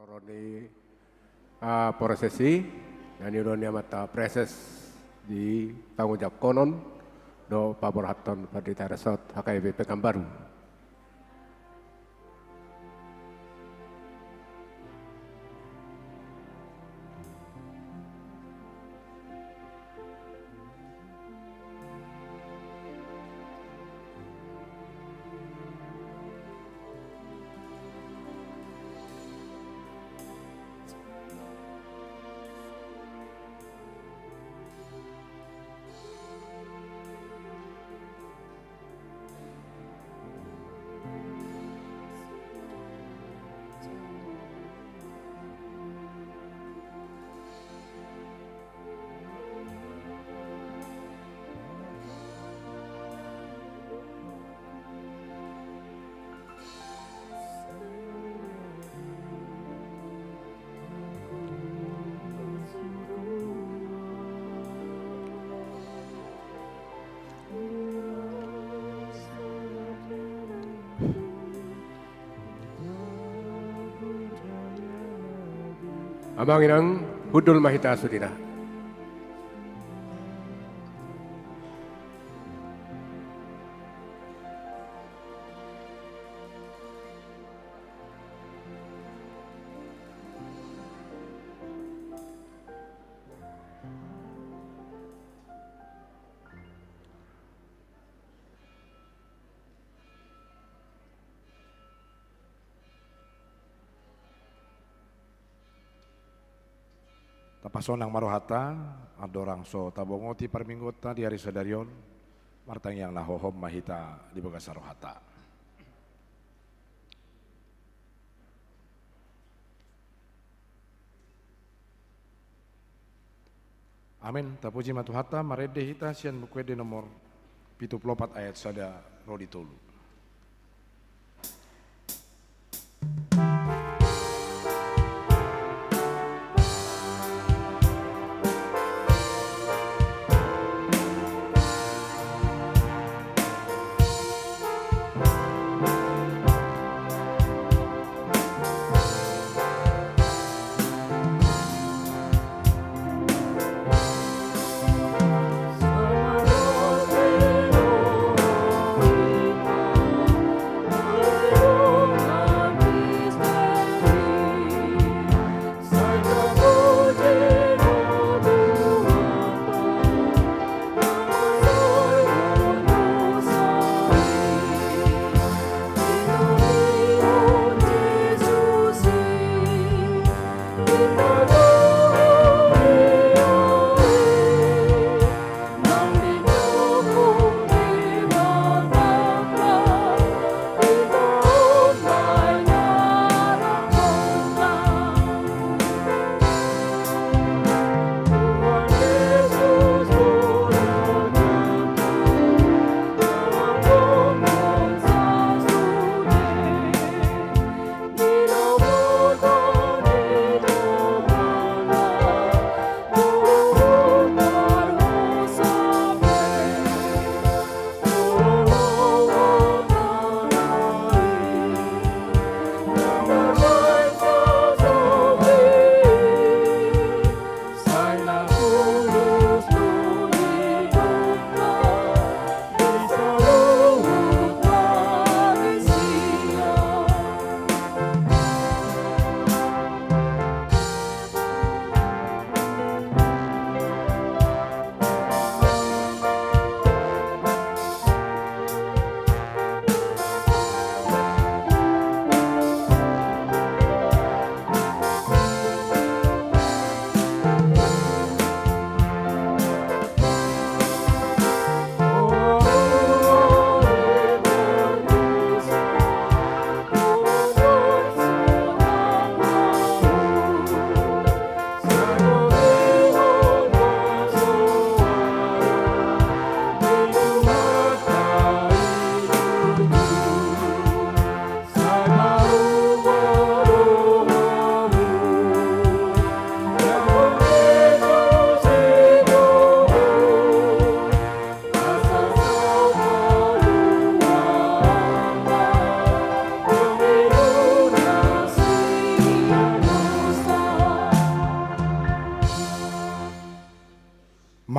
Roroni prosesi nanironia mata preses di tanggung jawab konon do paborhaton pada resort HKIP Pekanbaru. Amanginang Hudul Mahita Sudina. Tapasonang marohata, adorang so tabongoti parminggota di hari sadarion, martang yang nahohom mahita di bagasa rohata. Amin, tapuji matuhata, marede hita sian bukwede nomor 74 ayat sada rodi tolu.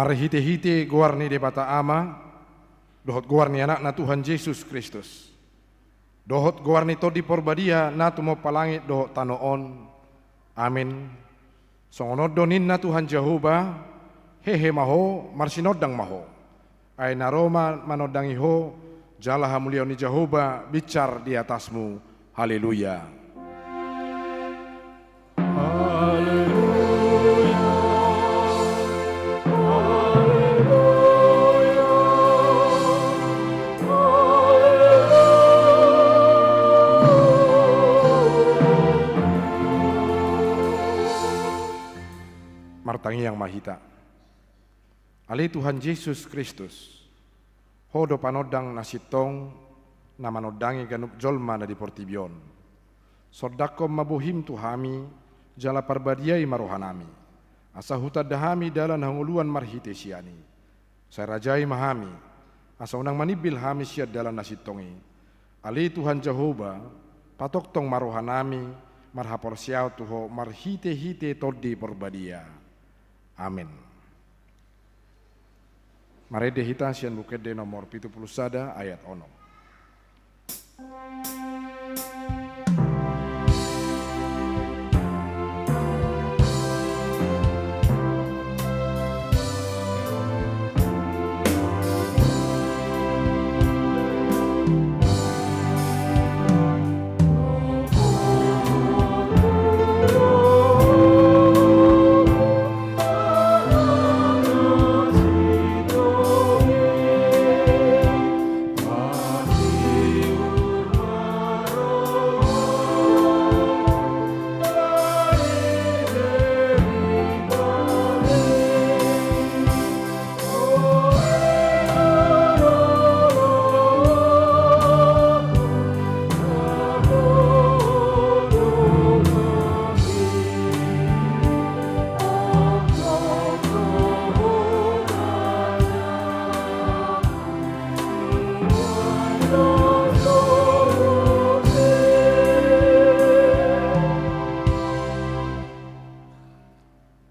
marhite-hite guarni debata ama, dohot guarni anak na Tuhan Yesus Kristus. Dohot guarni to di porbadia na tumo palangit dohot tanoon. Amin. Songonodonin na Tuhan Jehovah, hehe maho, marsinodang maho. Ay naroma manodangi ho, jala hamulion ni Jehovah, bicar di atasmu. Haleluya. Martangi yang mahita. Ali Tuhan Yesus Kristus. Hodo panodang nasitong na manodangi ganup jolma na di portibion. Sodakom mabuhim tuhami jala parbadiai marohanami. Asa huta dahami dalan hanguluan marhite siani. Saya rajai mahami. Asa unang manibil hami siat dalan nasitongi. Ali Tuhan Jehovah patok tong marohanami marhapor siau tuho marhite-hite todi porbadia. Amin. Marede hita sian bukede nomor 70 ayat 6.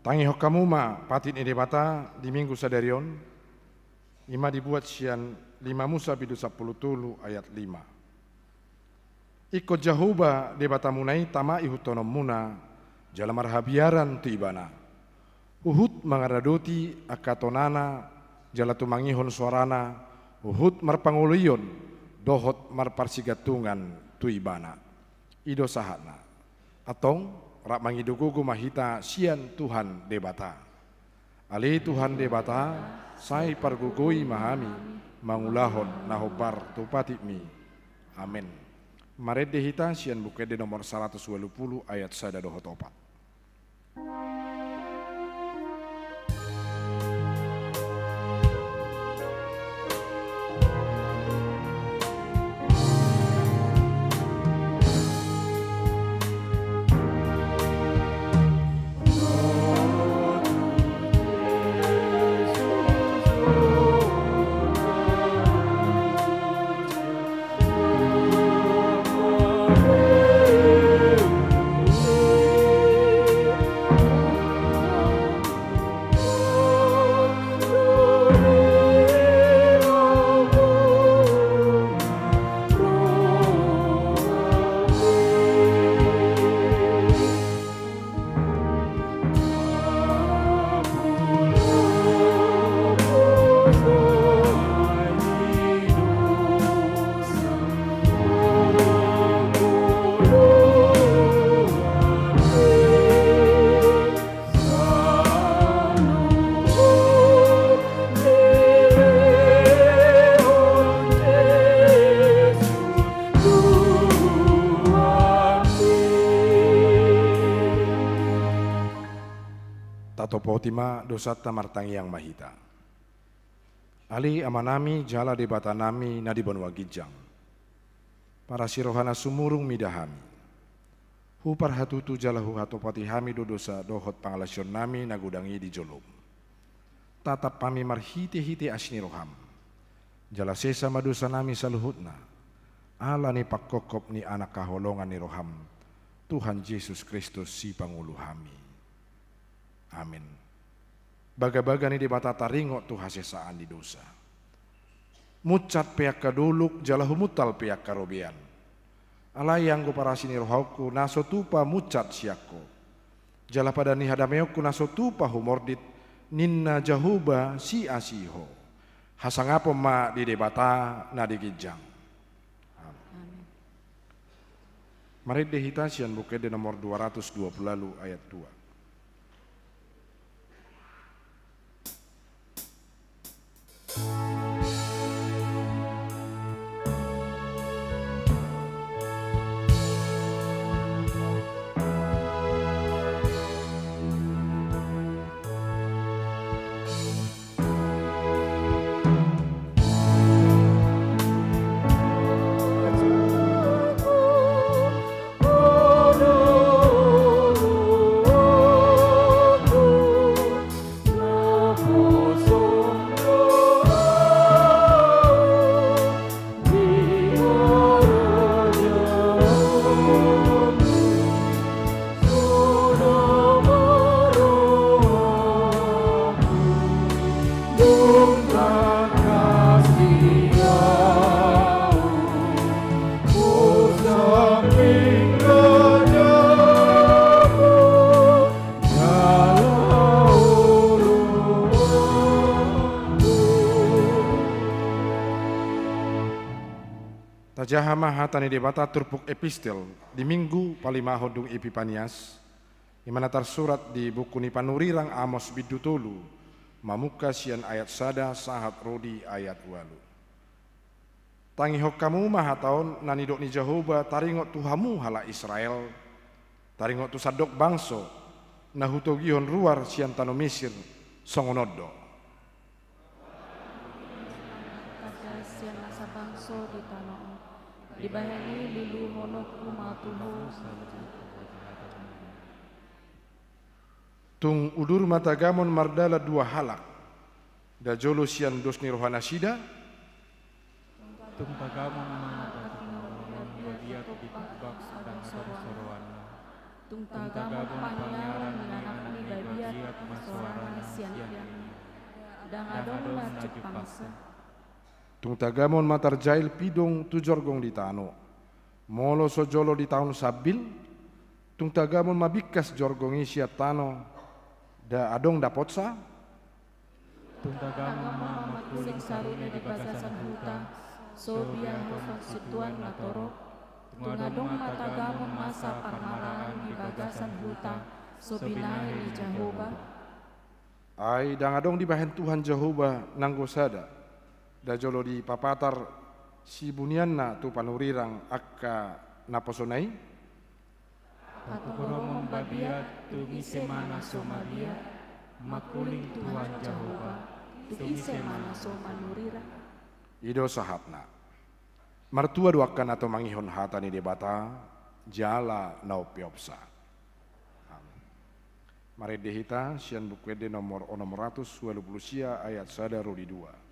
Tangi hokamuma patin ide bata di minggu sadarion ima dibuat sian 5 Musa bidu 10 tulu ayat 5. Ikut Jehovah debata munai tama ihutonom muna jalan marhabiaran tu ibana. Uhud mangaradoti akatonana jala tumangihon suarana. Uhud marpangulion dohot marparsigatungan tu ibana. Ido sahana. Atong rak mangidugugu mahita sian Tuhan debata. Ali Tuhan debata, sai pargugui mahami, mangulahon nahobar tupatimi. Amin. Marede hita sian bukede nomor 120 ayat 1 dohot 4. Potima dosata martangi yang mahita. Ali amanami jala debatanami nadibon wagijang. Para sirohana sumurung midahami. Hupar hatutu jala huhatopati hami dodosa dohot pangalasion nami nagudangi di jolom. Tatap pami marhite-hite asni roham. Jala sesa madosa nami saluhutna. Ala ni pakkokop ni anak kaholongan ni roham. Tuhan Yesus Kristus si pangulu hami. Amin. Baga-baga ni di bata taringo tu hasesaan di dosa. Mucat pihak kaduluk jalahu mutal pihak karobian. Alayang ku parasini rohauku naso tupa mucat siakko. Jala pada ni hadameoku naso tupa humordit ninna jahuba si asiho. Hasangapo ma di debata na digijang. Mari dehitasian buke di nomor 220 lalu ayat 2. Tajahama hatani debata turpuk epistel di minggu palimaho dung Epipanias di mana tersurat di buku ni panurirang Amos bidutulu mamuka sian ayat sada sahat rodi ayat walu. Tangi hokamu mahataon nanidok ni Jehovah taringot tuhamu hala Israel taringot tu sadok bangso nahutogihon ruar sian tano Mesir songonodo. Pada sian masa bangso di tanah dibahani lilu honokku matuhu Tung udur mata gamon mardala dua halak da jolo sian dosni rohana sida tung tagamon mga dia ditubak sedang sorowana tung tagamon panyaran anak ni babiat suara sian piang dan adong laju pangsa tung tagamon matar jail pidong tu jorgong di tano molo so jolo di tahun sabil tung tagamon mabikas jorgong isia tano da adong dapotsa tung tagamon makuling sarune di bagasan huta so biang konstituan natoro tung adong matagamon masa parmaraan di bagasan huta so binahe ni Jehovah ai dang adong di bahen Tuhan Jehovah nanggo sada da jolo di papatar si bunianna tu panurirang akka naposonai Patukoromong babiat tugise mana somalia makuling Tuhan Jehovah tugise mana so manurira ido sahatna martua duakan atau mangihon hatani debata jala nau piopsa. Mari dehita sian bukwede nomor 600 sia ayat sada rodi 2.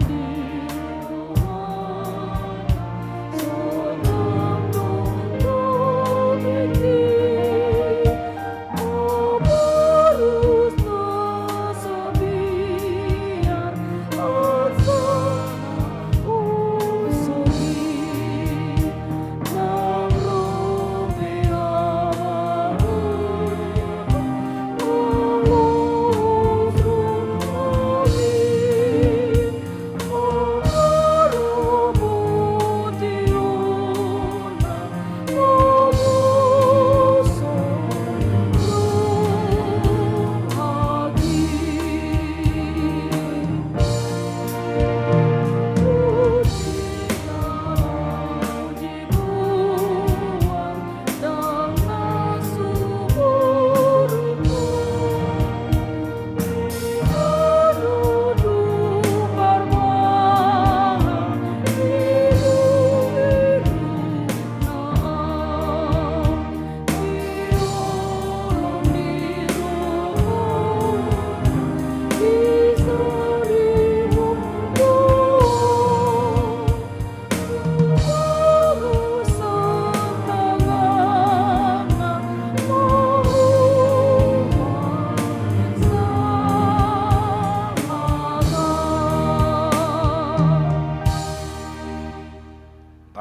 di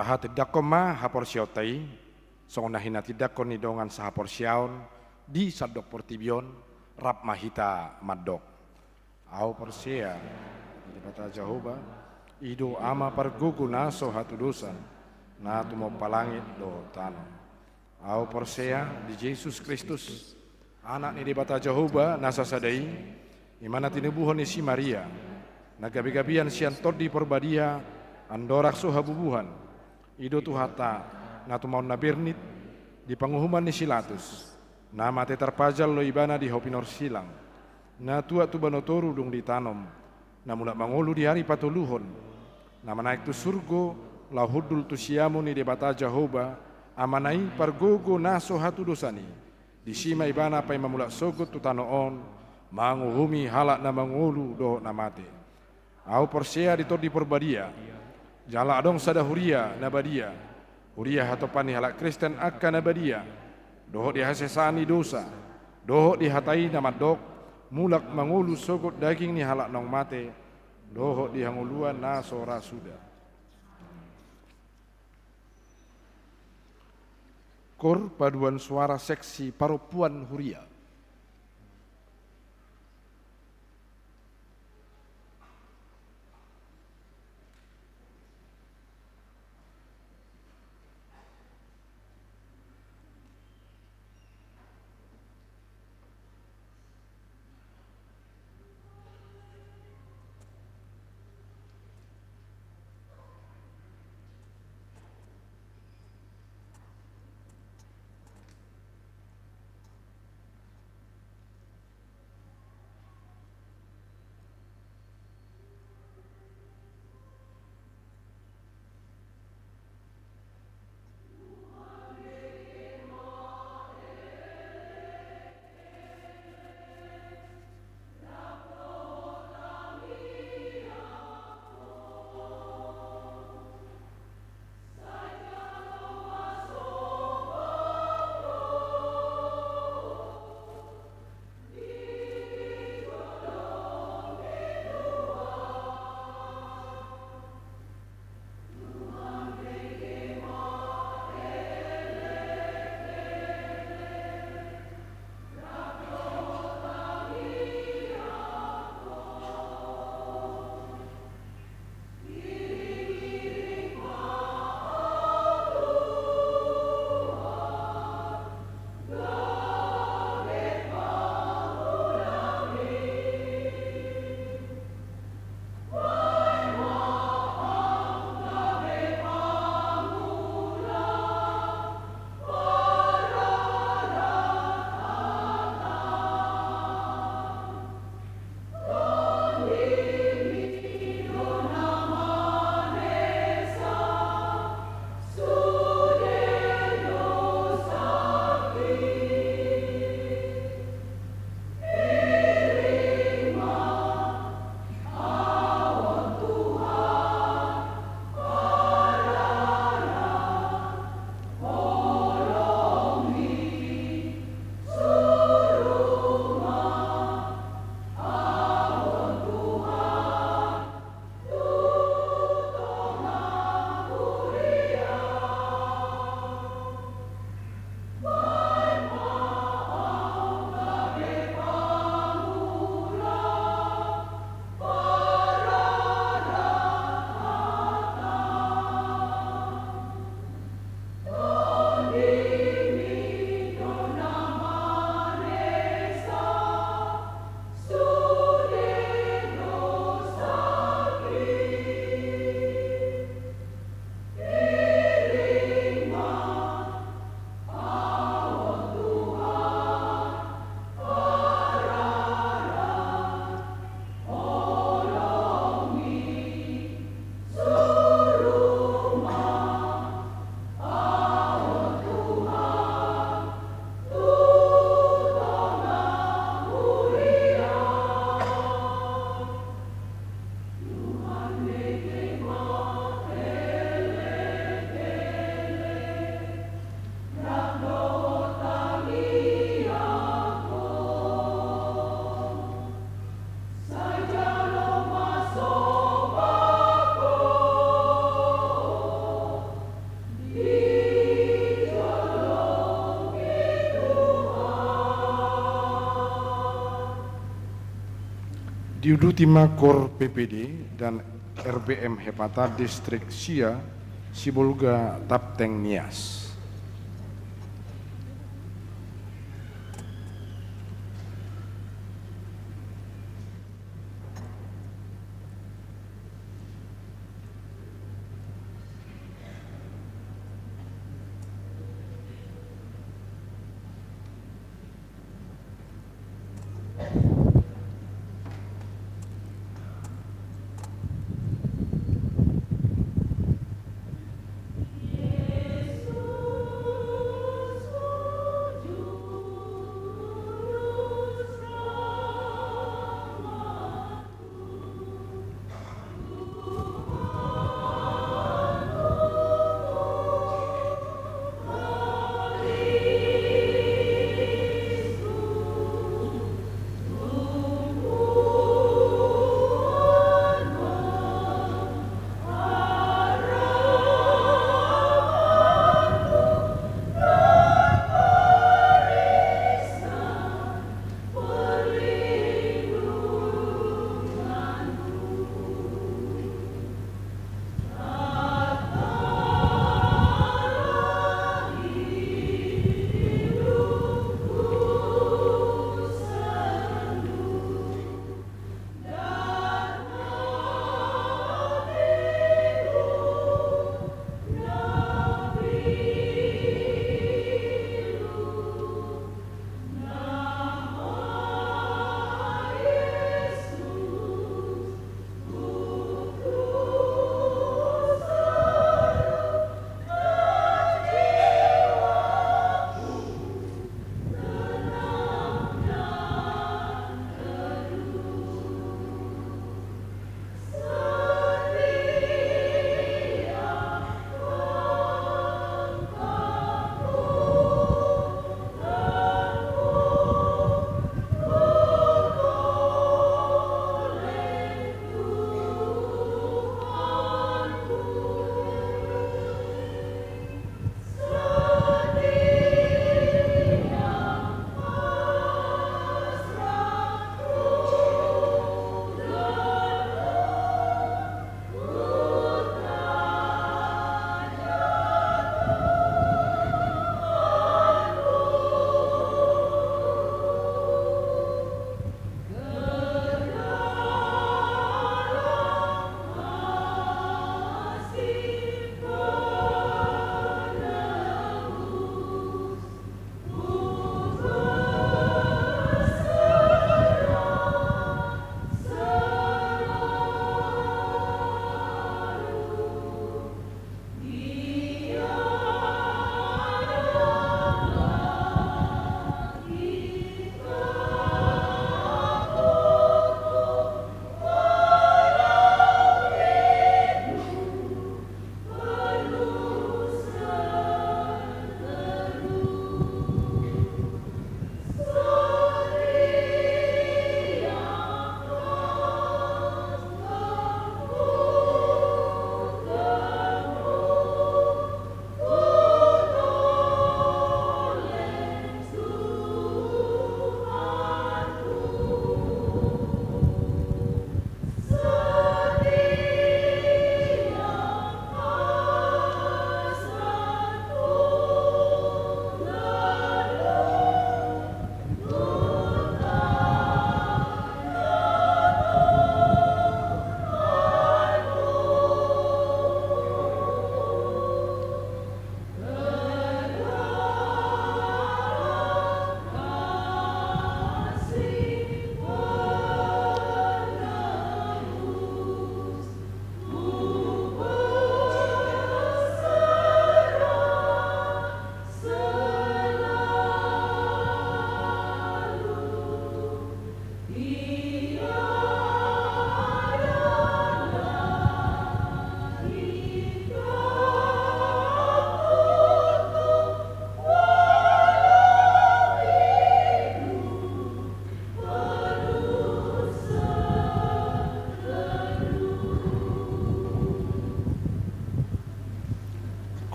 Paha tidakko ma hapor siautai, songna hina tidakko ni dongan sahapor siaun, di sadok portibion, rap mahita madok. Au persia, di bata Jehovah, ido ama pargugu naso hatu dosa, na tumo palangit do tano. Au persia di Yesus Kristus, anak ni di bata Jehovah nasa sadai, imana tinubuhon ni si Maria, nagabi-gabian sian todi porbadia, andorak so habubuhan, ido tu hata na tu mau nabirnit di panguhuman ni Silatus na mate terpajal lo ibana di hopinor silang na tua tu banotoru dong ditanom na mula mangulu di hari patuluhon na manaik tu surgo la hudul tu siamu ni debata Jehovah amanai pargogo naso hatu dosani di sima ibana pai mamula sogot tu tanoon manguhumi halak na mangulu do na mate au persea di tor di porbadia jala adong sada huria nabadia huria hatopani halak Kristen akka nabadia doho di hasesani dosa doho di hatai namadok mulak mangulu sogot daging ni halak nong mate doho di hanguluan naso rasuda kor paduan suara seksi parupuan huria. diuduti Makor PPD dan RBM Hepata Distrik Sia Sibolga Tapteng Nias.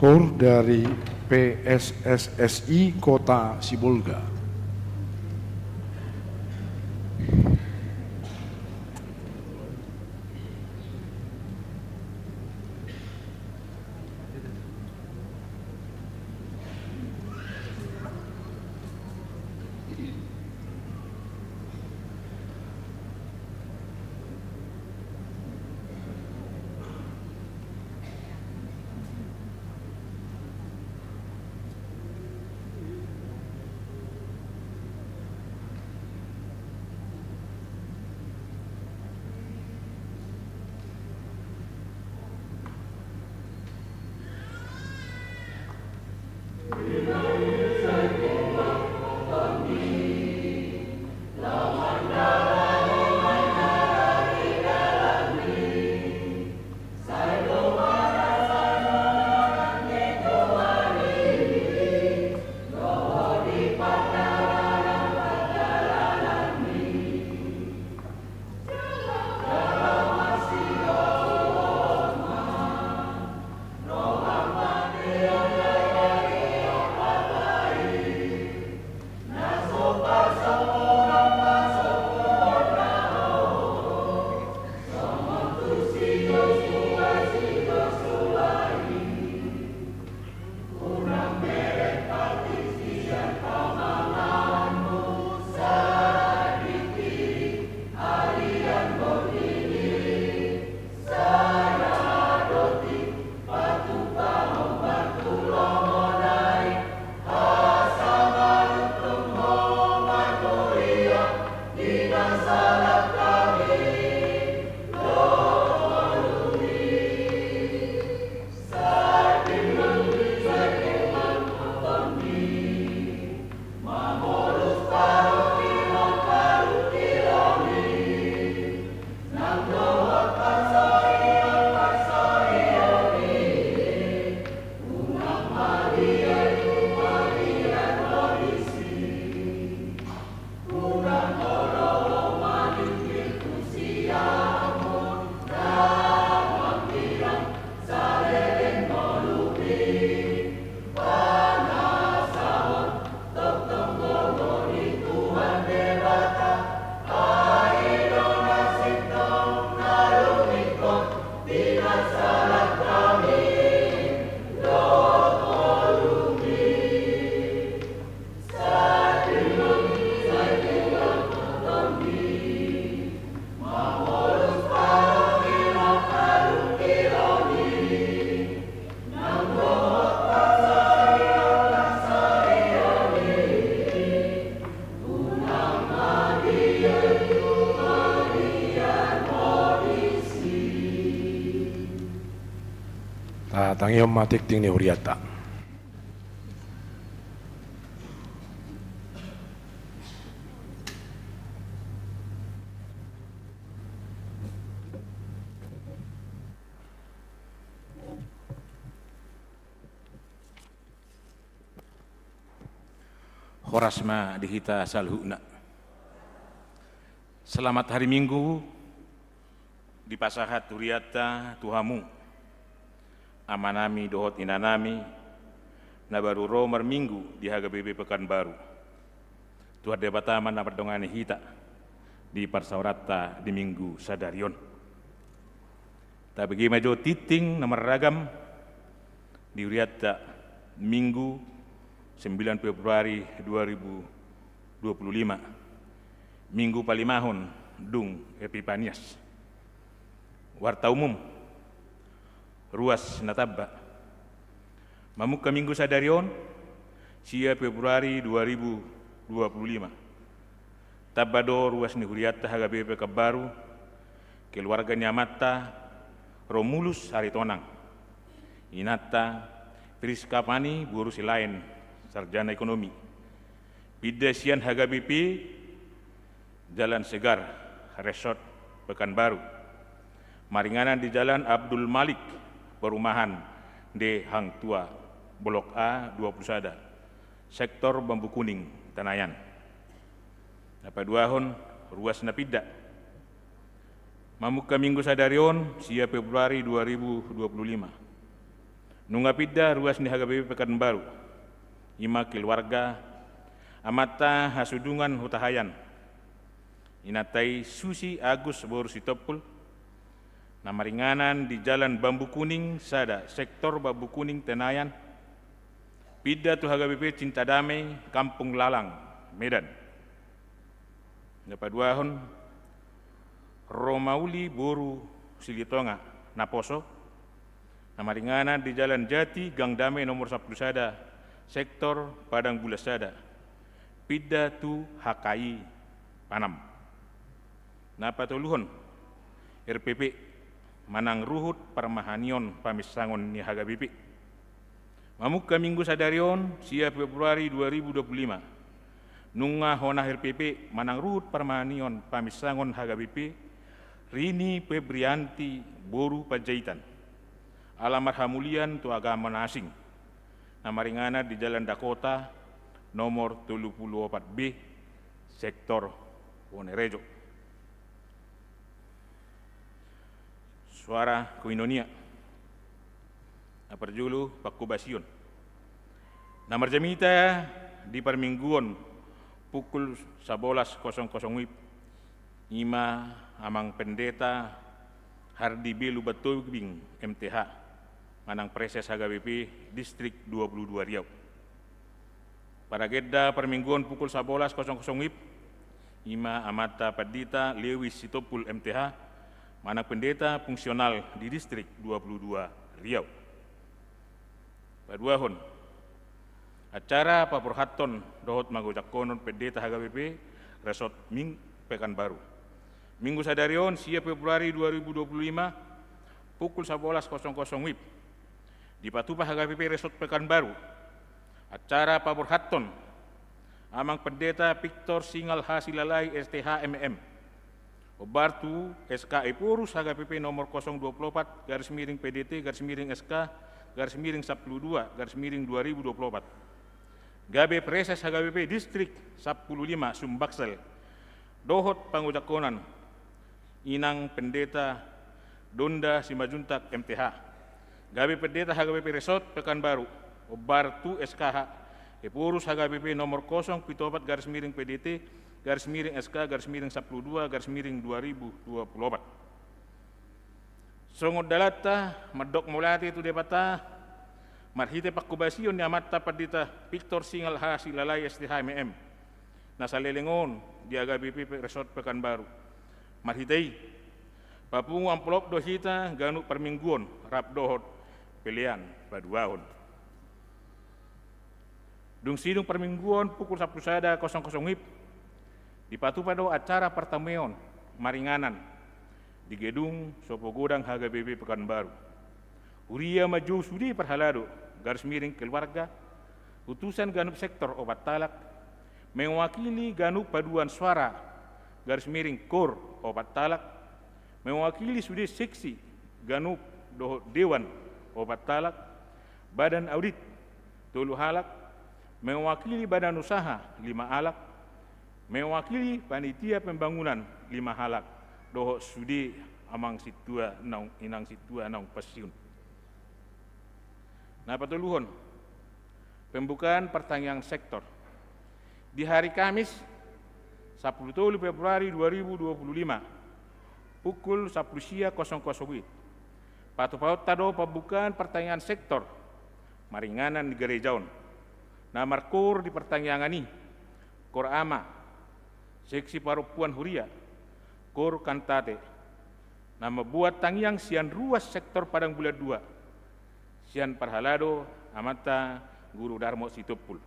Kor dari PSSSI Kota Sibolga. Tangihom matik ting ni huriata. Horasma dihita salhuna. Selamat hari Minggu di pasahat huriata tuhamu. Amanami dohot inanami nabaru romer minggu di HGBB Pekanbaru. Tuhan debataman na perdongani hita di parsaurata di minggu sadarion. Tapi majo titing nomor ragam di huriata minggu 9 Februari 2025, Minggu Palimahon, Dung Epipanias. Warta umum, ruas natabba. Mamuka Minggu sadarion, sia Februari 2025. Tabado ruas ni huriata HGBP Kabaru, keluarga nyamata, Romulus Haritonang. Inata, Priska Pani, buruh lain, sarjana ekonomi. Pidasian HGBP Jalan Segar, Resort Pekanbaru. Maringanan di Jalan Abdul Malik, perumahan di Hang Tua, Blok A 21, sektor Bambu Kuning, Tenayan. Dapat duahon ruas napida. Mamuka Minggu sadarion, sia Februari 2025. Nungapida ruas ni HGBP Pekanbaru. Ima keluarga amata hasudungan hutahayan inatai Susi Agus Borsitopul namaringanan di Jalan Bambu Kuning Sada sektor Bambu Kuning Tenayan pida tu HGBP Cinta Damai Kampung Lalang Medan. Dapat duahon Romauli Boru Silitonga Naposo namaringanan di Jalan Jati Gang Damai nomor 10 Sada sektor Padang Bulasada, pida tu HKI Panam. Napa toluhon RPP Manang Ruhut Parmahanion Pamisangon ni HGBP. Mamuka Minggu sadarion sia Februari 2025. Nunga honah RPP Manang Ruhut Parmahanion Pamisangon HGBP Rini Febrianti Boru Panjaitan. Alamat Hamulian tu agama asing. Namaringana di Jalan Dakota nomor 34B sektor Wonerejo. Suara Koinonia Aperjulu Pakubasion. Namar jamita di permingguan pukul 11.00 Ima amang pendeta Hardi Belu Batubing MTH Manang Preses HGBP Distrik 22 Riau. Pada gedda permingguan pukul 11.00 Ima Amata Padita Lewis Sitopul MTH Manang Pendeta Fungsional di Distrik 22 Riau. Paduahon acara Paporhaton Dohot Magojakonon Pendeta HGBP Resort Ming Pekanbaru. Minggu sadarion sia Februari 2025 pukul 11.00 di Patupa HGBP Resort Pekanbaru. Acara Paborhaton amang Pendeta Victor Singal Hasilalai STH MM. Obartu SK Epurus HGBP nomor 024 garis miring PDT garis miring SK garis miring 12 garis miring 2024. Gabe Preses HGBP Distrik 15 Sumbaksel. Dohot Pangujakonan Inang Pendeta Donda Simajuntak MTH. Gabe Pendeta HGBP Resort Pekanbaru, Obartu SKH, Epurus HGBP nomor 074 garis miring PDT, garis miring SK, garis miring 12, garis miring 2024. Songod dalata, madok mulati itu debata, marhite Pakubasion ni amata Pendeta Victor Singal Hasilalai STH MM, nasalelengon di HGBP Resort Pekanbaru. Marhitei, papungu amplop dohita ganu permingguan, rap dohot, pilihan paduahon. Dung sidung permingguan pukul 11.00 di Patupado acara pertemuan maringanan di gedung Sopogodang HGBP Pekanbaru. Huria maju sudi perhalado, garis miring keluarga, utusan ganub sektor obat talak, mewakili ganub paduan suara, garis miring kor obat talak, mewakili sudi seksi ganub dewan obat talak, badan audit 3 halak, mewakili badan usaha 5 halak, mewakili panitia pembangunan 5 halak, doho sudi amang situa naung inang situa naung pasiun. Nah, patuluhon, pembukaan pertanian sektor. Di hari Kamis, 10 Februari 2025, pukul 10.00 patu-paut tado pembukaan pertanian sektor, maringanan di gerejaon. Namar kor di pertanian ini, kor ama, seksi parupuan huria, kor kantate. Nama buat tangiang sian ruas sektor Padang Bulat 2. Sian Parhalado, Amata, Guru Darmo Situpul.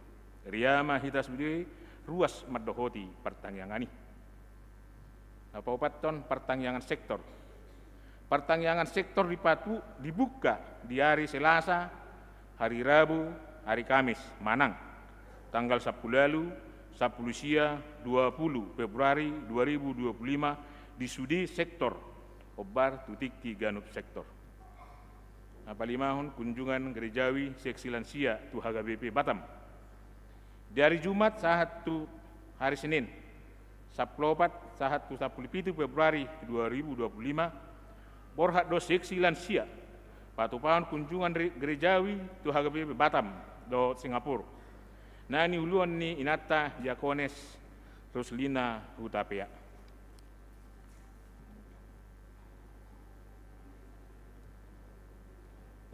Riama hitas budi ruas madohoti pertanian ini. Napaupaton pertanian sektor. Pertanian sektor dibuka di hari Selasa, hari Rabu, hari Kamis, Manang. Tanggal 10 lalu, 10 sia 20 Februari 2025 di Sudi sektor Obar Tutiki Ganub sektor. Napalimahon kunjungan gerejawi seksi lansia tu HGBP Batam. Di hari Jumat sahat tu hari Senin, 14 sahat tu 17 Februari 2025, borhat do seksi lansia, patupahan kunjungan gerejawi tu HGBP Batam do Singapura. Nani uluan ni Inata Diakones Roslina Hutapea.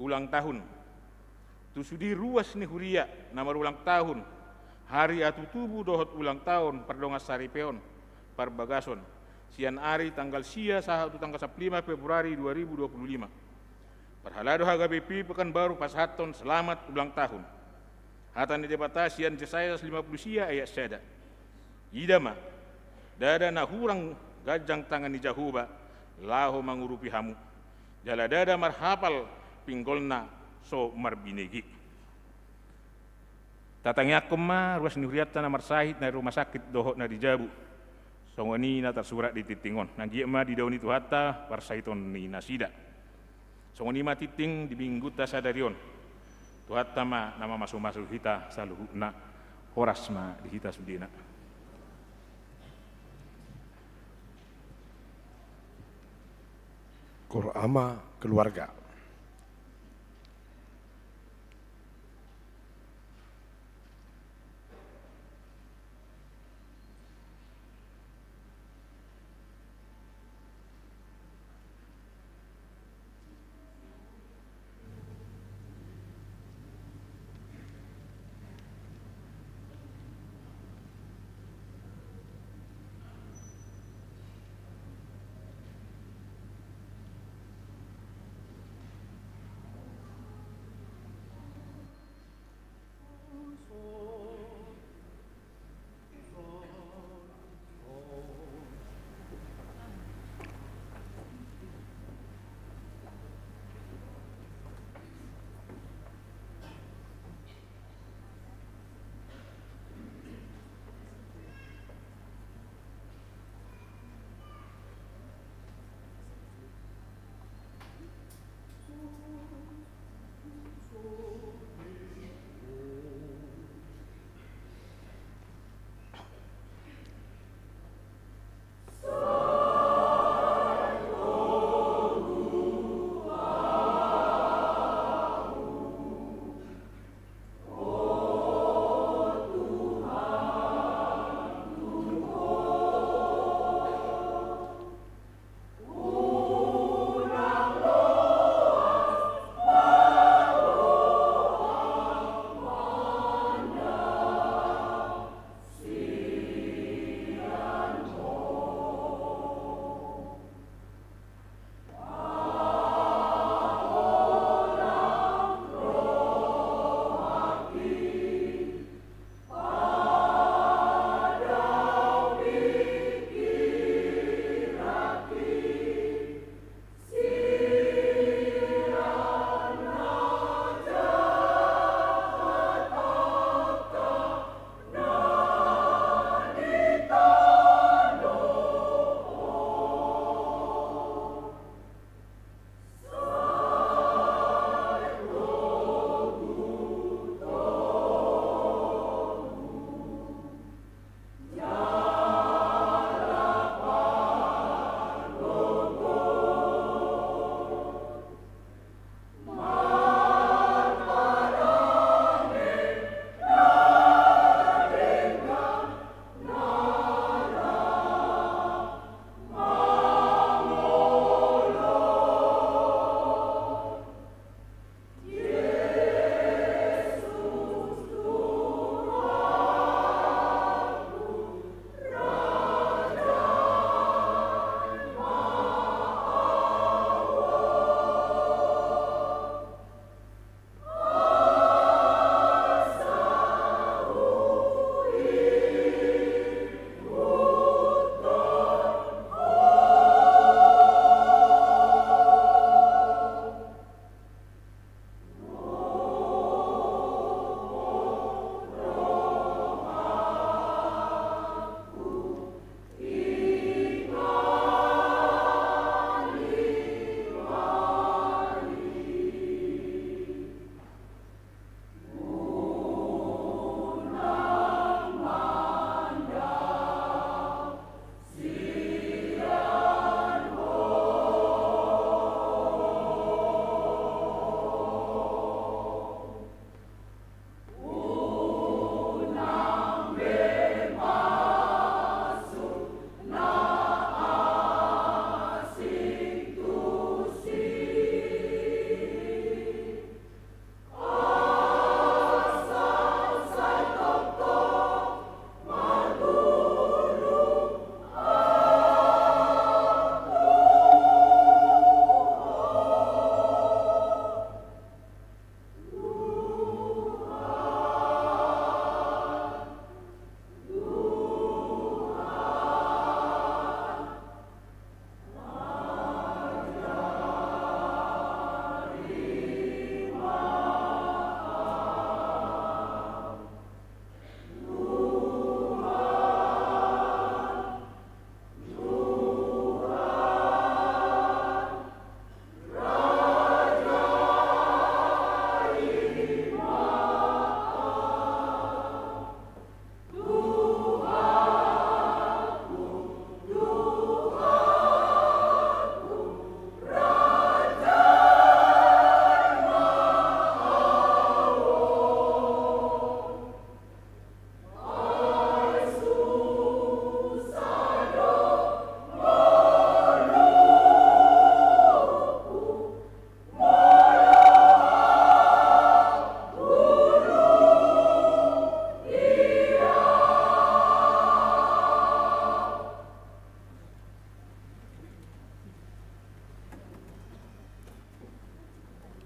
Ulang tahun tu sudi ruas ni huria namar ulang tahun hari atu tubuh dohot ulang tahun perdongas saripeon parbagason sian ari tanggal sia sahatu tanggal 15 Februari 2025 perhalado HGBP Pekanbaru Pashaton selamat ulang tahun hatan di debata sian Jesaya 50 sia ayat seda idama dada na hurang gajang tangan ni jahuba laho mangurupi hamu jala dada marhapal pinggolna so marbinegi. Tatangnya kema ruas nuriata na marsahit na rumah sakit dohok na dijabu. Songoni na tersurat di titingon. Nanggi ema di daun itu hatta parsaiton ni nasida. Songoni ma titing di bingguta sadarion. Tuhatta ma nama masuk-masuk hita saluhuna horas ma di hita sudina. Korama keluarga.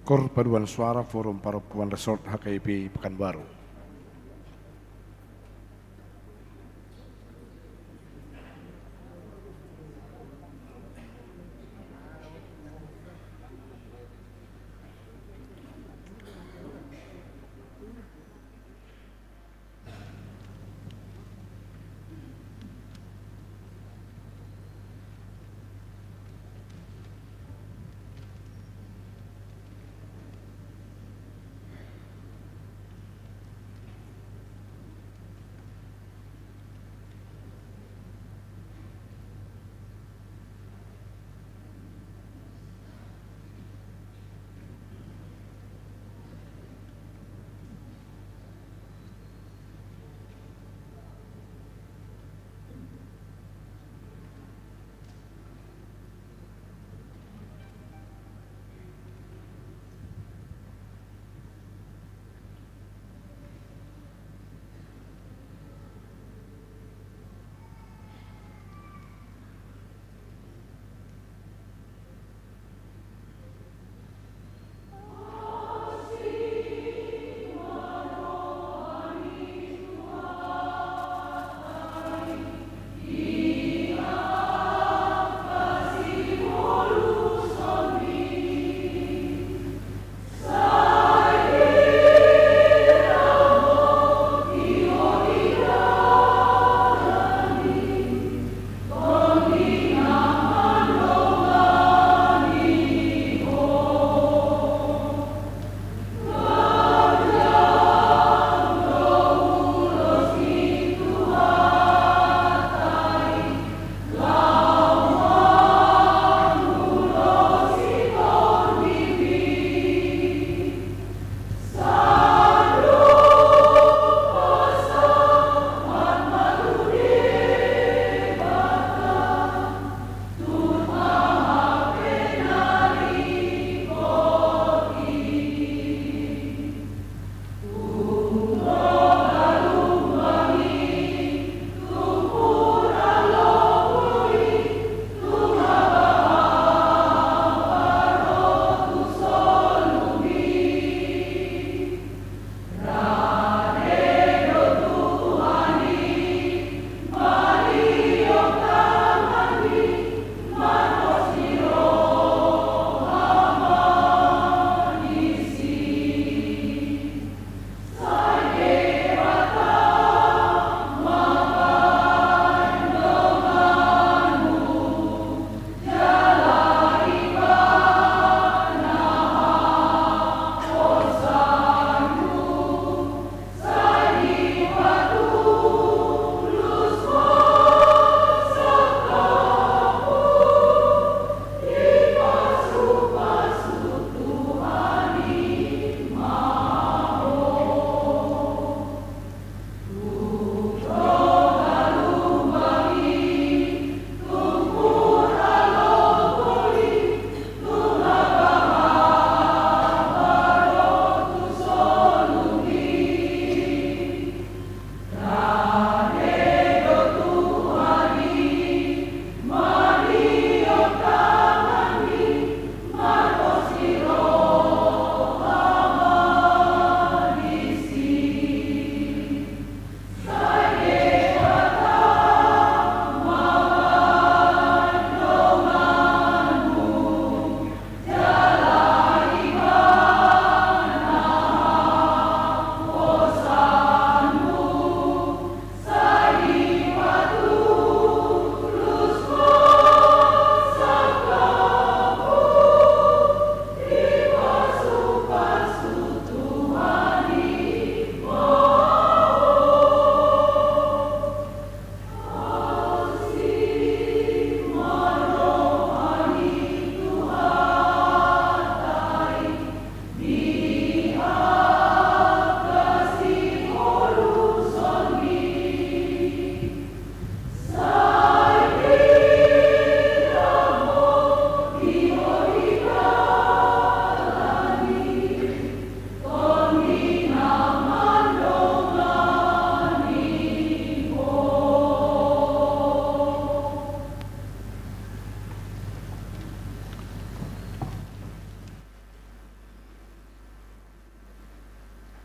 Kor Paduan Suara Forum Paropuan Resort HKIP Pekanbaru.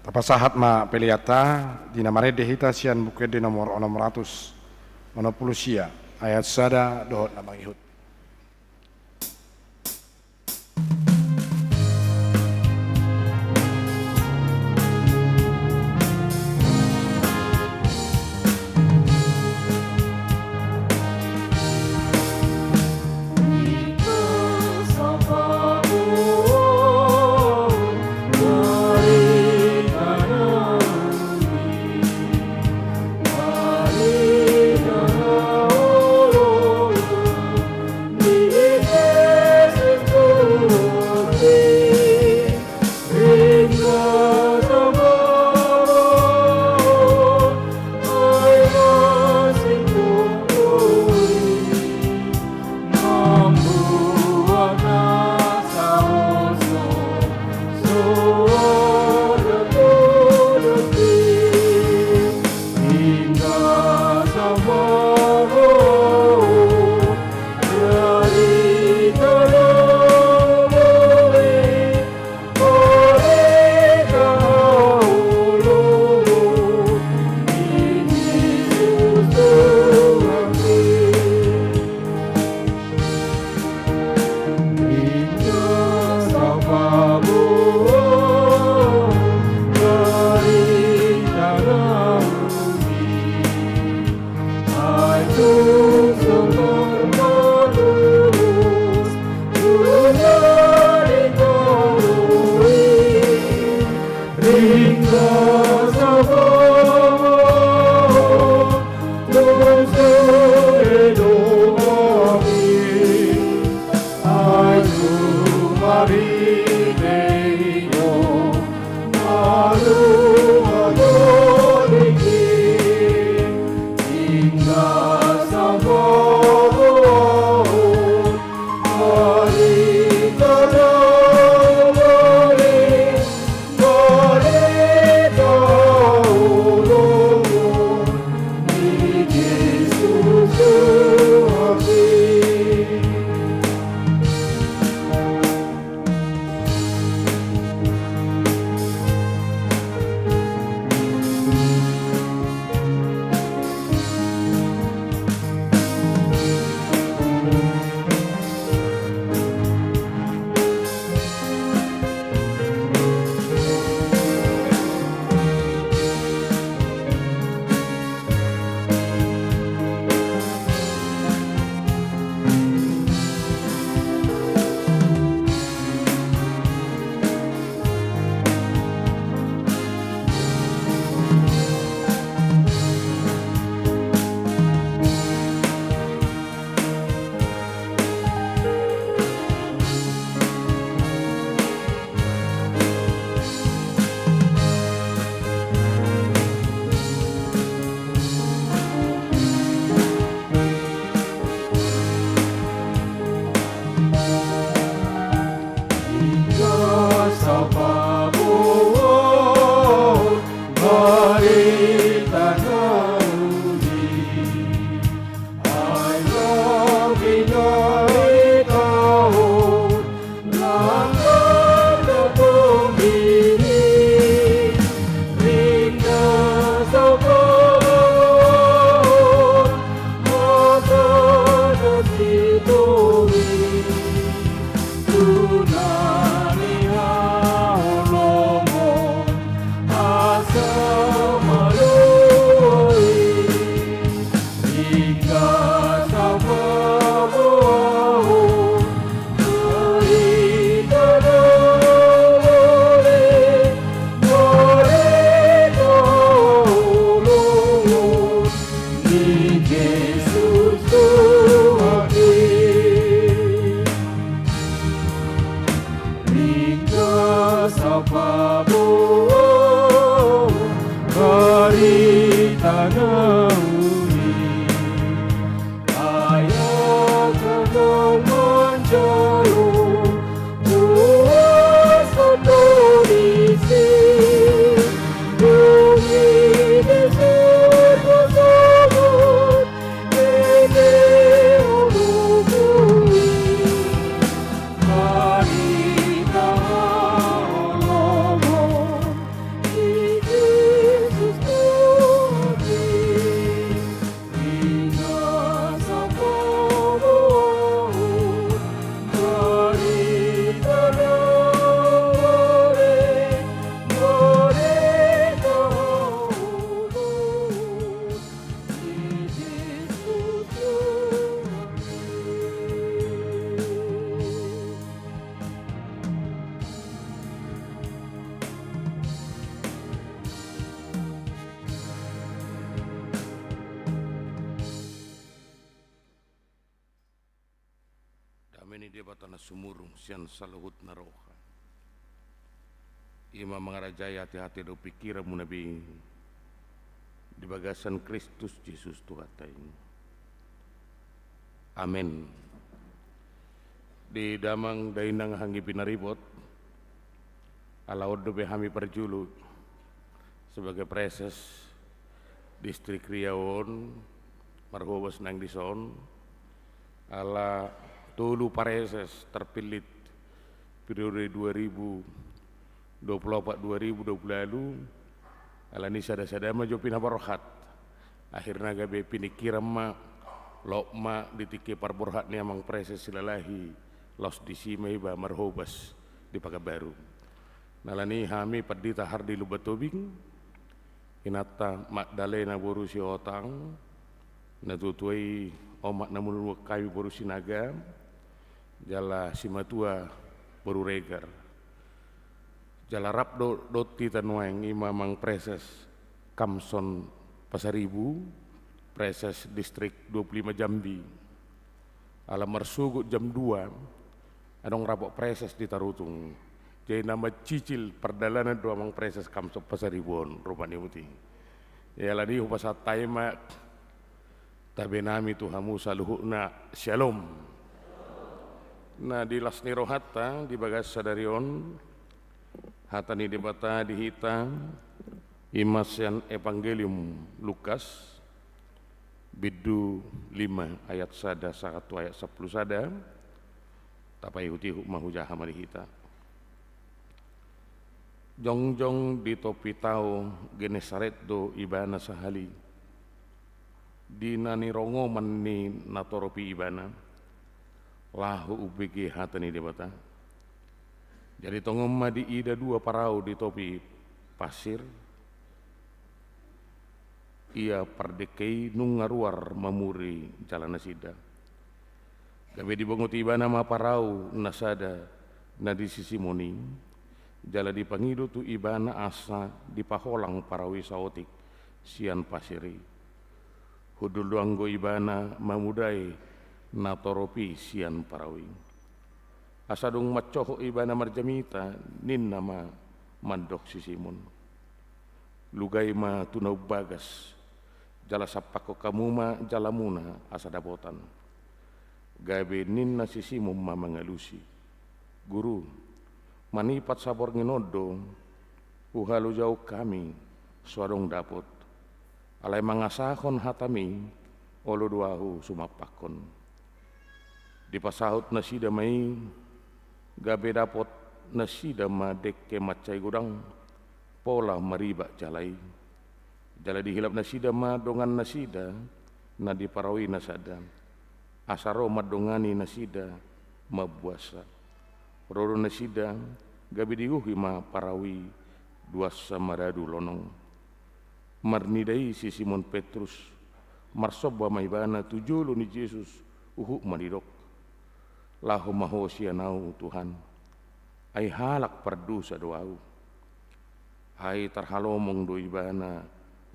Pasahat ma peliata dina marede hita sian bukede nomor 600 monopulusia ayat sada dohot na mangihut. dia batana sumurung sian saluhut naroha. Ima mengarajai hati-hati do pikiran munabi di bagasan Kristus Yesus Tuhatai. Amin. Di damang dainang hangi pinaribot alaod do behami perjulu sebagai preses distrik Riau marhobas nang dison ala tulu pareses terpilih periode 2024-2020 lalu ala ni sada-sada ma jo pinabarohat akhirna gabe pinikiram ma lokma ditike parborhat ni amang preses silalahi los disimai ba marhobas di Pakabaru nalani hami padita hardi lubatobing inata Magdalena borusi otang natutuai omak namun kayu borusi naga jala simatua boru regar jala rap doti tanuang imamang preses Kamson Pasaribu preses distrik 25 Jambi ala marsugut jam 2 adong rapok preses di Tarutung jadi nama cicil perdalanan dua mang preses Kamson Pasaribon rupanya muti ya ladi upasat taima tabe nami tuhamu saluhuna shalom. Nah di lasni rohata di bagas sadarion hatani dibata dihita imasian evangelium Lukas bidu 5 ayat sada 1 ayat 10 sada tapai huti mahujaha marihita jongjong di topi tau Genesaret do ibana sahali di nani rongo manni natoropi ibana lahu ubg hatani debata jadi tongomma di ida dua parau di topi pasir ia pardekei nungaruar mamuri jalan nasida gabe dibonguti ibana ma parau nasada na di sisi moni jala dipangido tu ibana asa di paholang parawi saotik sian pasiri hudul duanggo ibana mamudai natoropi sian parawi asadung macoho ibana marjamita nin nama mandok sisimun lugai ma tunau bagas jala sapako kamuma jalamuna asadabotan gabe ninna sisimum ma mangalusi guru manipat sabor nginodo uhalu jauh kami suadong dapot alai mangasahon hatami olo duahu sumapakon di pasahut nasida mai gabe dapot nasida ma dekke macai gudang pola mariba jalai jala dihilap nasida ma dongan nasida na diparawi nasada asaro madongani nasida mabuasa rodo nasida gabe diuhi ma parawi duasa maradu lonong marnidai si Simon Petrus marsoba maibana tujulu ni Yesus uhu maridok lahu mahosianau Tuhan ai halak perdusa doau hai tarhalomong do ibana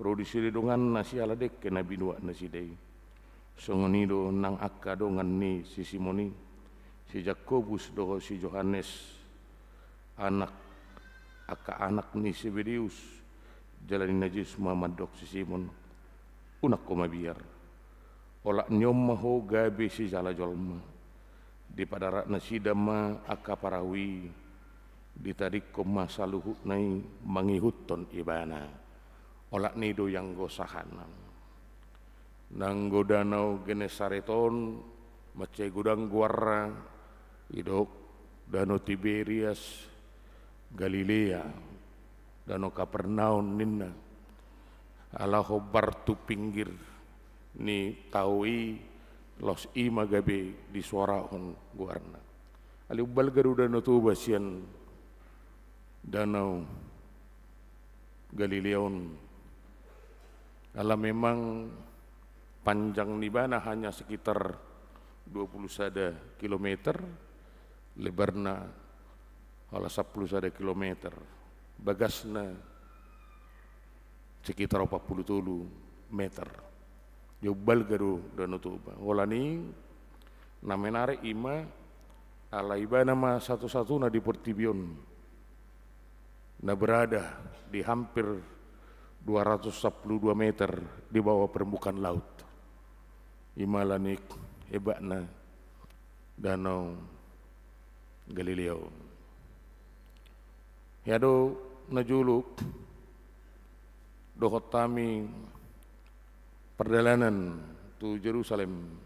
rodi siri dongan nasi aladek ke nabi dua nasidei songonido nang akka dongan ni si Simoni si Jakobus do si Yohanes anak akka anak ni Zebedeus jalani najis Muhammad dok si Simon unak ko mabiar olak nyom maho gabe si jala jolma di padarat nasida ma akka parawi ditarik ko masaluhu nai mangihuton ibana olak nido yang gosahanan nang godanau Genesareton macai gudang guarra idok danau Tiberias Galilea danau Kapernaum ninna ala hobar tu pinggir ni taui los ima gabe di suara on guarna ali ubal garuda no tu basian danau Galileon ala memang panjang nibana hanya sekitar 20 sada kilometer lebarna ala 10 sada kilometer bagasna sekitar 43 meter jobal garu danau toba walani namenare ima ala ibana ma satu-satunya di Portibion na berada di hampir 212 meter di bawah permukaan laut. Imalanik hebatna Danau Galileo. Yado najuluk dohot tami perjalanan tu Jerusalem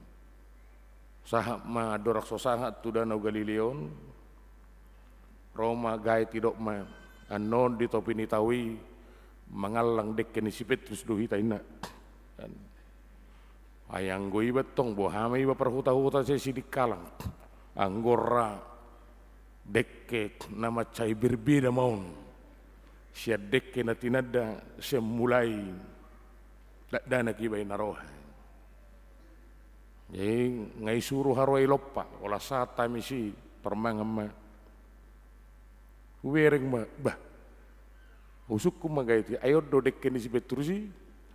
sahak ma dorak sosangat tu Danau Galileo Roma gai tidok ma anon di topi ni tawi mangalang dek keni sipet terus duhi taina ayang goi betong bohame iba perhuta-huta saya sidik kalang anggora dekke nama cai berbeda maun sia dekke na tinada sia mulai dana kibai naroha jadi ngai suruh harwai loppa olah sata misi permangama wereng ma bah usukku magaiti ayo do dekke ni sipet terusi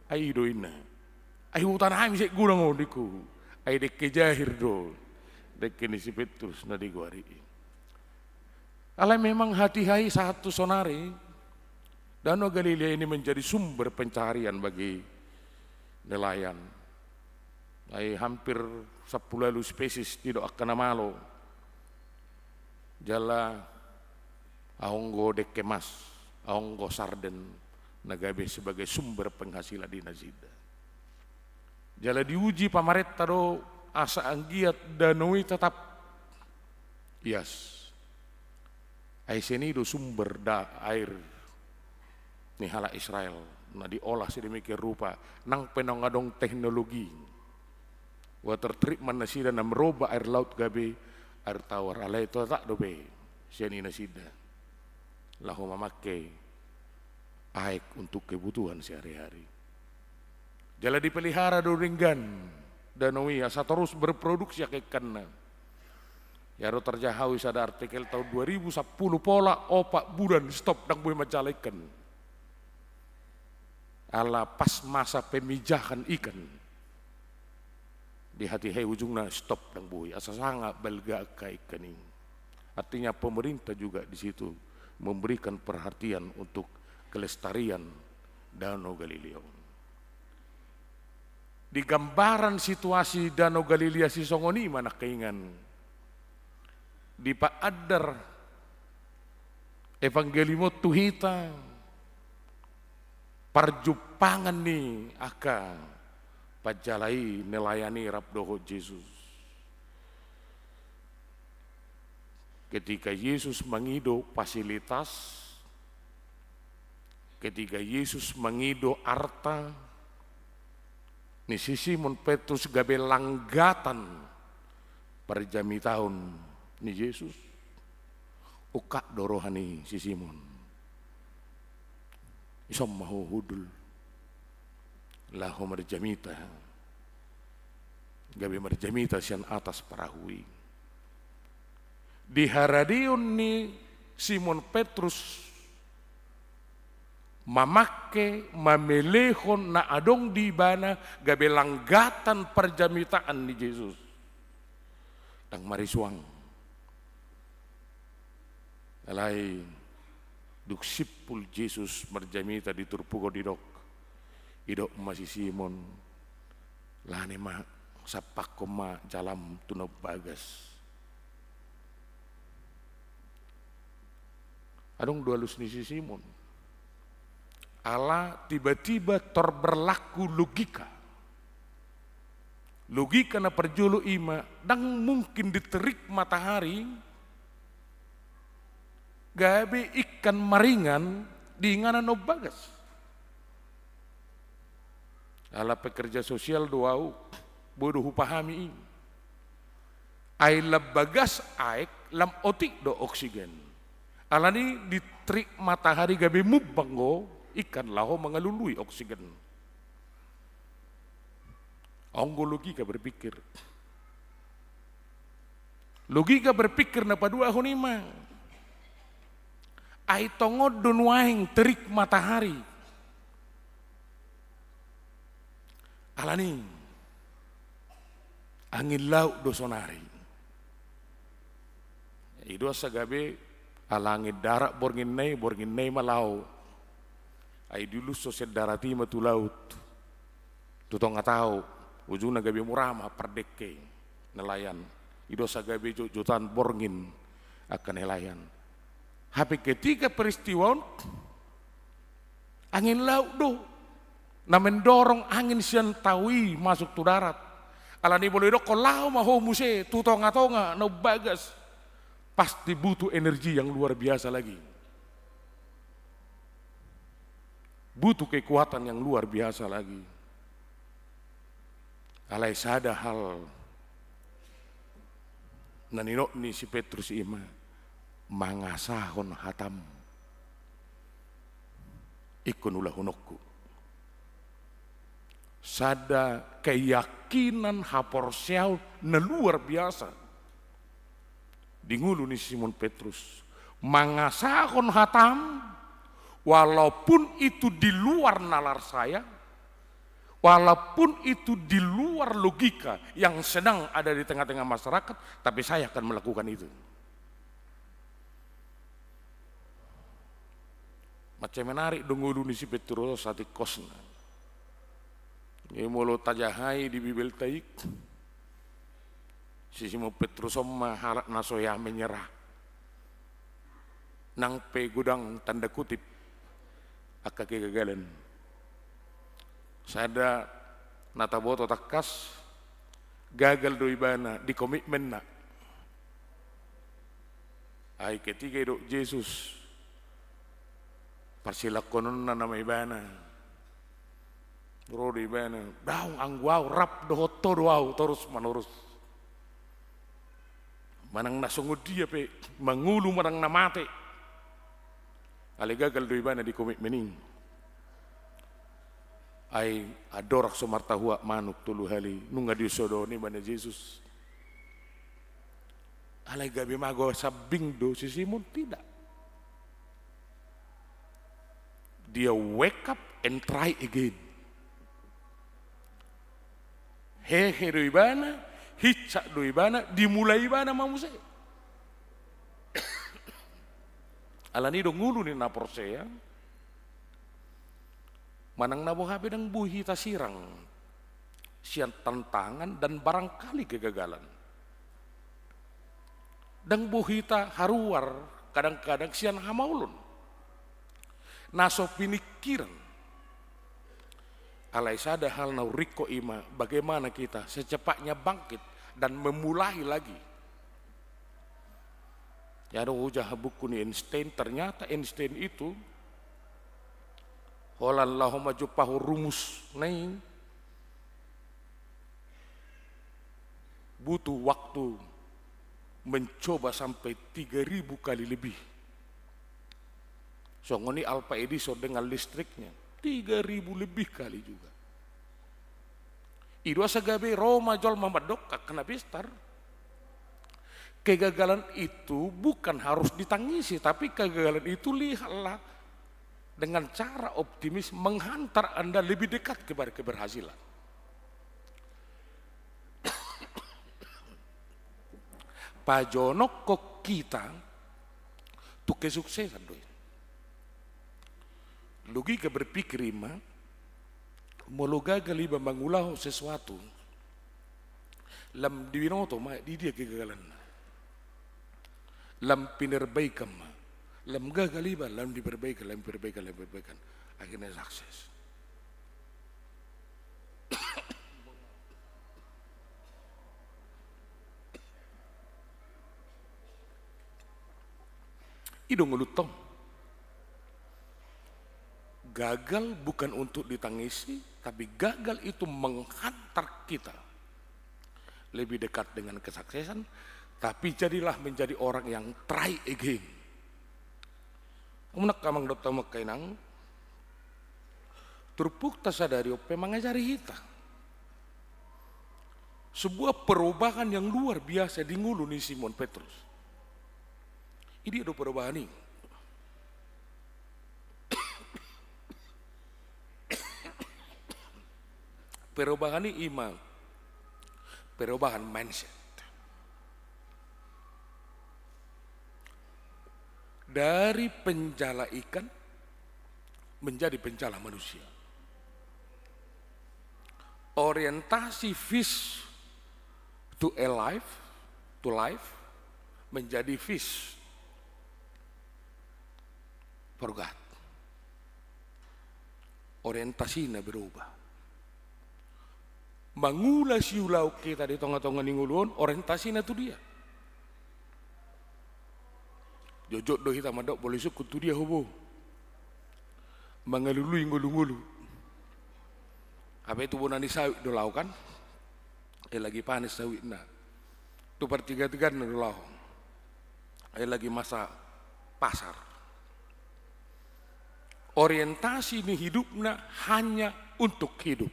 ayo do ina ayo hutan hami sek gurang diku ayo dekke jahir do dekke ni sipet terus na diguari ala memang hati-hati satu sonari Danau Galilea ini menjadi sumber pencarian bagi nelayan. Ay hampir 10 spesies tidak akan namalo. Jala ahonggo dekke mas, ahonggo sarden nagabe sebagai sumber penghasilan di Nazida. Jala diuji pamaretta do asa anggiat danau tetap yes. Ay seni do sumber air ni hala Israel na diolah sedemikian rupa nang penongadong teknologi water treatment na sida na meroba air laut gabe air tawar alay to tak dobe siani na sida lahu mamakai air untuk kebutuhan sehari-hari jala dipelihara do ringgan danau asa terus berproduksi ikan yaro terjahawi sada artikel tahun 2010 pola opak bulan stop dang boleh majalah ikan ala pas masa pemijahan ikan di hati ujungnya stop dang bui asa sangat belga ikan ini artinya pemerintah juga di situ memberikan perhatian untuk kelestarian Danau Galileo. Di gambaran situasi Danau Galilea Sisongoni mana keingan di paadar evangelimo tuhita parjupangan ni aka pajalai nelayani rabdoho Yesus. Ketika Yesus mengido fasilitas, ketika Yesus mengido harta, ni si Simon Petrus gabe langgatan perjami tahun ni Yesus. Ukak dorohani si Simon. Isom mahu hudul lahu marjamita gabe marjamita sian atas perahui di haradion ni Simon Petrus mamake mamelehon na adong di bana gabe langgatan perjamitaan ni Yesus dang marisuang alai duk sipul Yesus marjamita di turpugo didok idok masih Simon lane ma sapak koma jalam tunop bagas adong dua lus ni si Simon ala tiba-tiba terberlaku logika na perjulu ima dang mungkin diterik matahari gabe ikan maringan di nganan bagas. Ala pekerja sosial doau bodoh pahami ini. Ai bagas aik lam otik do oksigen. Ala ni ditrik matahari gabe mubanggo ikan laho mengalului oksigen. Onggo logika berpikir. Logika berpikir na padua honima. Ai tongod dun waing terik matahari. Alani angin laut do sonari. Ido sagabe alangi darak borngin nei malau. Ai dulu sosial darati matu laut. Tutong tahu ujungna gabe murama perdeke nelayan. Ido sagabe jutaan borngin akan nelayan. Tapi ketika peristiwa angin laut do na mendorong angin sian tawi masuk tu darat. Alani boleh do kolau maho muse tutonga no bagas. Pasti butuh energi yang luar biasa lagi. Butuh kekuatan yang luar biasa lagi. Alai sada hal nanino ni si Petrus ima mangasahon hatam ikun ulah hunokku. Sada keyakinan haporsiau na luar biasa. Dingulu ni Simon Petrus mangasahon hatam walaupun itu di luar nalar saya, walaupun itu di luar logika yang sedang ada di tengah-tengah masyarakat, tapi saya akan melakukan itu. Macam menarik dongulu ni si Petrus sati kosna. Ini mulu tajahai di Bibel taik. Si Simon Petrus oma harak nasoya menyerah. Nang pe gudang tanda kutip aka kegagalan. Sada nataboto takas gagal do ibana di komitmen na. Ai ketika do Yesus persilakonon na nama ibana. Bro di ibana daung angguau rap do hoto doau terus menerus. Manang nasungod dia pe mangulu manang namate. Ale gagal do ibana di komitmening. Ai adorak sumartahua manuk tulu hali nunga diusodoni bana Yesus. Ale gabi mago sabing do si Simon tidak. Dia wake up and try again. Hehe do ibana, hicak do ibana, dimulai ibana mamuse. Alani do ngulu ni naporsea. Manang nabo hape dang buhi tasirang. Sian tantangan dan barangkali kegagalan. Dang buhi ta haruar kadang-kadang sian hamaulun. Naso pinikiran. Alai sada hal nau riko ima bagaimana kita secepatnya bangkit dan memulai lagi. Ya do ujah buku ni Einstein, ternyata Einstein itu holallahu maju pahu rumus naing butuh waktu mencoba sampai 3.000 kali lebih. So ngoni Alpha Edison dengan listriknya 3.000 lebih kali juga. Idua sagabe Roma jol mamadok kena pistar. Kegagalan itu bukan harus ditangisi, tapi kegagalan itu lihatlah dengan cara optimis menghantar Anda lebih dekat kepada keberhasilan. Pajonok kok kita tuh kesuksesan doi. Logika berpikir ima molo gagal iba mengulah sesuatu lam diwinoto ma di dia kegagalan lam pinerbaikan ma lam gagal iba lam diperbaikan akhirnya sukses. Idong ngelutong gagal bukan untuk ditangisi, tapi gagal itu menghantar kita lebih dekat dengan kesuksesan, tapi jadilah menjadi orang yang try again. Amunak kamang dokter makainang, turpuk tasadari ope mengajari kita. Sebuah perubahan yang luar biasa di ngulu ni Simon Petrus. Ini ada perubahan ini. Perubahan ini iman, perubahan mindset. dari penjala ikan menjadi penjala manusia. Orientasi fish to life menjadi fish for God. Orientasinya berubah. Mangula siulau kita di tengah-tengah ningulun, orientasinya itu dia. Jojok doh hitam adok boleh sukut tu dia hubu. Mengelului ngulu-ngulu. Apa itu bonani sawit dolau kan? Lagi panas sawit na. Tu pertiga-tiga na dolau. Lagi masa pasar. Orientasi ini hidupnya hanya untuk hidup.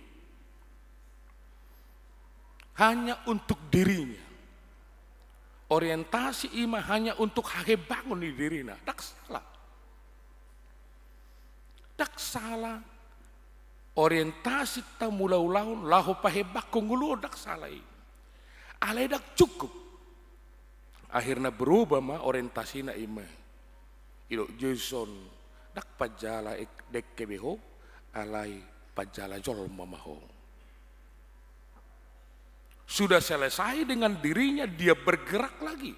Hanya untuk dirinya. Orientasi ima hanya untuk hake bangun di dirinya. Tak salah. Tak salah. Orientasi ta mulau-laun lahu pahebak kongulu tak salah. Alai dak cukup. Akhirnya berubah ma orientasinya ima. Ilo Jason dak pajala dek kebeho alai pajala jol mamaho. Sudah selesai dengan dirinya, dia bergerak lagi.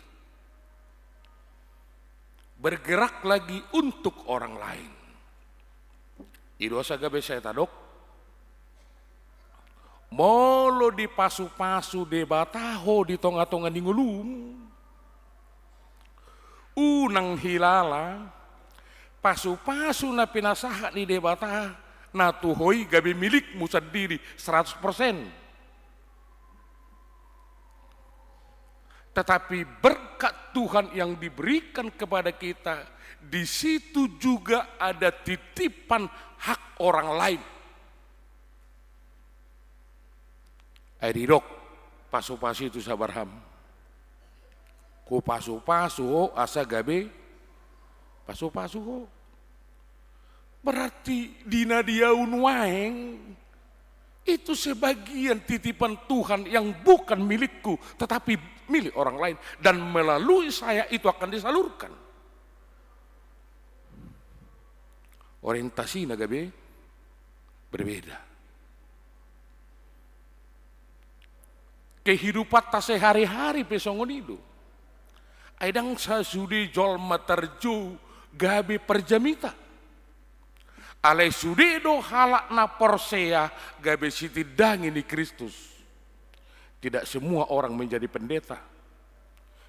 Bergerak lagi untuk orang lain. Idosa gabe saya tadok. Molo di pasu-pasu de bataho di tonga-tonga ningulum. Unang hilala. Pasu-pasu na pinasaha ni de batah. Natuhoi gabe milikmu sendiri 100%. Tetapi berkat Tuhan yang diberikan kepada kita, di situ juga ada titipan hak orang lain. Airirok, pasu-pasu itu sabarham. Ku pasu-pasu asa gabe, pasu-pasu. Berarti dina diaun waeng, itu sebagian titipan Tuhan yang bukan milikku, tetapi milik orang lain. Dan melalui saya itu akan disalurkan. Orientasi nagabe berbeda. Kehidupan ta sehari-hari pesongon itu. Aidang sasudi jolma terju gabe perjamita. Alai sudedo halak na porsea gabe siti dangi di Kristus. Tidak semua orang menjadi pendeta.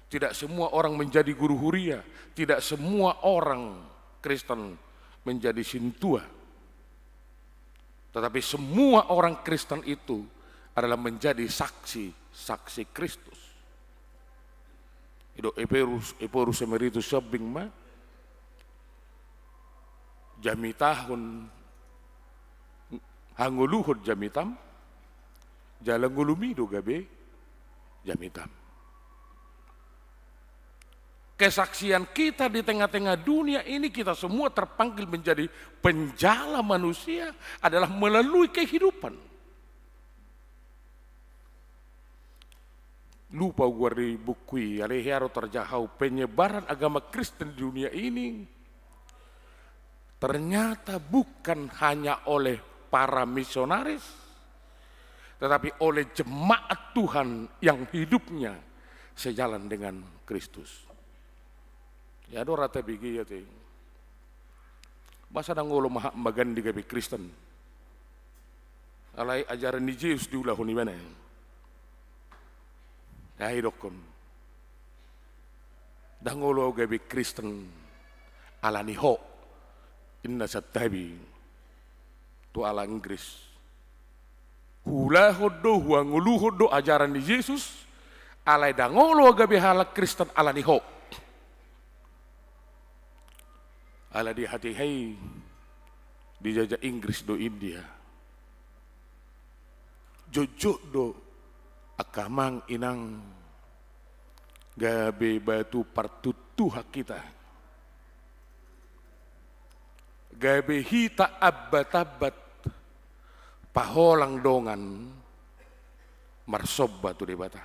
Tidak semua orang menjadi guru huria. Tidak semua orang Kristen menjadi sintua. Tetapi semua orang Kristen itu adalah menjadi saksi Kristus. Itu eperus emeritus sabing ma. Jami tahun hanguluhud jamitam jalan ngulumido gabe jamitam. Kesaksian kita di tengah-tengah dunia ini, kita semua terpanggil menjadi penjala manusia adalah melalui kehidupan. Lupa gua di bukui aleharo terjahau penyebaran agama Kristen di dunia ini. Ternyata bukan hanya oleh para misionaris, tetapi oleh jemaat Tuhan yang hidupnya sejalan dengan Kristus. Ya do rata bigi ya te. Masa dangolo maha magan di gabi Kristen. Alai ajaran ni Yesus diulah ni mana? Ya hidokon. Dangolo gabi Kristen alani ho. Inna satabi tu ala Inggris. Hula hodo huangulu hodo ajaran di Yesus alai dangolo gabe halak Kristen ala niho. Ala di hati hai dijajah Inggris do India. Jojok do akamang inang gabe batu partutu hak kita. Gabe hita abbat-abbat paholang dongan marsobba tu debata.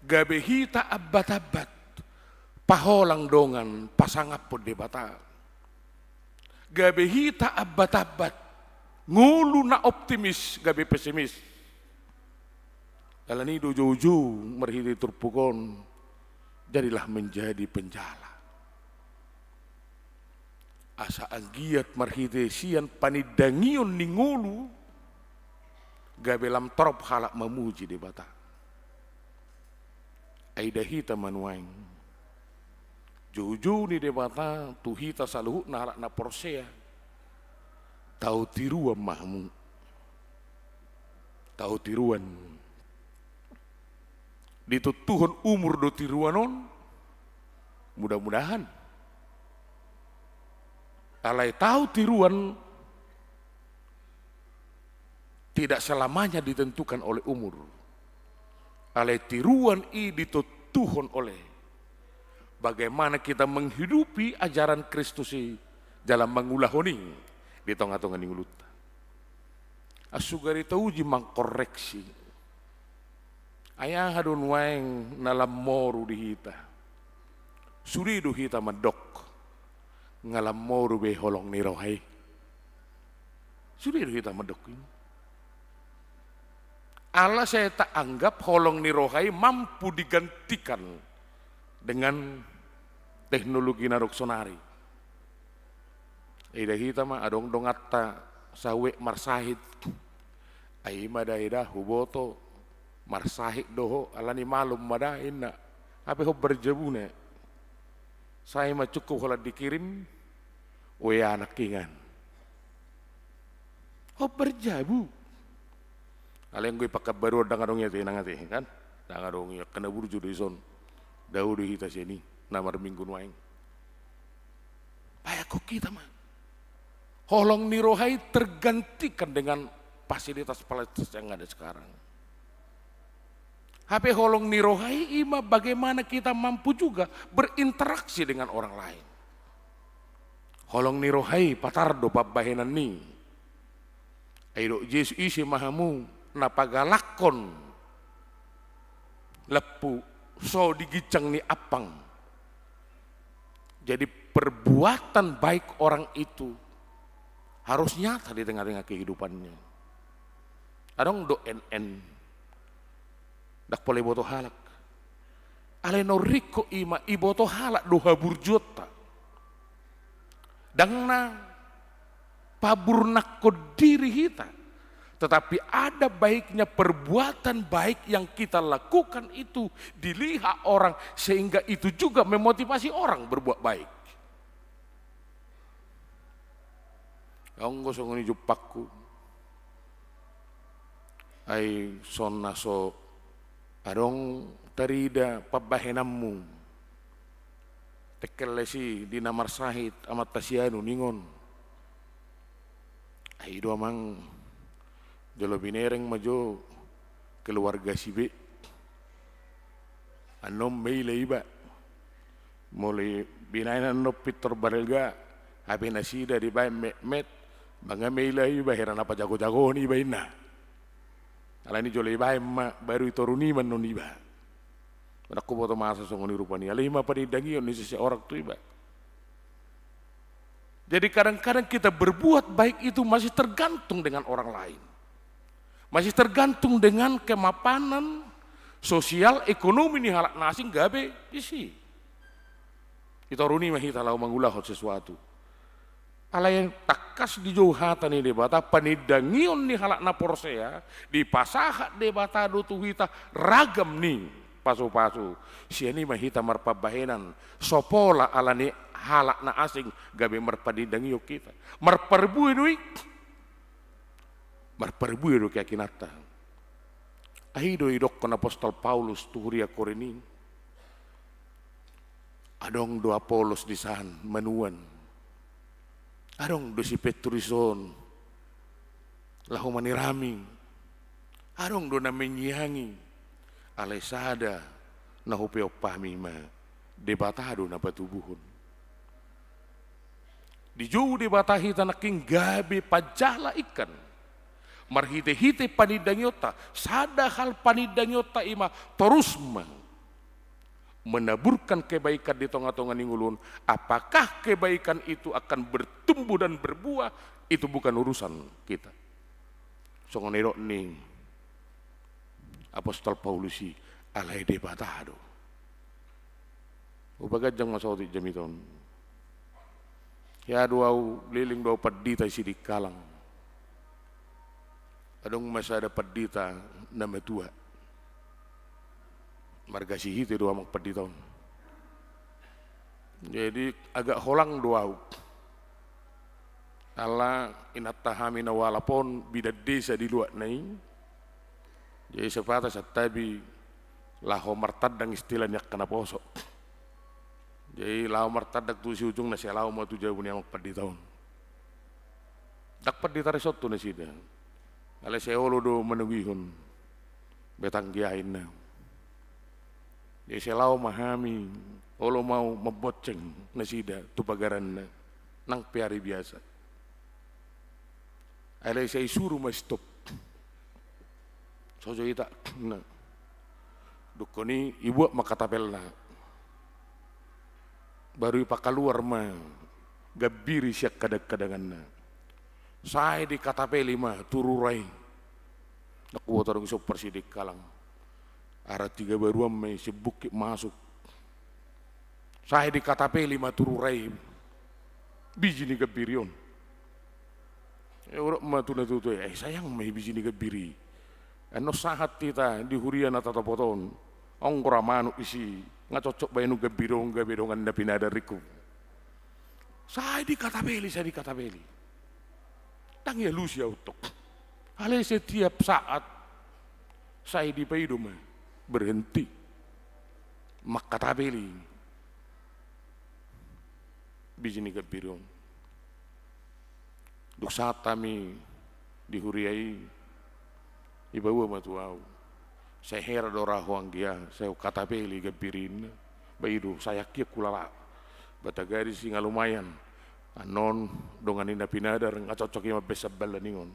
Gabe hita abbat-abbat paholang dongan pasangap po debata. Gabi hita abat-abat, ngulu na optimis, gabi pesimis. Alani dojo-jo merhiti turpukon, jadilah menjadi penjala. Asa agiat marhite sian panidangion ni ngulu, gabi lam torop halak memuji debata. Aida hita manuaing, jojo ni debata tu hita saluhut na halak na porsea, tahu tiruan mahmu, tahu tiruan, ditutuhon umur do tiruanon, mudah-mudahan, alai tahu tiruan tidak selamanya ditentukan oleh umur. Alai tiruan i ditutuhon oleh bagaimana kita menghidupi ajaran Kristus dalam mengulahoni di tengah-tengah ningulut. Asugari tauji mangkoreksi. Ayah hadun waeng nalam moru di hita. Suridu hita medok ngalam moru be holong ni rohai. Suridu hita medok ini. Allah saya tak anggap holong ni rohai mampu digantikan dengan teknologi naruksonari. Ida hita mah adong dongatta sawe marsahid. Ai madaida huboto marsahid doho alani malum madain na. Apa ho berjebune. Saya mah cukup kalau dikirim we anak kingan. Ho berjabu. Aleng gue pakai baru dangadongnya tu nangati kan, dangadongnya kena burju di son, dahulu hita sini, namar minggu nuaing. Payah kok kita mah, holong nirohai tergantikan dengan fasilitas yang ada sekarang. HP holong nirohai ima bagaimana kita mampu juga berinteraksi dengan orang lain. Holong nirohai patardo pabahenan ni, aido Yesus isi mahamu. Napagalakon lepu so digicang ni apang. Jadi perbuatan baik orang itu harus nyata di tengah-tengah kehidupannya. Adong do NN dak pole boto halak aleno riko ima iboto halak do haburjota dangna paburnakko diri hita. Tetapi ada baiknya perbuatan baik yang kita lakukan itu dilihat orang sehingga itu juga memotivasi orang berbuat baik. Ang gosong ni jupakku, ay son naso adong tarida pabahenammu, tekel lesi di namar sahid amat tasianu ningon, ay do amang jolo binereng majo keluarga sibe anom meile iba mulai binainan no Peter Barelga habe nasida di bay met banga meile iba heran apa jago-jago ni iba ina ala ni jolo iba ma baru itoruni man non iba aku foto masa songoni rupani ala ima panidangion ni seseorang tu iba. Jadi kadang-kadang kita berbuat baik itu masih tergantung dengan orang lain. Masih tergantung dengan kemapanan sosial ekonomi ni halak nasing gabe isi. Kita runi mahita lau mangulah sesuatu. Alai takas di johata ni debata panidangion ni halak na porsea di pasahat debata do tuhita ragam ni pasu-pasu. Sia ni mahita marpabahenan sopola alani halak na asing gabe marpadidangio kita. Marparbuy duit. Marperbuiro kaya kinata. Ahido idok kon apostol Paulus tuhuria Korini. Adong do Apolos di san manuan. Adong do si Petrison. Lahu manirami. Adong do na menyihangi. Alesada na hupeo pamima. Debatado na patubuhon. Di jauh debatahi tanaking gabi pajala ikan. Marhite-hite panidangyota, sada hal panidangyota ima terus menaburkan kebaikan di tengah-tengah ulun, apakah kebaikan itu akan bertumbuh dan berbuah, itu bukan urusan kita. Songonero ning Apostol Paulusi alai debatado. Ubagajang masauti jamiton. Ya duau liling duau padita isi di kalang. Adong masa ada padita nama tua. Marga sihite dua mak paditon. Jadi agak holang duau. Allah inatahami na walapon bida desa di luar nai. Jadi sepatah satabi laho martadang istilahnya kena posok. Jadi laho martadak tu si ujung nasi laho mau tu jauh ni amak paditaon. Dak padita resot tu nasi dah. Ale seolo do menugihun betang giain na. Jadi selau mahami, olo mau memboceng nasi dah tu pagaran na nang piari biasa. Ale saya suruh mas stop. Sojo ita na dukoni ibu makatapel na baru ipa keluar mah gabiri siak kadag-kadangan na saya di katapeli mah tururai nak kuat orang super sidik kalang arah 3 baruam may sibuk masuk saya di katapeli mah tururai biji ni gabirion orang mah tuna-tutu sayang may biji ni gabiri. Ano sahat kita di hurian atau poton, ongkora manu isi ngacocok bayanu gabirong na pinadariku. Saya di katapeli. Tang ya lusia utok. Hale setiap saat saya di paidum berhenti makatapeli. Bijini gabirong. Duk saat kami di huriai ibawa matuau saya hera doraho anggia saya katapeli gabirin baidu saya kia kulala batagari singa lumayan anon dongan inda pinadar ngacocok ima besabal ningon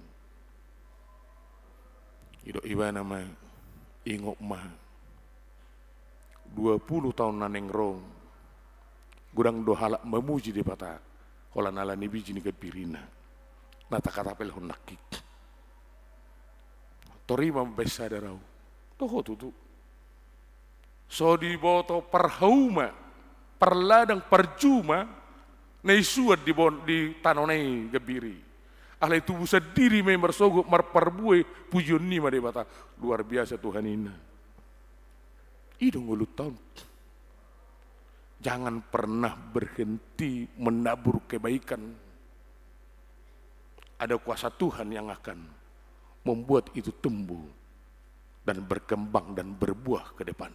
ido iba nama ingok mah 20 tahun naneng rong gudang dohalak memuji di bata hola nala ni biji ni gabirina nata katapel honakik torima besa darau toho tutu so di boto perhauma perladang perjuma nei suat di tanonai gabiri alai tubuh sendiri me mersogok marperbue pujian ni made bata luar biasa Tuhan ina idong ulut tahun jangan pernah berhenti menabur kebaikan ada kuasa Tuhan yang akan membuat itu tumbuh dan berkembang dan berbuah ke depan.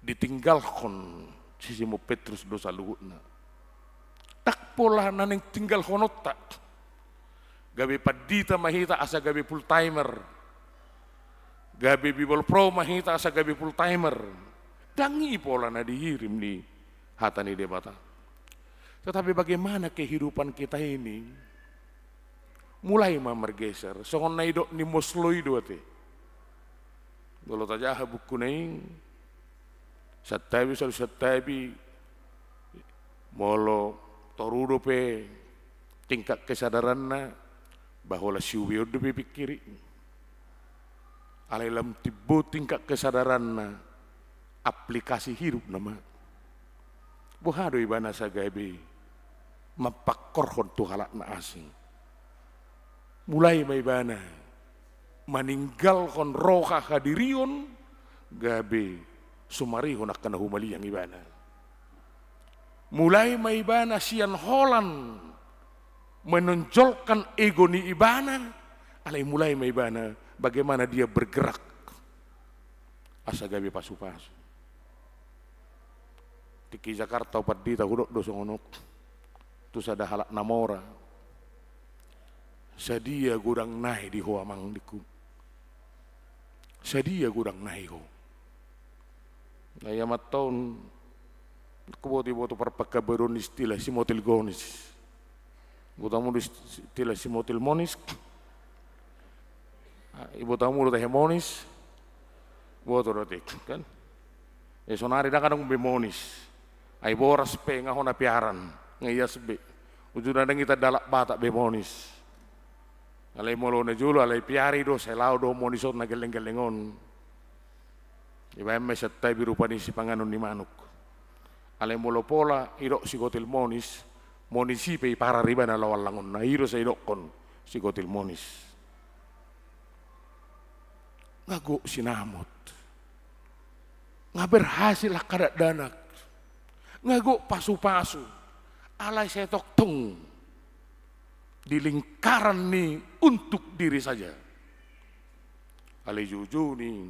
Ditinggalkan sisimu Petrus dosa luhutna. Tak pola naneng tinggal honot tak. Gabi padita mahita asa gabi full timer. Gabi bibol pro mahita asa gabi full timer. Dangi pola na dihirim ni hatani debata. Tetapi bagaimana kehidupan kita ini? Mulai mergeser, songon naidok ni mosloi dua te. Dolo taja buku naing, satabi molo torudo pe tingkat kesadaranna bahwa siubiod be pikiri. Alailam tibo tingkat kesadaranna aplikasi hidup nama. Buhado ibana sagabi mapakorhon tu halak na asing. Mulai maibana meninggalkan roha hadirion gabe sumarihon akan humali yang ibana. Mulai maibana sian holan menonjolkan ego ni ibana, alai mulai maibana bagaimana dia bergerak asa gabe pasu-pasu. Tiki Jakarta padita hudok dosongonok tu sada halak namora. Sadia gudang nahi di hoa mangdiku. Sadia gudang nahi ho. Na yamat taon kuboto perpakabaron istilah si motil gonis. Botamu istilah si motil monis. Ibu tamu teh monis. Boto rotik kan. sonari da kadang bemonis. Ai boras pe ngahona piaran, ngayas be. Ujuna dang kita dalak batak bemonis. Alai molo na julo alai piari do selau do monison na geleng-gelengon. Iba emme settai birupani si panganon ni manuk. Ale molo pola iro si gotil monis, monisi pe para riba na lawal langon na iro sa idokon si gotil monis. Ngago sinamot. Nga berhasil kadak danak. Ngago pasu-pasu. Alai saya toktong di lingkaran ni untuk diri saja. Ale juju ni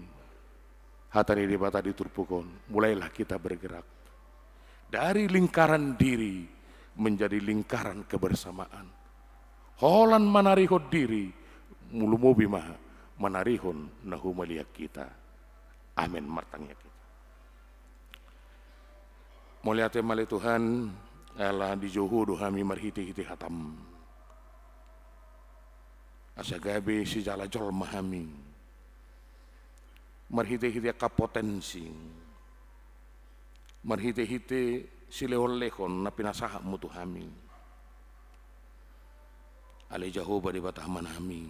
hatari di bata diturpukon. Mulailah kita bergerak dari lingkaran diri menjadi lingkaran kebersamaan. Holan manarihon diri mulu mobi maha manarihon nahu melihat kita. Amin martangnya kita. Mulia temale Tuhan Allah di johodo kami marhiti-hiti hatam. Asa gabe si jala jol mahami. Marhiti-hiti kapotensi. Marhiti-hiti si leon-lekon na pinasaha mo Tuhami. Ale Jehovah di batah manami.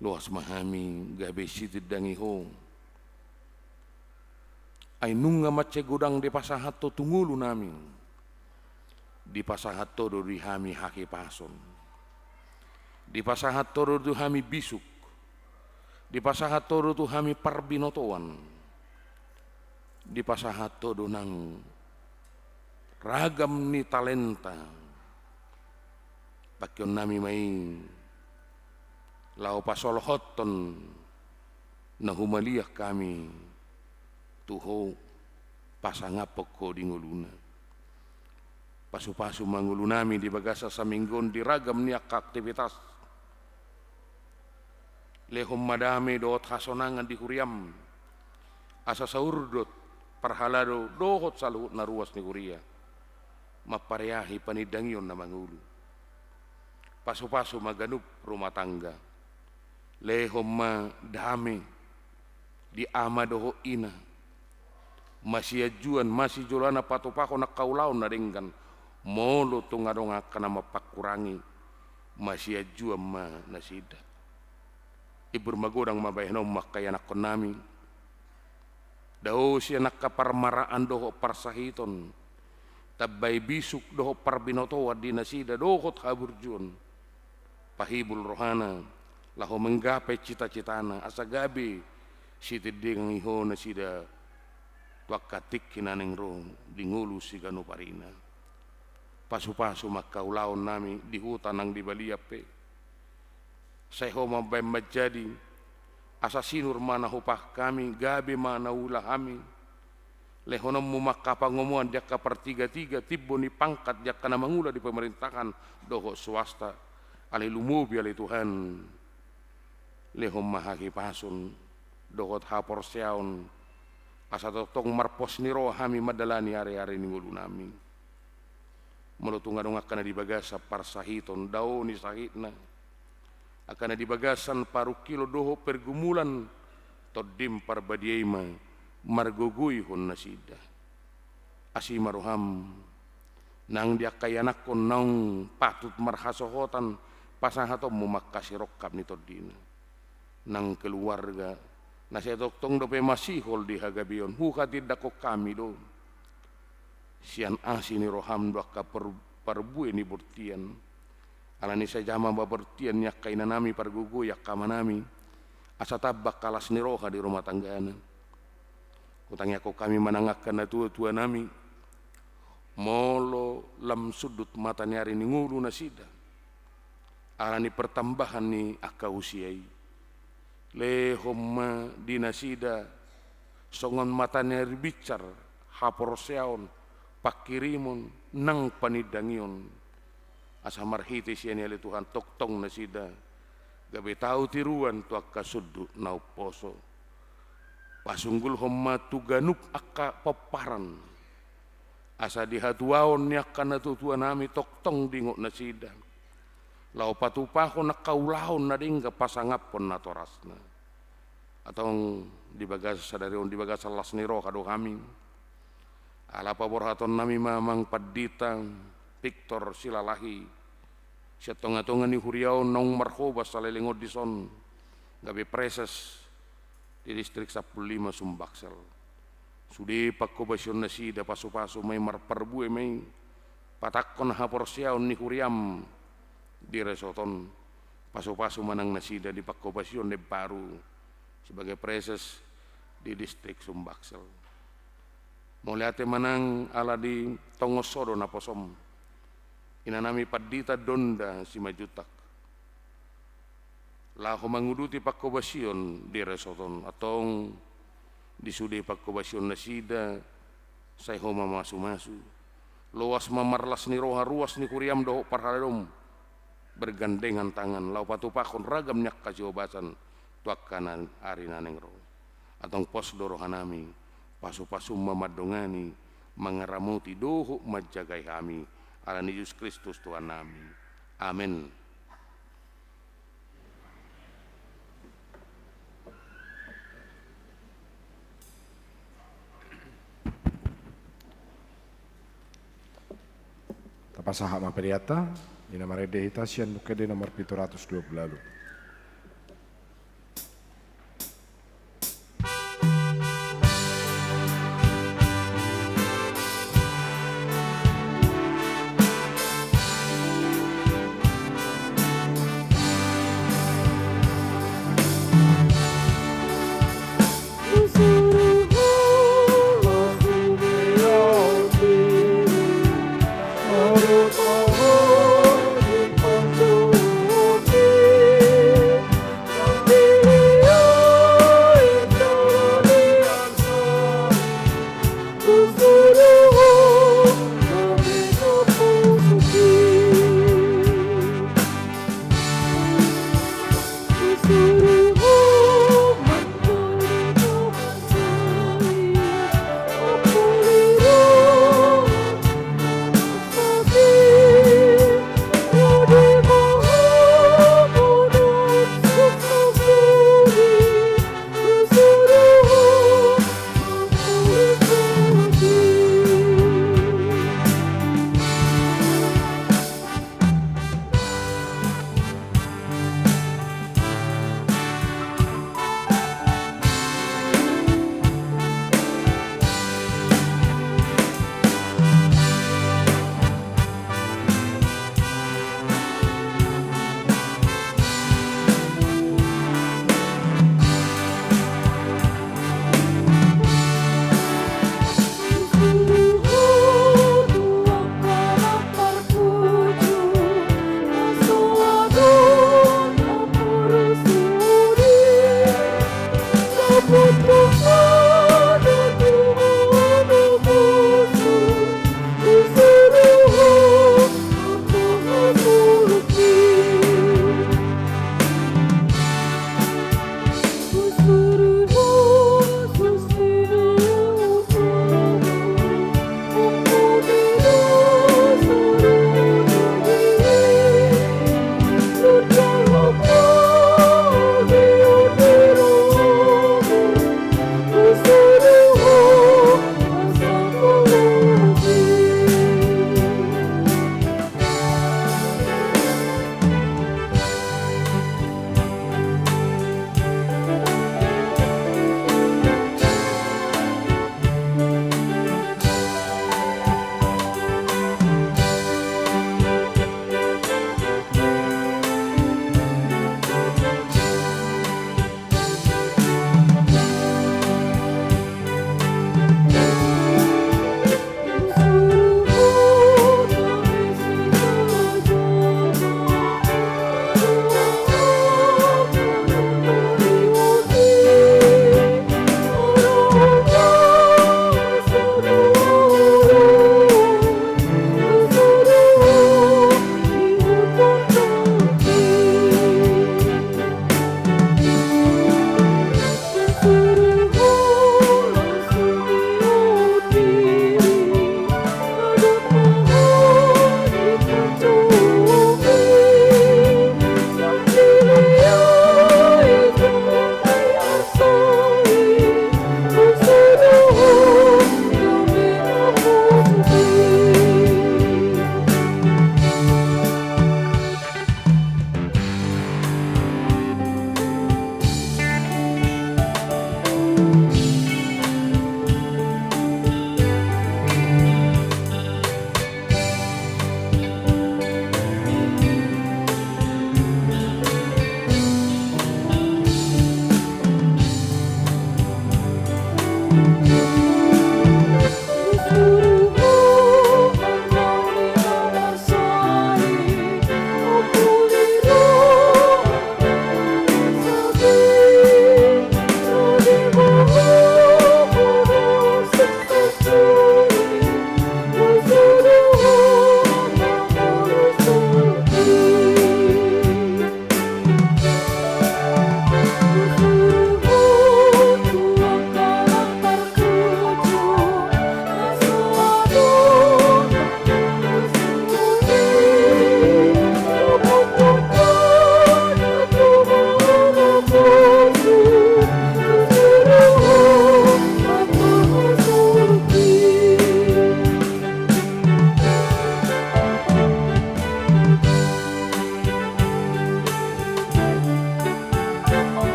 Luas mahami gabe si tidangiho. Ay nunga matse gudang di pasahato tungulu namin. Di pasahato do di hami haki pason. Di pasahato do hami bisuk. Di pasahato do hami parbinotoan. Di pasahato do nang ragam ni talenta. Pakyon nami may lao pasolhoton na humaliah kami. Tuho pasangapok ko di nguluna. Pasu-pasu mangulunami di bagasa sa minggon di ragam niya aktivitas. Lehom madami doot hasonangan di huriam. Asa saurdot parhalado dohot saluhut na ruas ni huria. Mapareahi panidangyon na mangulu. Pasu-pasu maganup rumah tangga. Lehom madami di ama doho ina. Masih ajuan, masih jolana patupako na kaulaon na ringgan. Molo tungadong akan na mapakurangi. Masih ajuan ma nasida. Ibur magodang mabayanom makaya na konami. Dao siya nakaparmaraan doho parsahiton. Tabay bisuk doho parbinotowa di nasida dohot haburjun. Pahibul rohana. Laho menggapay cita-citana. Asa gabi sitiding iho nasida. Wakatik kinaning ro di ngulu si gano parina. Pasu-pasu makaulaon nami di hutan ang di Baliape. Seho mabay majadi asasinur mana hupah kami gabi mana ulah kami. Lehonom mo makapangomuan dia ka pertiga-tiga tibbo ni pangkat dia kana mangula di pemerintahan doho swasta. Ali lumubi ali Tuhan. Lehom mahaki pasun dohot hapor siaon. Asa totong marpos ni roh kami madalani hari-hari ni ngulu nami. Melutungan akan di bagasa parsahiton dao ni sahitna. Akan di bagasan paru kilo doho pergumulan todim parbadiema margogui hon nasida. Asima roham nang dia kayanak kon nang patut marhasohotan pasahatom mumakasirokap ni todina. Nang keluarga na siya doktong do pe masihol di hagabion hukatid dako kami do sian asi ni roham do ka parbuy ni burtian ala ni sa jama babertian nya kaina nami pargugu yak kamanami asa tabak kalas ni roha di rumah tanggana kutangnya ko kami manangakan na tua-tua nami molo lam sudut mata nyari ni ngulu na sida ala ni pertambahan ni akausiai lehom dinasida songon matanya ribicar hapor seaon pakirimon nang panidangion asa marhiti siya ni Tuhan toktong nasida gabe tau tiruan tu akka suddu nau poso pasunggul homma tuganup akka peparan asa dihatuaon ni akka natutua nami toktong dingok nasida lau patupako na kaulahon na dingga pasangapon na torasna. atau di bagasa sadarion di bagasa lasniro kado kami ala paborhaton nami mamang padita Victor Silalahi siatonga-tonga ni huriau nong marhoba salelengod dison gabe preses di distrik 15 Sumbaksel sudi pakkobasion nasi da pasu-pasu may marparbue may patakon haporsiaon ni huriam di resoton pasu-pasu manang nasida di pakkobasion de baru sebagai preses di distrik Sumbaksel. Moliate manang ala di Tongosodo na posom. Inanami padita donda si majutak. Laho manguduti pakkobasion di resoton atong di sudi pakkobasion nasida say homa masu-masu. Luas mamarlas ni roha ruas ni kuriam doho parhaladom bergandengan tangan lau patupakon ragam nyak kasiobasan tuak kanan ari naneng roh atong pos dorohanami pasu-pasu mamadongani mangaramuti doho majagai kami ala ni Yesus Kristus Tuhan nami amin. Tapasaha maperiata ina marede hitasian nukede nomor 720 lalu. Oh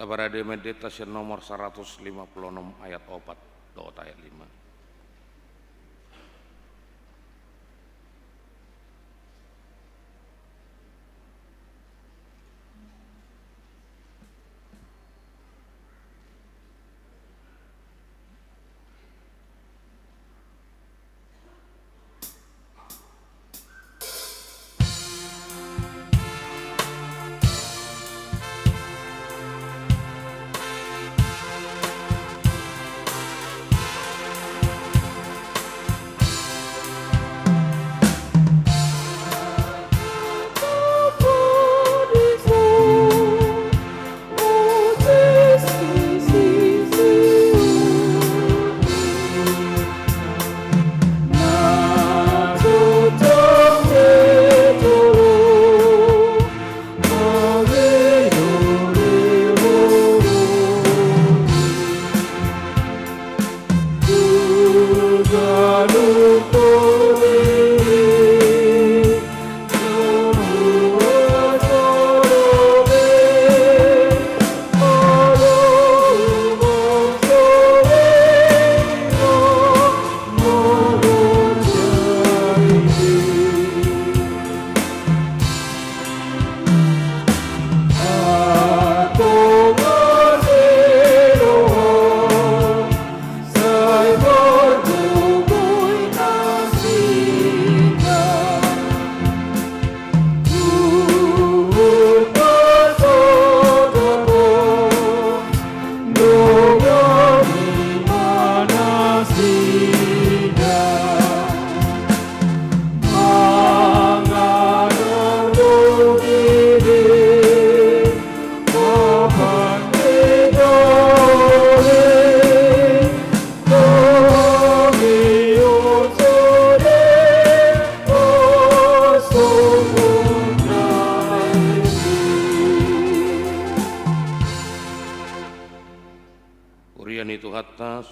Tabarade meditation nomor 156 ayat 4 dot ayat 5.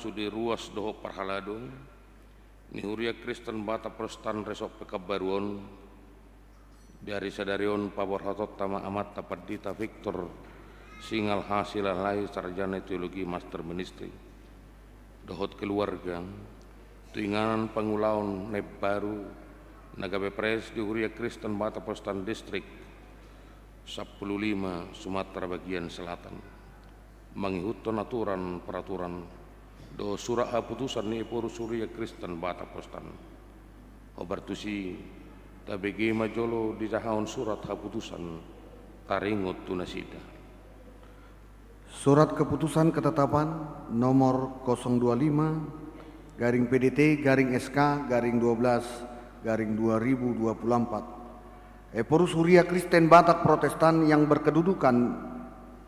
Sudi ruas doho parhalado ni huria Kristen bata prostan resok pekabaruon dari sadarion pabor hatot tama amat tapadita Victor singal hasil lai sarjana teologi master ministry dohot keluarga tuinganan pangulaon neb baru nagabe pres di huria Kristen bata prostan distrik 15 Sumatera bagian selatan mengikuti aturan peraturan do surah putusan ni poru surya Kristen bata postan obartusi tabegi majolo di jahaun surat putusan taringut tunasida. Surat keputusan ketetapan nomor 025 garing PDT garing SK garing 12 garing 2024 poru surya Kristen Batak Protestan yang berkedudukan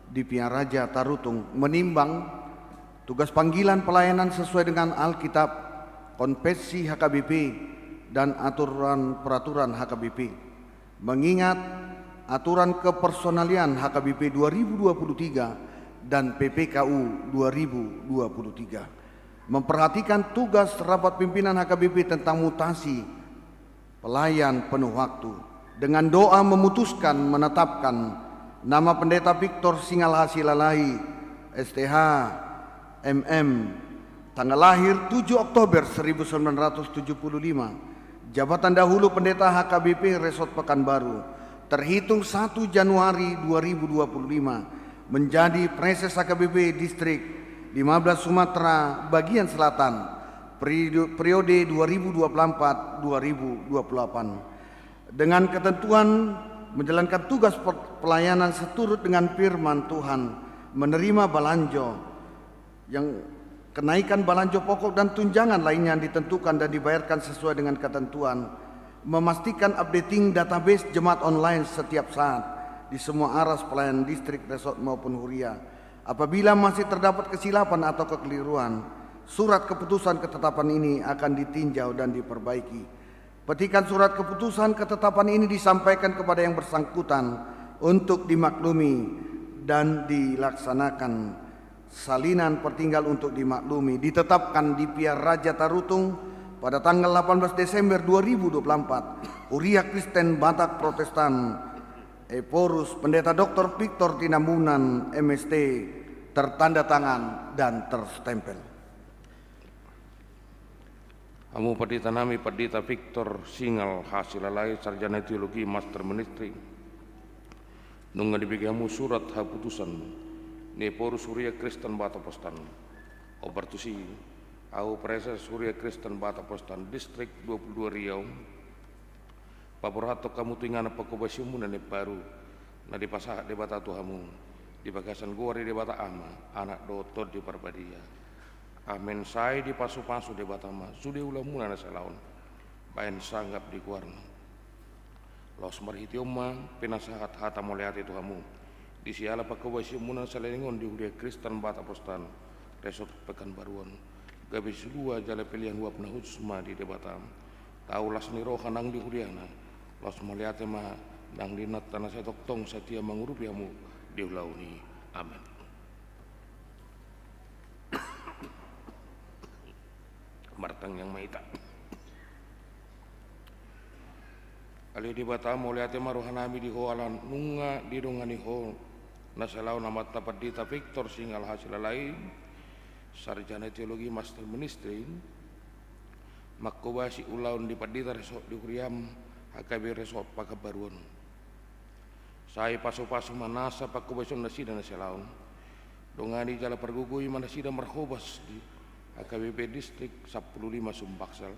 di Piaraja Tarutung menimbang tugas panggilan pelayanan sesuai dengan Alkitab, Konvensi HKBP, dan aturan peraturan HKBP. Mengingat aturan kepersonalian HKBP 2023 dan PPKU 2023. Memperhatikan tugas rapat pimpinan HKBP tentang mutasi pelayan penuh waktu. Dengan doa memutuskan menetapkan nama Pendeta Victor Singal Hasilalahi, STH, MM, tanggal lahir 7 Oktober 1975, jabatan dahulu Pendeta HKBP Resort Pekanbaru, terhitung 1 Januari 2025, menjadi Preses HKBP Distrik 15 Sumatera Bagian Selatan, periode 2024-2028, dengan ketentuan menjalankan tugas pelayanan seturut dengan firman Tuhan, menerima balanjo yang kenaikan balanjo pokok dan tunjangan lainnya ditentukan dan dibayarkan sesuai dengan ketentuan, memastikan updating database jemaat online setiap saat di semua aras pelayanan distrik, resort maupun huria. Apabila masih terdapat kesilapan atau kekeliruan, surat keputusan ketetapan ini akan ditinjau dan diperbaiki. Petikan surat keputusan ketetapan ini disampaikan kepada yang bersangkutan untuk dimaklumi dan dilaksanakan. Salinan pertinggal untuk dimaklumi ditetapkan di Piaraja Tarutung pada tanggal 18 Desember 2024. Huria Kristen Batak Protestan Eporus Pendeta Dr. Victor Tinamunan MST tertanda tangan dan terstempel. Amu Pendeta nami Pendeta Victor Singal Hasilalai Sarjana Teologi Master Ministry. Nunga dibigamu surat haputusan ne Eporus Surya Kristen Batapostan. Obertusi au Presa Surya Kristen Batapostan Distrik 22 Riau. Paporato kamu tingana pakobasimu na baru na dipasah debata tuhamu di bagasan gori debata ama anak dotor di parbadia amen sai di pasu-pasu debata ma sudah ulamuna na salaun bayan sanggap di kuarna los marhitioma penasahat hata moleati tuhamu di siala pakobasimu na salengon di Huria Kristen Batapostan resort Pekanbaruan gabis dua jala pilihan wap na husma di debata tahu las ni roha nang di Huriana los maliate ma nang dinat tanah setok tong setia mengurupiamu diulauni amin. Martang yang maita ali di bata moliate ma rohanami di hoalan nunga di dongani ho nasalau nama Pendeta Victor Singal Hasilalai sarjana teologi master ministry makobasi ulaun di Pendeta resort di Huriam HKB Resort Pakabaruan. Saya pasu-pasu manasa pakubasun nasida naselaun. Dongani jala pergugui manasida marhobas di HKBP Distrik 15 Sumbaksal.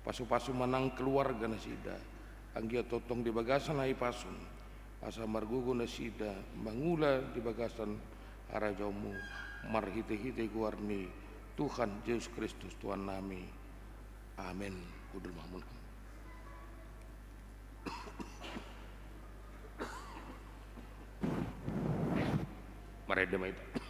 Pasu-pasu manang keluarga nasida. Anggia totong di bagasan ai pasun. Asa margugu nasida mangula di bagasan arajomu marhite-hite guarni Tuhan Yesus Kristus Tuhan nami. Amin. Kudul mahmun. Marede maita.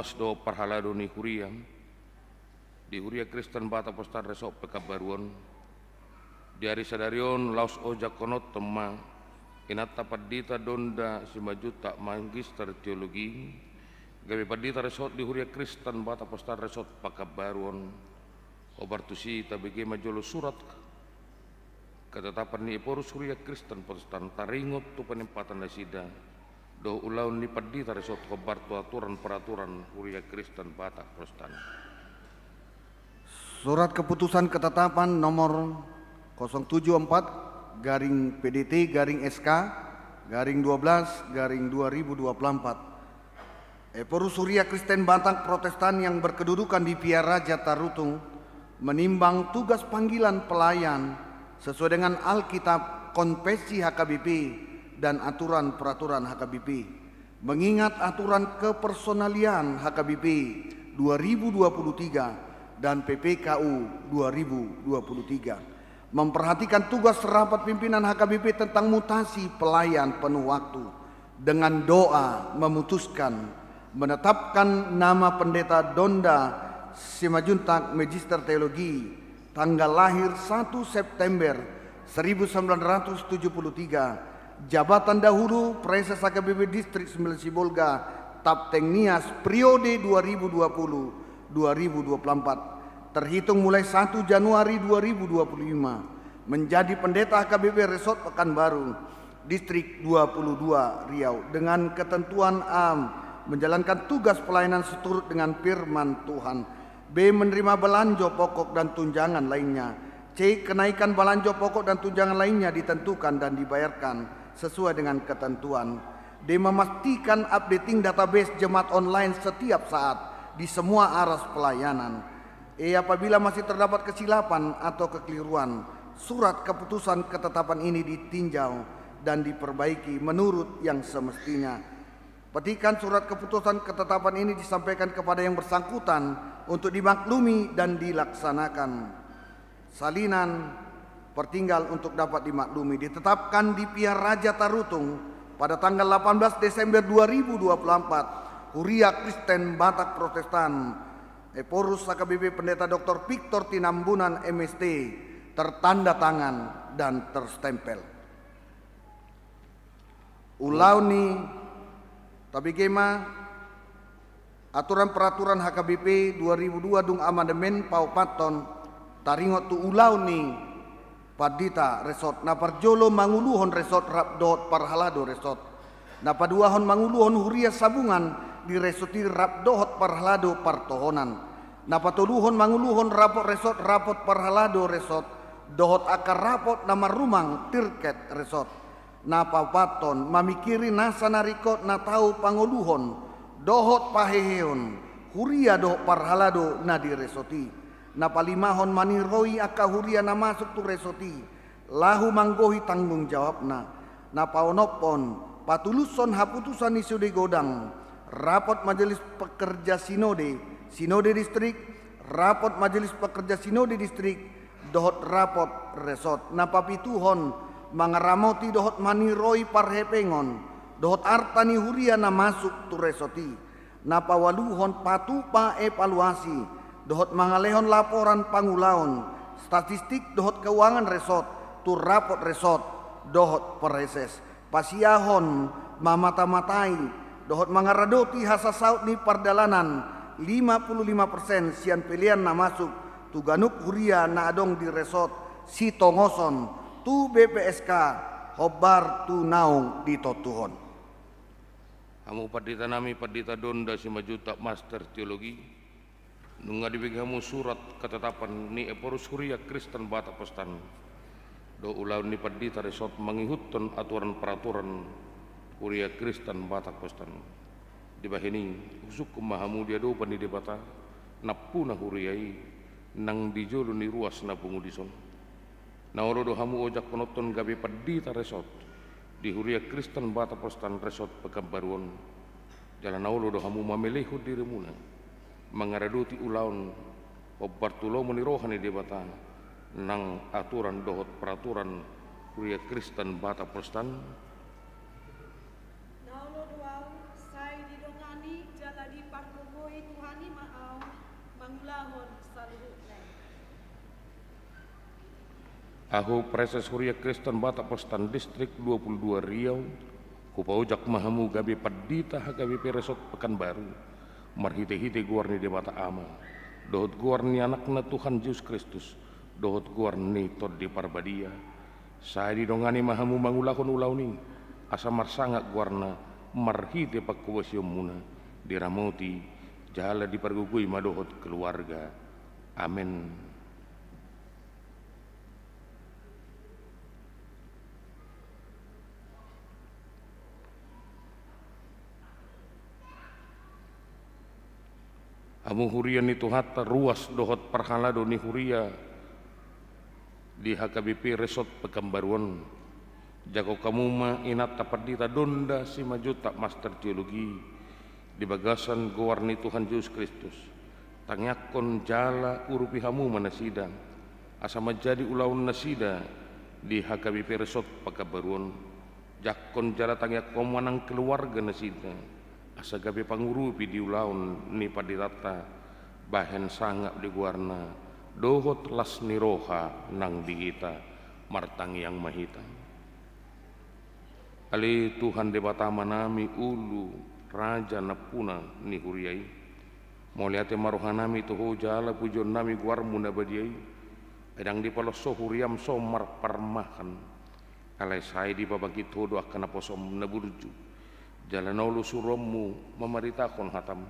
ruas do parhalado ni Huria di Huria Kristen Batapostan Resort Pekabaruan diari sadarion laos ojak konot tema inata padita donda simajuta magister teologi gawe padita resort di Huria Kristen Batapostan Resort Pekabaruan obartusi tabege majolo surat ketetapan ni Eporus Huria Kristen Protestan taringot tu penempatan nasida do ulaun ni padita resort kobar tu aturan peraturan Huria Kristen Batak Protestan. Surat keputusan ketetapan nomor 074 garing PDT garing SK garing 12 garing 2024 Eporus Huria Kristen Batak Protestan yang berkedudukan di Piaraja Tarutung menimbang tugas panggilan pelayan sesuai dengan Alkitab, Konvensi HKBP dan aturan peraturan HKBP, mengingat aturan kepersonalian HKBP 2023 dan PPKU 2023, memperhatikan tugas rapat pimpinan HKBP tentang mutasi pelayan penuh waktu, dengan doa memutuskan menetapkan nama Pendeta Donda Simajuntak Magister Teologi tanggal lahir 1 September 1973 jabatan dahulu Preses HKBP Distrik 9 Sibolga Tapteng Nias periode 2020-2024 terhitung mulai 1 Januari 2025 menjadi pendeta HKBP Resort Pekanbaru Distrik 22 Riau dengan ketentuan A. Menjalankan tugas pelayanan seturut dengan firman Tuhan. B. Menerima belanja pokok dan tunjangan lainnya. C. Kenaikan belanja pokok dan tunjangan lainnya ditentukan dan dibayarkan sesuai dengan ketentuan. D. Memastikan updating database jemaat online setiap saat di semua aras pelayanan. E. Apabila masih terdapat kesilapan atau kekeliruan, surat keputusan ketetapan ini ditinjau dan diperbaiki menurut yang semestinya. Petikan surat keputusan ketetapan ini disampaikan kepada yang bersangkutan untuk dimaklumi dan dilaksanakan. Salinan pertinggal untuk dapat dimaklumi ditetapkan di Pihak Raja Tarutung pada tanggal 18 Desember 2024. Huria Kristen Batak Protestan Eporus HKBP Pendeta Dr. Victor Tinambunan MST tertanda tangan dan terstempel. Ulauni Tabigema aturan peraturan HKBP 2002 dung amandemen paupaton taringot tu ulauni padita resort na parjolo manguluhon resort Rabdot Parhalado resort na paduahon manguluhon huria sabungan di resoti Rabdot Parhalado Partohonan na patuluhon manguluhon rapot resort Rapot Parhalado resort dohot akar rapot na marumang Tirket resort na papaton mamikiri nasa narikot na tau panguluhon dohot paheheon huria dohot Parhalado na di resoti na palimahon maniroi aka huria na masuk tu resoti lahu manggohi tanggung jawab na paonopon patuluson haputusan ni sude godang rapot majelis pekerja sinode distrik rapot majelis pekerja sinode distrik dohot rapot resort na papituhon mangaramoti dohot maniroi parhepengon dohot artani huria na masuk tu resoti na pawaluhon patupa evaluasi dohot mangalehon laporan pangulaon statistik dohot keuangan resort tu rapot resort dohot pereses pasiahon mamata-matai dohot mangaradoti hasasaut ni pardalanan 55% sian pilihan na masuk tu ganuk huria na adong di resort si tongoson tu BPSK hobar tu naung di totuhon. Hamu padita nami padita donda si majuta master teologi nunga dibigamu surat ketetapan ni Eporus Huria Kristen Batak Postan do ulau ni padita resort mengihutton aturan peraturan Huria Kristen Batak Postan di bahini usuk mahamu dia do pani debata napuna huriai nang dijolo ni ruas na pungudison. Naorodo hamu ojak penonton gabe padita resort di Huria Kristen Batak Postan resort Pekanbaruan jalan naorodo hamu mamelehu dirimuna mangaraduti ulaun obartulo menirohani debatan nang aturan dohot peraturan Huria Kristen Batak Postan naorodo au sai didongani jala di parkogoi tuhani maau mangulahon saluhut. Aku Preses Huria Kristen Batak Postan Distrik 22 Riau Kupaujak mahamu gabi padita HKBP Resort Pekanbaru marhite-hite guarni di mata ama dohot guarni anakna Tuhan Yesus Kristus dohot guarni tod di parbadia saya didongani mahamu mangulahon ulauni asa marsangak guarna marhite pakkuwasyo muna diramoti jala dipargugui madohot keluarga amin. Amu huria ni tuhata ruas dohot Parhalado ni huria di HKBP Resort Pekanbaruan jago kamuma inat tapadita donda si majuta master teologi di bagasan gowarni Tuhan Yesus Kristus tangyakon jala urupi hamu manasida asa menjadi ulaun nasida di HKBP Resort Pekanbaruan jakon jala tangyak komanang keluarga nasida asa gabe pangurupi di ulaun ni paditata bahen sangak di guarna dohot las ni roha nang diita martang yang mahita Ali Tuhan debata manami ulu raja napuna ni huriai. Moliate marohanami toho jala pujon nami guarmu nabadiai. Edang di paloso huriam somar parmahan. Alai sai di babagi todo akan aposom naburju. Jalanolu surommu mamaritakon hatam.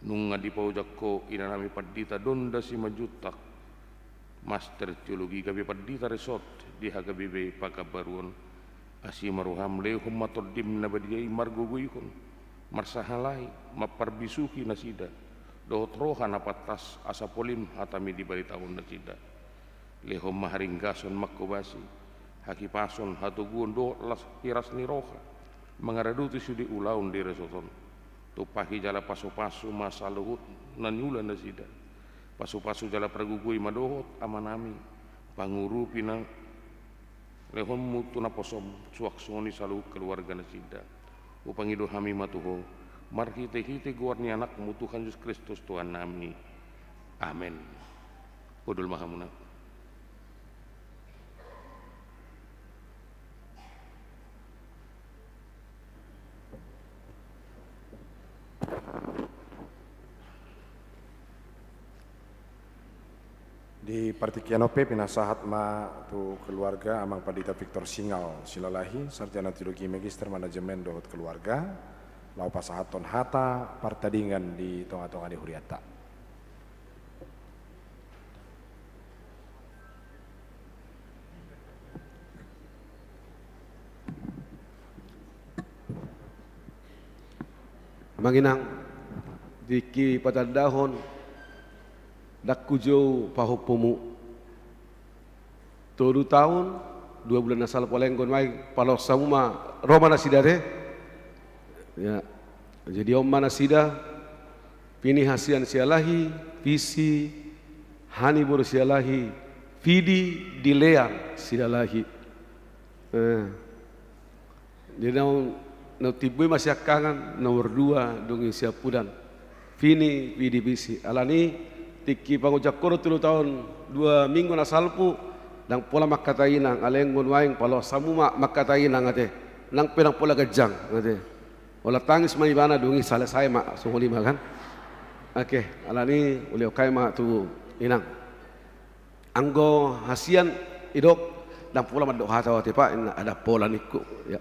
Nunga di paujakko inanami padita donda si majutak. Master teologi gabi padita resort di hagabibe pakabaruan. Asi maruham lehum matodim nabadiai marguguyhun. Marsahalai maparbisuki nasida. Dohot rohan apatas asapolim hatami di bari tahun nasida. Lehum maharinggason makkobasi. Hakipason hatugun do las piras ni roha. Mangaraduti sudi ulaun di resoton. Tupahi jala pasu-pasu masa luhut nanyula nasida. Pasu-pasu jala pragugui madohot amanami. Pangurupi na lehon mutu na posom suaksoni salu keluarga nasida. Upangido hami matuho. Marhite-hite guarni anak Tuhan Yesus Kristus Tuhan nami. Amin. Udul mahamuna. Di Partikianope pinasahat ma tu keluarga amang Padita Victor Singal Silalahi sarjana teologi magister manajemen dohot keluarga lau pasahaton hata partadingan di tonga-tonga di Huriata. Manginang diki patadahon dak kujo pahupumu todo tahun 2 bulan asal polenggon mai palo samuma Roma nasidare ya jadi om manasida pini hasian sialahi visi hani bor sialahi vidi dilean sialahi jadi no tibui masih kangen nomor 2 dongi siapudan vini vidi visi alani tiki pangujak koro 3 tahun 2 minggu na salpu nang pola makatainang alenggon waing palo samuma makatainang ate nang penang pola gajang ate ola tangis maibana dungi selesai mak sunguli makan oke alani ulio kai mak tu inang anggo hasian idok nang pola madok hata ate pak ada pola niku ya.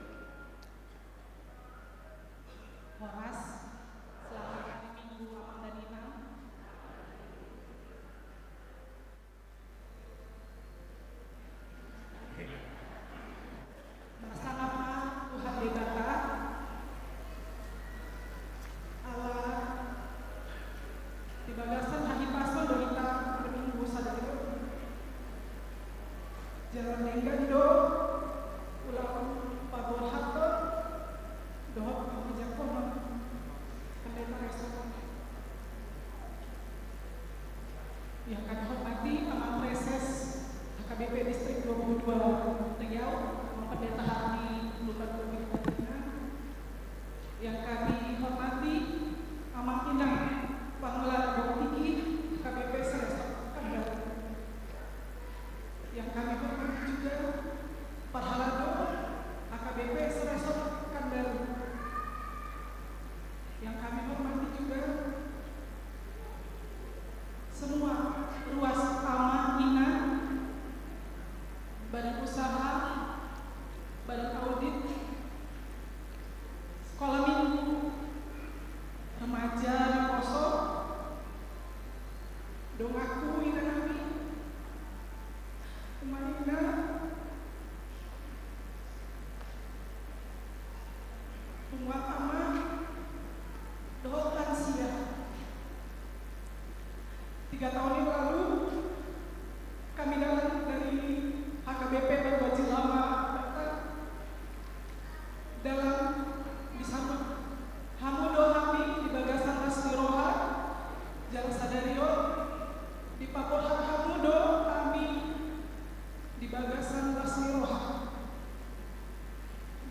Yang kami hormati Paman Preses HKBP Distrik 22 Riau, Pendeta Hani Lukas Kabupaten. Yang kami hormati Paman Inang Panggelar Doktiki HKBP Seresok Kendal. Yang kami hormati juga Parhalado HKBP Seresok Kendal. Yang kami hormati juga semua ruas ama ina, badan usaha, badan audit, sekolah minggu, remaja poso, dongaku ina kami, umanina, tungguat ama, dohot lansia. 3 tahun yang lalu kami datang dari HKBP berwajib lama dalam disambut hamudo kami di Bagasan Rasmiroha Jalan Sadario di Papohan hamudo kami di Bagasan Rasmiroha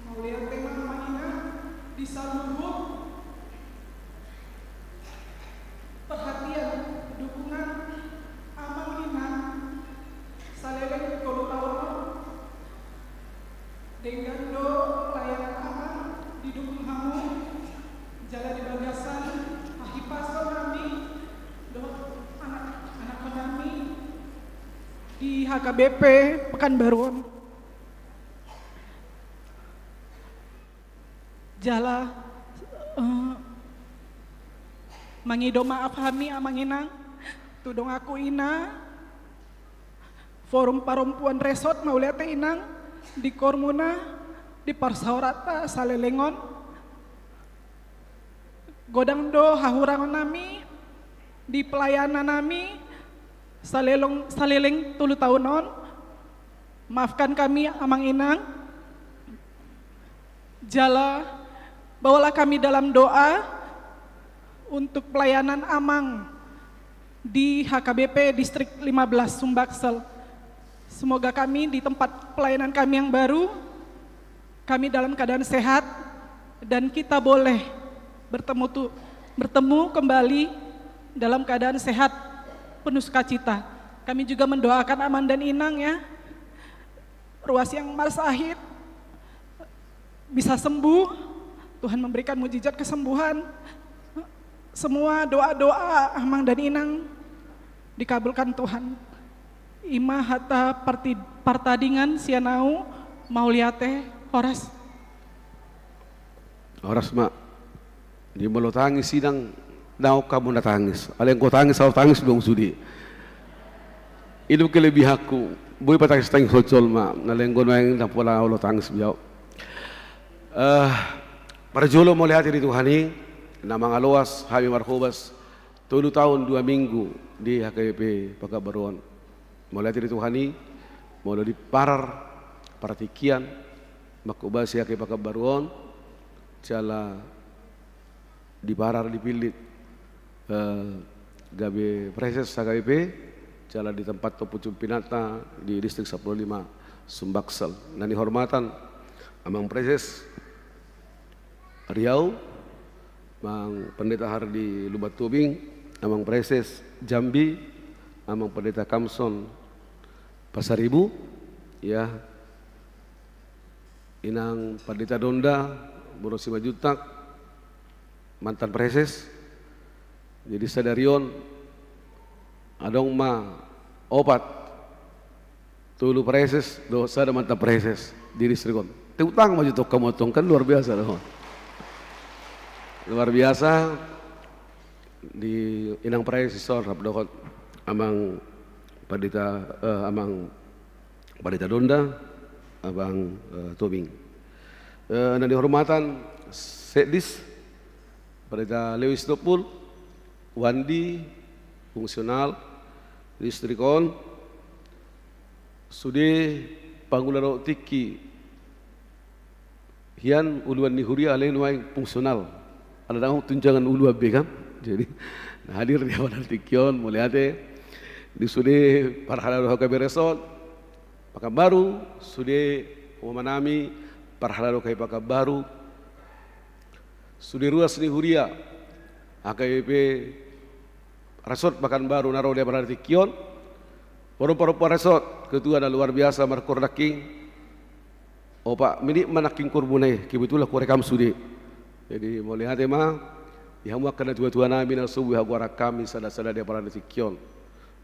mau lihat tema mainan disambut perhatian dukungan HKBP Pekanbaruan. Jala mangido maaf kami amanginang tudong aku ina forum perempuan resort maulete inang di Kormuna di Parsaurata Salelengon godang do hahurangan nami di pelayanan nami saleleng 3 tahunon. Maafkan kami amang inang. Jala bawalah kami dalam doa untuk pelayanan amang di HKBP Distrik 15 Sumbaksel. Semoga kami di tempat pelayanan kami yang baru, kami dalam keadaan sehat dan kita boleh bertemu kembali dalam keadaan sehat penuh sukacita. Kami juga mendoakan Aman dan Inang ya, ruas yang marsahid bisa sembuh, Tuhan memberikan mujizat kesembuhan. Semua doa-doa Amang dan Inang dikabulkan Tuhan. Ima hata partadingan sianau mauliate horas. Horas mak, di mau tangis sidang, nau kamu nak tangis. Ada yang kau tangis, aku tangis dong sudi. Itu kelebihanku. Boy patangis tangis hocol mak, nalenggon main tak pola Allah tangis biau. Para jolo mau lihat ini Tuhani, nama ngaloas Habib Marhobas, 7 tahun 2 minggu di HKBP Pekanbaruan. Mau lihat ini Tuhani, mau di parar, partikian, makubasi HKBP Pekanbaruan, jala di parar dipilih, gabe preses HKBP, jala di tempat Topucum Pinata di distrik 15 Sumbaksel. Dan dihormatan Amang Preses Riau, Amang Pendeta Hardi Lubat Tubing, Amang Preses Jambi, Amang Pendeta Kamson Pasaribu, ya, Inang Pendeta Donda Burosi Majutak, mantan Preses, jadi sadarion, adong ma opat, tulu Preses, dosa ada mantan Preses di distrikon. Teutang maju tok kamotong kan luar biasa loh. Luar biasa di Inang Preses Rabdokot Amang Pendeta Donda, Abang Tobing. Dan dihormatan Sekdis Pendeta Lewis Nopul, Wandi fungsional distrikon, sude pangularo tiki hian uluan ni huria lain wae fungsional. Ada dang tunjangan ulu abe kan. Jadi hadir di awal tikion muliate di sude parhalaro HKBP Resort Pekanbaru, sude umanami parhalaro kai Pekanbaru, sude ruas ni huria HKBP Resort Pekanbaru naro dia berarti kion. Poro-poro resort ketua dan luar biasa markor daking. Opa minik manaking kurbunai kibitulah kurekam sudi. Jadi mau lihat emang yang kena tua-tua nami na subuh agora kami sada-sada dia berarti kion.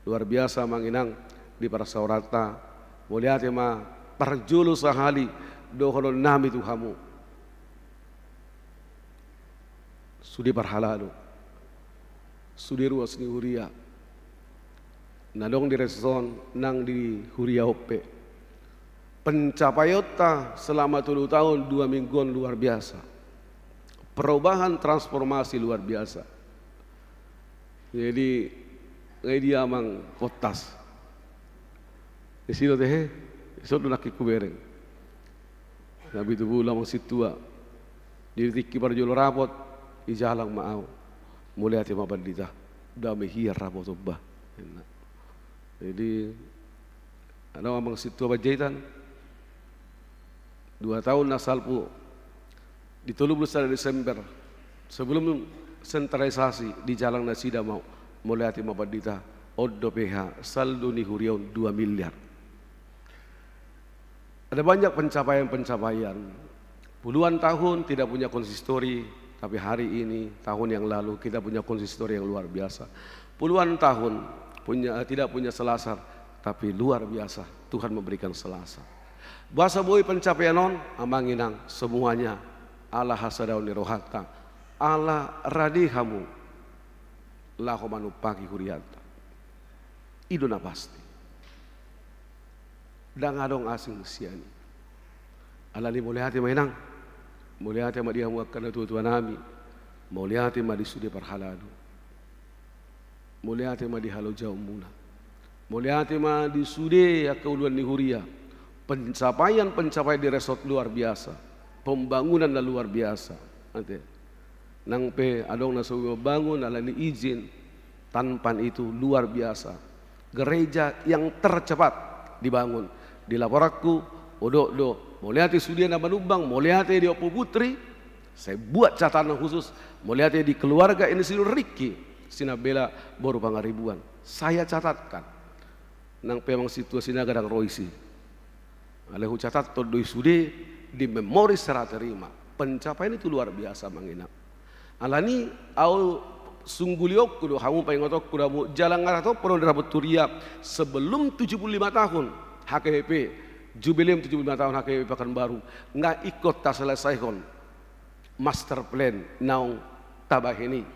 Luar biasa manginang di para saurata. Mau lihat emang parjulu sahali dohonon nami Tuhamu. Sudi parhalalo. Sudiru asni huria, nadong di reson nang di huria hope. Pencapaiota selama 7 tahun 2 mingguan luar biasa. Perubahan transformasi luar biasa. Jadi dia amang kotas. Di sini teh, esok nak kubereng. Nabi tu bulan masih tua. Di tiki parjolo rapot, ijalang maau. Mulai hati mabandita, dah mehir rapot obah. Jadi, ada amang situ abajaitan. 2 tahun nasalpu di 13 Desember sebelum sentralisasi di Jalan Nasida mau mulai hati mabandita Odo PH saldo ni hurion 2 miliar. Ada banyak pencapaian-pencapaian. Puluhan tahun tidak punya konsistori, tapi hari ini tahun yang lalu kita punya konsistori yang luar biasa. Puluhan tahun tidak punya selasar, tapi luar biasa Tuhan memberikan selasa. Bahasa boy pencapaian non amanginang semuanya Allah hasadaun rohata Allah radihamu lahomanu pagi hurianta. Iduna pasti. Dan adong asing siani. Allah ni boleh hati mainang. Boleh hati ma dia muakkan tuan nami. Boleh hati ma disudi parhaladu. Boleh hati ma dihalau jauh muna. Boleh hati ma disudi akauluan ni huria. Pencapaian di resort luar biasa. Pembangunan dan luar biasa. Nanti. Nang pe adong nasawi bangun ala ni izin. Tanpan itu luar biasa. Gereja yang tercepat dibangun. Di laporaku, odok melihat sudia na Banubang, melihat di Opo Putri, saya buat catatan khusus, melihat di keluarga ini seluruh Ricky, sinabela baru pangaribuan. Saya catatkan, nang memang situasinya kadang roisi. Alehu catat todoi sude di memori secara terima. Pencapaian itu luar biasa mangina. Alani au sungguliok kudu hamu paingotok kudu jalan ngarato perlu dirabut turia sebelum 75 tahun. HKBP, jubileum 75 tahun HKBP Pekanbaru, nggak ikut tak selesaikan master plan naung tabah ini,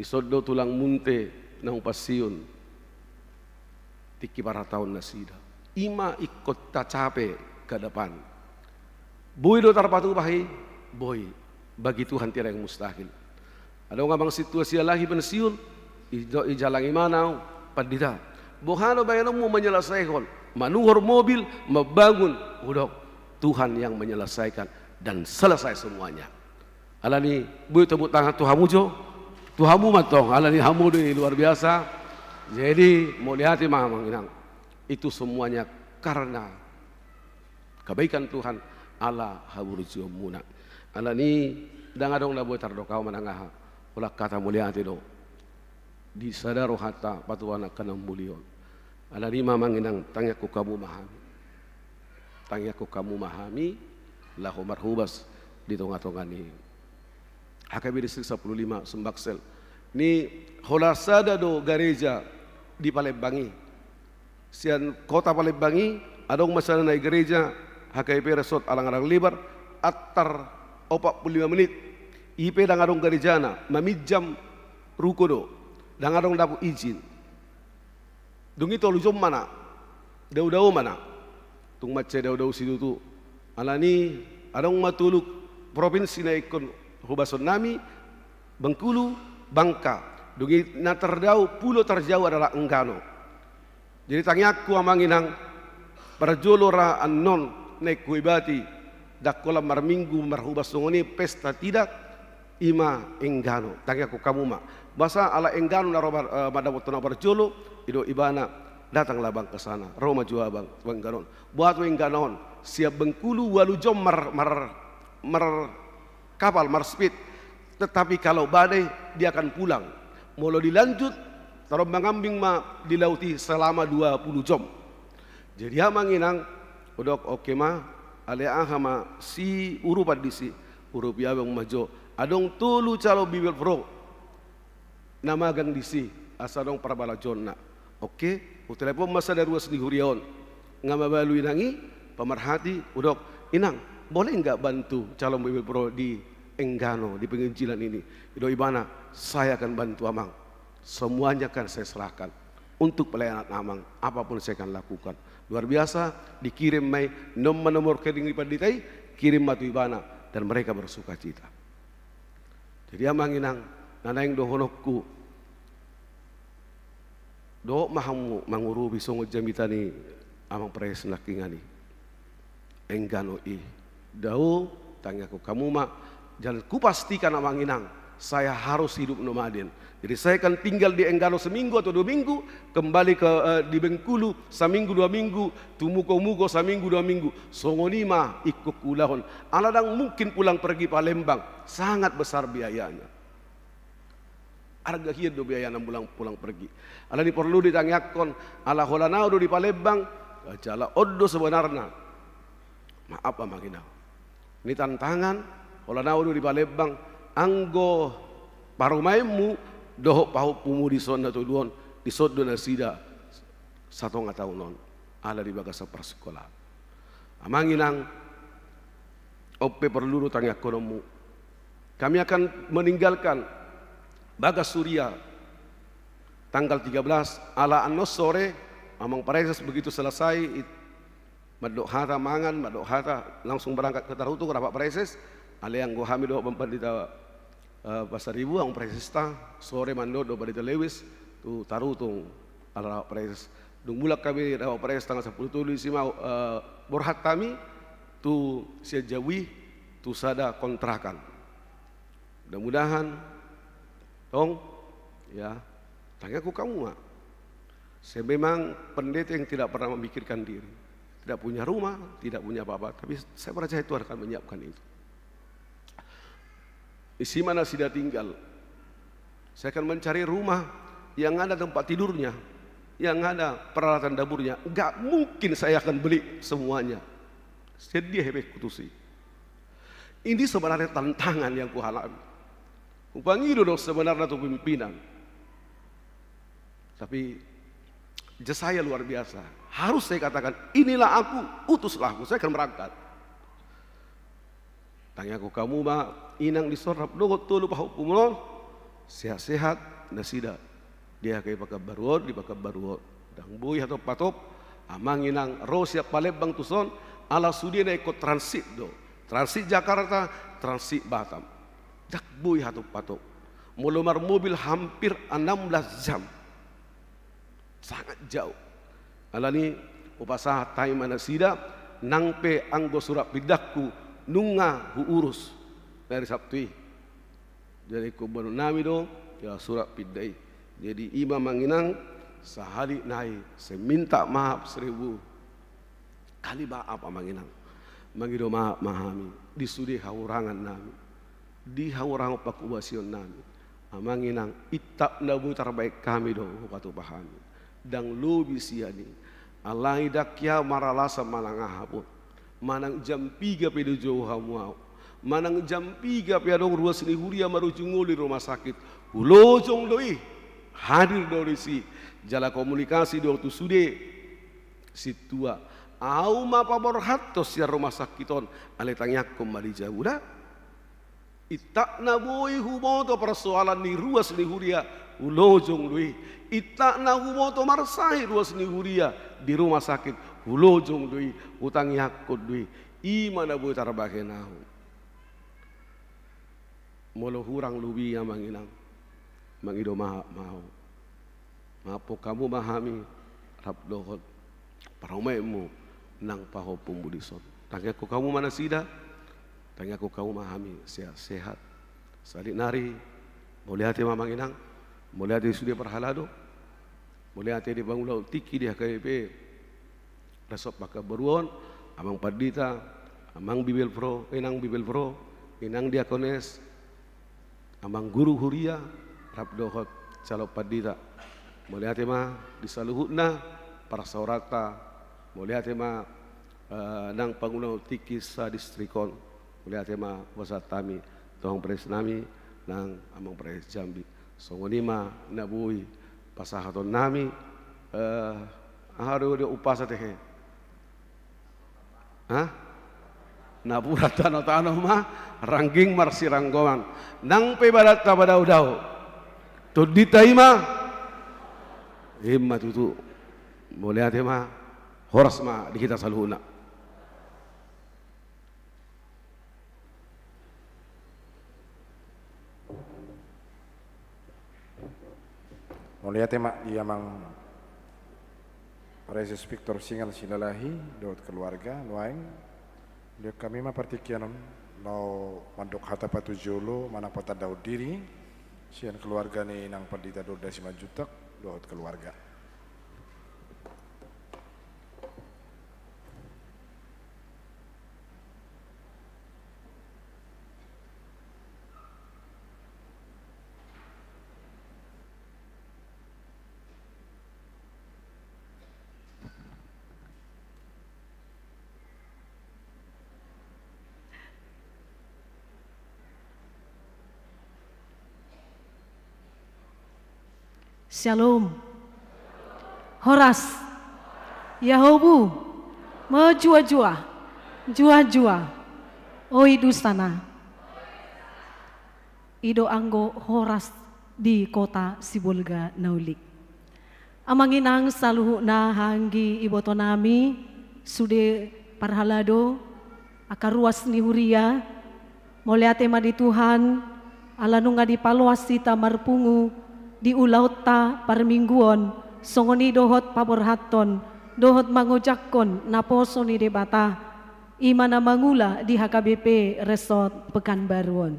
isodo tulang munte naung pasiun, tiki para tahun nasida, ima ikut tak capek ke depan, boy do tarpatu bahi, boy bagi Tuhan tiada yang mustahil. Ada ngabang situasi lagi pensiun, ijalangi mana, padita, bohano bayanamu menyelesaikan. Manuhur mobil, membangun, udah Tuhan yang menyelesaikan dan selesai semuanya. Alani, bu tepuk tangan Tuhanmu jo, Tuhanmu matong. Alani hamu di luar biasa. Jadi mau lihat mamang inang, itu semuanya karena kebaikan Tuhan. Allah haburujio muna. Alani dangadong labo tardokau manangah. Ulah kata mulia do. Di sadaro hatta patuana kana mulion. Ala lima manginang tangyaku kamu mahami. Tangyaku kamu mahami lahu marhubas di tonga-tonga ni. HKB Distrik 15 Sumbaksel. Ni holasada do gereja di Palembang. Sian kota Palembang adong masalah naik gereja HKB Resort alang-alang libar atar 45 menit. IP dang adong gerejana mamijam ruko do. Dang adong dapat izin. Dung itu lu jom mana, dau mana, tung macet dau situ tu. Alani adong matuluk provinsi na ikon hubason nami, Bengkulu, Bangka. Dungi na terdau pulau terjauh adalah Enggano. Jadi tangyaku amanginang perjolo ra anon naik kuibati dak kolam marminggu marhubasongoni pesta tidak ima Enggano. Tangyaku kamu ma. Basa ala Enggano na robar madawotona perjolo. Ido ibana datanglah bang ke sana. Roma jua bang Engganon. Buat Engganon siap Bengkulu walu jom mar kapal mar speed. Tetapi kalau badai dia akan pulang. Molo dilanjut taruh mengambing ma di lauti selama 20 jam. Jadi amanginang odok oke ma ale ahama si urupan disi urup ya bang majo adong tulu calo bibir pro nama gang disi asadong parabala jonna. Oke, telepon masa dari ruas di Hurion. Ngamabalu inangi, pemerhati, udok, inang, boleh enggak bantu calon bibir pro di Enggano, di penginjilan ini? Ido ibana, saya akan bantu amang. Semuanya kan saya serahkan untuk pelayanan amang, apapun saya akan lakukan. Luar biasa, dikirim mai nomor rekening ditai, kirim matu ibana dan mereka bersuka cita. Jadi amang inang, nanaing dohonokku. Do mahamu mangurubi songo jamitani amang pres nakingani Enggano i dau tangyaku kamu ma jalan kupastikan amang inang saya harus hidup nomaden. Jadi saya akan tinggal di Enggano seminggu atau 2 minggu, kembali ke di Bengkulu seminggu 2 minggu, tumuko-muko seminggu 2 minggu. Songoni mah ikut kulahon. Aladang mungkin pulang pergi Palembang, sangat besar biayanya. Harga hidup biaya pulang pergi. Ala ni perlu ditanyakan ala holanau do di Palembang, jala oddo sebenarnya. Maaf amagina. Ini tantangan holanau do di Palembang, anggo parumaimu doho pahu pumu di sona tuduan di soddo nasida 1,5 tahun ala di bagasa persekolah. Amanginang ope perlu tangga konomu. Kami akan meninggalkan Bagas Surya tanggal 13 ala anos sore. Amang Pareses begitu selesai madok hata mangan, madok hata langsung berangkat ke Tarutung rapat Pareses. Ale yang gua hamil do Pandita Pasar Ibu ang Pareses ta sore mando do Pandita Lewis tu Tarutung ala rapat Pareses. Dung mulak kami rapat Pareses tanggal 10 tuli sima borhat kami tu sia jawi tu sada kontrakan. Mudah-mudahan tong ya tanya aku kamu mak. Saya memang pendeta yang tidak pernah memikirkan diri, tidak punya rumah, tidak punya apa-apa, tapi saya percaya Tuhan akan menyiapkan itu. Isi mana sudah tinggal, saya akan mencari rumah yang ada tempat tidurnya, yang ada peralatan dapurnya. Enggak mungkin saya akan beli semuanya. Sedih hebek kutusi. Ini sebenarnya tantangan yang kuhadapi. Upangido dong sebenarnya itu pimpinan. Tapi jasa saya luar biasa. Harus saya katakan, inilah aku, utuslah aku, saya akan berangkat. Tanya aku, kamu mah inang disorap dogot tulu pahupumulon, sehat-sehat, nasida. Dia kayak pakai baruot, di pakai baruot. Dang boy atau patop, amang inang rosia Palembang tuson, ala sudi na ikut transit do. Transit Jakarta, transit Batam. Jak boy atau patop. Mulumar mobil hampir 16 jam. Sangat jauh. Alani upasa tayo manasida nangpe anggo surat pidakku nunga huurus dari Sabtu. Jadi kubur nami do ya surat pidai. Jadi imam manginang sehari naik seminta maaf 1000 kali maaf manginang. Mangido maaf mahami di sudi haurangan nami. Di haurang pakubasion nami. Amanginang itak nabu terbaik kami do katu pahami. Dang lobi siani alai dakya maralasa malangahapun manang jam 3 pedo jauh hamuau manang jam 3 pedo ruas ni huria marujunguli rumah sakit ulojong doi hadir dari si jala komunikasi do tu sude situa au mapa borhatos ya rumah sakiton ale tangyak kembali jauh dah itak naboi humoto persoalan ni ruas ni huria ulojong doi itak na humoto marsai ruas ni huria di rumah sakit ulojong doi utang yakut doi imana boy tarbake nahu molo hurang lubi yang manginang mangido mau mapo kamu mahami rap dohot paramaimu nang paho pumbudison tanya ko kamu mana sida tanya ko kamu mahami sehat salik nari boleh hati mamanginang mulai dari sudah perhalado, mulai dari bangulau tiki di HKBP, resop pakai beruan, amang Padita, amang Bibel Pro, inang Diakones, amang Guru Huria, rap dohot calo Padita, mulai dari mah disaluhutna para saurata, mulai dari mah nang bangulau tiki sa distrikon, mulai dari mah wasatami, tohong pres nami, nang amang pres Jambi. Songonima nabui pasahaton nami haru dia upasa teh nabura tano mah rangging marsi ranggoman nang pe badat tabadau dau to ditaima himma tutu boleh ate mah horas mah di kita saluhuna Mulia tema dia mang Pareses Victor Singal Sinalahi dot keluarga nuaing dia kami mah partikianon no mandok hata patu jolo mana pata daud diri sian keluarga ni nang Pandita Dorda Simanjutak dot keluarga. Shalom. Horas Yahobu, mejua-jua, jua-jua, oi dustana. Ido anggo horas di kota Sibolga naulik. Amanginang saluhuna hanggi iboto nami, sude parhalado, akaruas ni huria, moleate ma di Tuhan, alanunga di paluasita marpungu, di ulauta parmingguon, songoni dohot paborhaton, dohot mangojakkon naposo ni debata, imana mangula di HKBP Resort Pekanbaruan.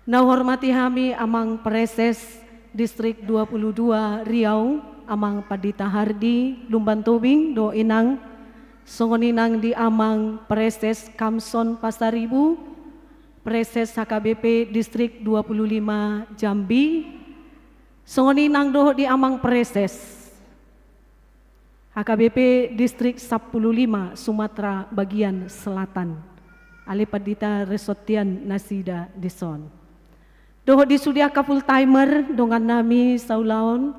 Na hormati kami amang Preses Distrik 22 Riau, amang Padita Hardi Lumban Tobing do inang, songoninang di amang Preses Kamson Pasaribu, Preses HKBP Distrik 25 Jambi, songoninang do di amang Preses HKBP Distrik 15 Sumatera Bagian Selatan, Ali Padita Resotian Nasida Dison. Doho disudia ka full timer dongan nami saulaon,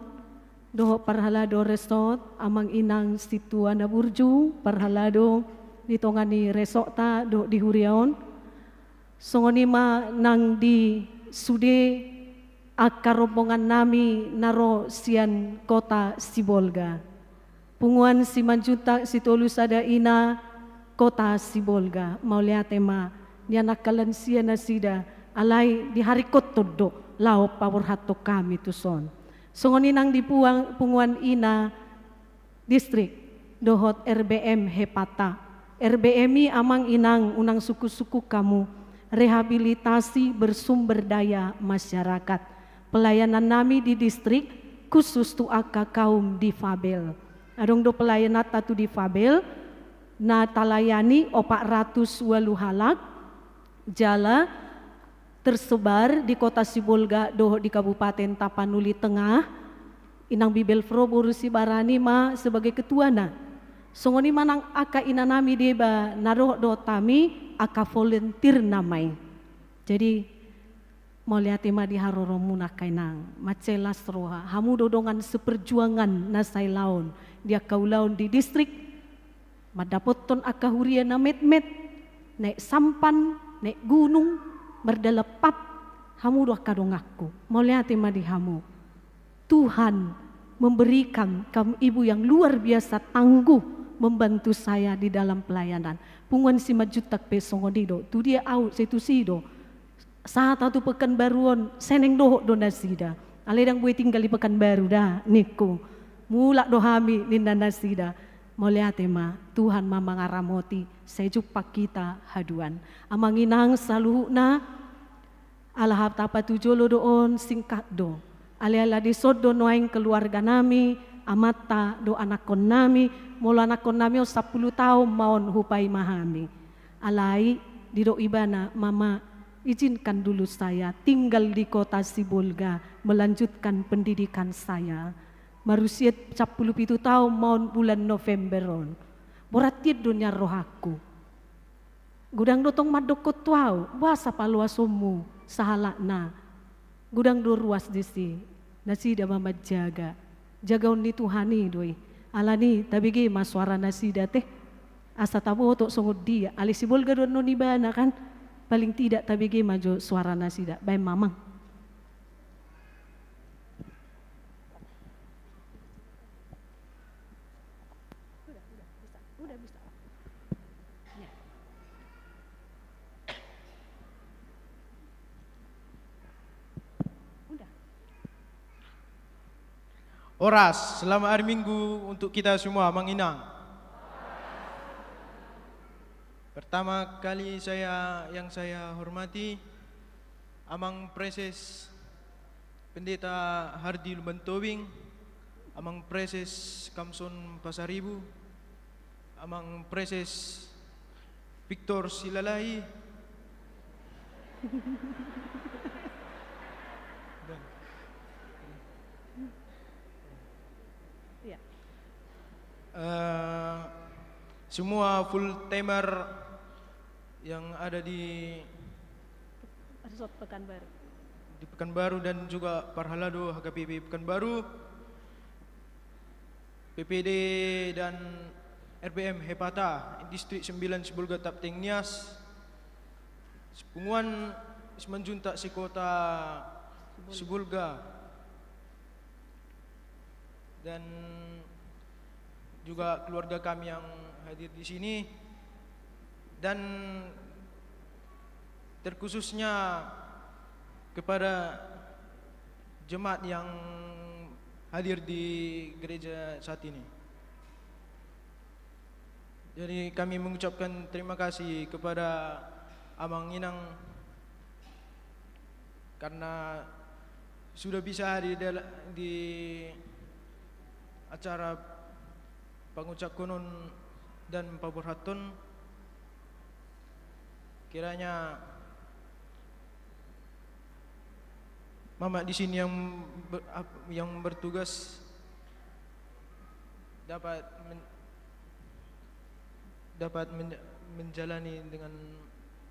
doho parhalado resort amang inang situana burju parhalado ditongani resort ta doho di huriaon. Songonima nang di sude akarombongan nami naro sian kota Sibolga. Punguan Simanjuntak Situlu Sada Ina kota Sibolga mauliatema nianakalan sian nasida alai di hari kotodo lau pawur hato kami tuson. Songoninang di punguan ina distrik dohot RBM Hepata. RBMI amang inang unang suku-suku kamu rehabilitasi bersumber daya masyarakat. Pelayanan nami di distrik khusus tu aka kaum difabel. Adong do pelayanan tatu difabel na talayani 400 halak jala tersebar di kota Sibolga doho di Kabupaten Tapanuli Tengah. Inang Bibel Frobur Sibarani ma sebagai ketua na. Songoni manang aka inanami deba naroh do tami aka volunteer namai. Jadi mau lihat ma di haroro muna kainang macelas roha hamu dodongan seperjuangan nasai laun dia kaulaun di distrik madapoton aka huria na met-met naik sampan naik gunung berdalepat hamu doa kadong aku mau lihat ma di hamu. Tuhan memberikan kamu ibu yang luar biasa tangguh membantu saya di dalam pelayanan. Punguan si majutak pesongodido tu dia out situ sido saat satu Pekanbaruan seneng doho do nasida aledang bue tinggal di Pekanbaru dah niku mulak dohami ninda nasida mau lihat ma Tuhan mama ngaramoti saya jumpa kita haduan amanginang saluhna alahap tapa tujolo doon singkat do aliala di sodo noaing keluarga nami amata do anakon nami mula anakon nami o 10 tahun maon hupai mahami alai di do ibana mama izinkan dulu saya tinggal di kota Sibolga melanjutkan pendidikan saya marusiat 17 tahun maun bulan Novemberon boratid dunia rohaku gudang dotong madokot tuau wasa paluasomu sahalakna gudang do ruas disi nasida mama jagaun ni Tuhani doi alani tabigi maswara nasida teh asa tabo tok songod dia ali Sibolga do nonibana kan paling tidak tabigi maju suara nasida bae mamang. Udah bisa. Ya. Udah. Oras, selamat hari Minggu untuk kita semua menginang. Pertama kali yang saya hormati Amang Preses Pendeta Hardi Lumban Tobing, Amang Preses Kamson Pasaribu, Amang Preses Victor Silalai, semua full timer yang ada di Resort Pekanbaru. Di Pekanbaru dan juga Parhalado HKBP Pekanbaru. PPD dan RBM Hepata Distrik 9 Sibolga Tapteng Nias, Sepunguan Semenjuntak Sikota Sibolga, dan juga keluarga kami yang hadir di sini, dan terkhususnya kepada jemaat yang hadir di gereja saat ini. Jadi kami mengucapkan terima kasih kepada Amang Inang karena sudah bisa hadir di acara Pangucap Konon dan Paborhaton. Kiranya Mama di sini yang bertugas dapat menjalani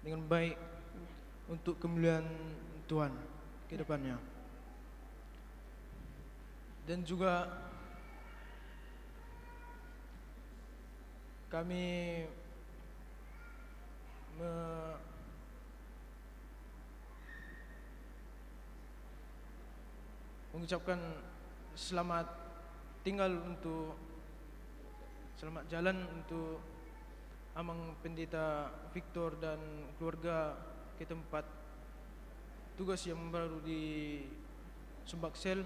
dengan baik untuk kemuliaan Tuhan ke depannya. Dan juga kami mengucapkan selamat jalan untuk Amang Pendeta Victor dan keluarga ke tempat tugas yang baru di Sumbaksel.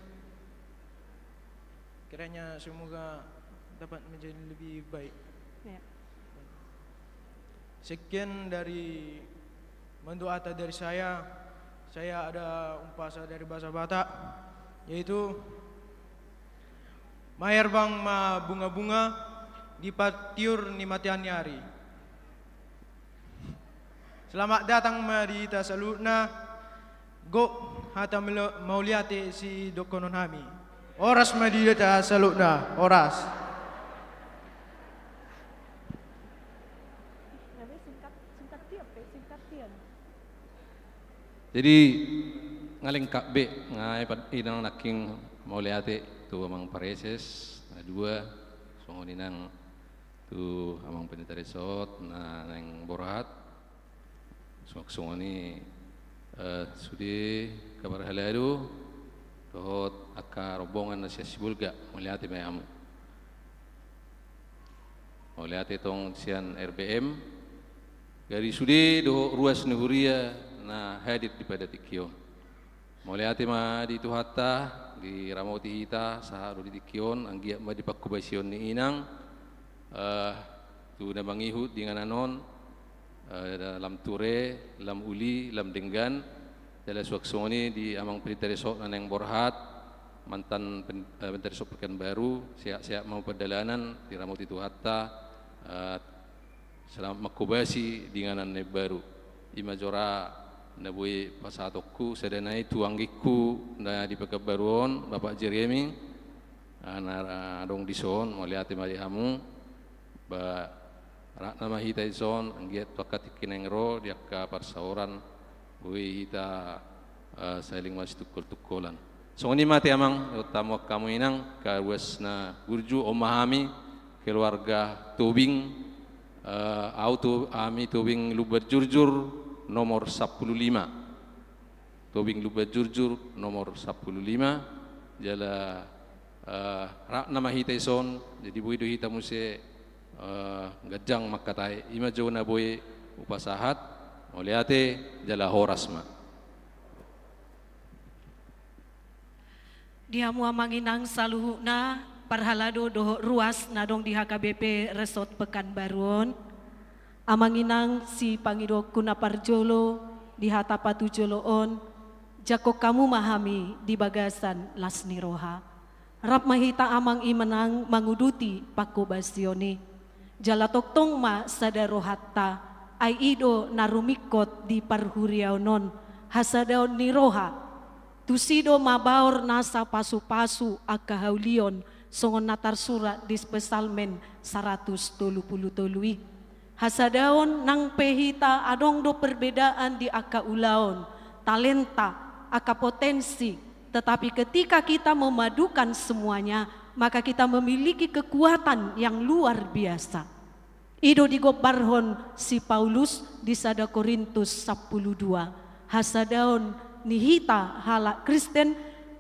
Kiranya semoga dapat menjadi lebih baik. Ya. Sekian dari mendoata dari saya. Saya ada umpasa dari bahasa Batak, yaitu Mayar bang ma bunga-bunga di patiur ni matianyari. Selamat datang di tasalutna go hata mauliate si dokonon hami. Oras di tasalutna oras. Jadi ngaling kakbe ngai inang naking mauliate tu amang pareses dua songoninang tu amang Pendeta Resort na nang Borhat songoni sudi kabar haladu dohot aka rombongan na siya Sibolga mauliate may amu mauliate tong sian RBM dari sudi dohot ruas nuhuria na hadir di pada Tikion. Mauliate ma di Tuhata di Ramauti Hita saharo di Tikion anggiat ma di Pakubasion ni Inang tu na mangihut dengan anon dalam Ture, dalam Uli, dalam Denggan dalam suaksoni di Amang Pendeta Resort na nang Borhat mantan Pendeta Resort Pekanbaru siap-siap mau perjalanan di Ramauti Tuhata selamat makubasi dengan anan baru imajora na buhi pasatokku sedanai tuanggiku na di Pekanbaruon Bapak Jeremy na dong dison maliate mali hamu ba rak nama hita ison anggiat pakat kinengro diakka parsauran buhi hita sailing mas tukul-tukulan so ni mati amang utama kamu inang kawas na gurju omahami keluarga Tobing auto ami Tobing Luber Jurjur nomor 15 Tobing Luber Jurjur nomor 15 jala rak nama hita ison jadi buhi do hita muse gajang makatai ima jona buhi upasahat mauliate jala horasma dia mua manginang saluhuna parhalado doho ruas nadong di HKBP Resort Pekanbaruon amanginang si Pangido Kunaparjolo di Hatapatu Joloon jako kamu mahami di bagasan Lasni Roha rap mahita amang imenang manguduti pakubasioni jala toktong ma sadarohatta ay ido narumikot di parhuriaonon hasadaon ni Roha tusido mabaor nasa pasu-pasu akahaulion songon natar surat di spesalmen 133 hasadaon nang pehita adong do perbedaan di aka ulaon, talenta, aka potensi. Tetapi ketika kita memadukan semuanya, maka kita memiliki kekuatan yang luar biasa. Ido digobarhon si Paulus di 1 Korintus 10:2. Hasadaon nihita hala Kristen,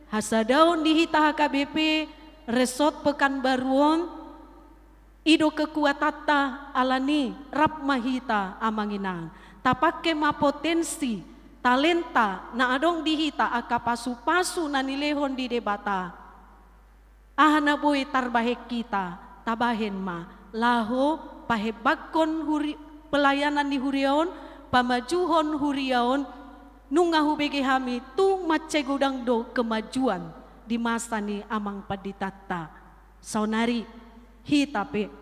hasadaon nihita HKBP, resort Pekanbaruon, ido kekuatata alani rap mahita amanginang. Tapake ma potensi, talenta na adong dihita aka pasu-pasu na nilehon di debata. Ahana boy tarbahek kita, tabahen ma, laho pahebagkon pelayanan di huriaon, pamajuhon huriaon, nungahu begi hami tu macegudang do kemajuan di masa ni amang paditata. Saunari hitape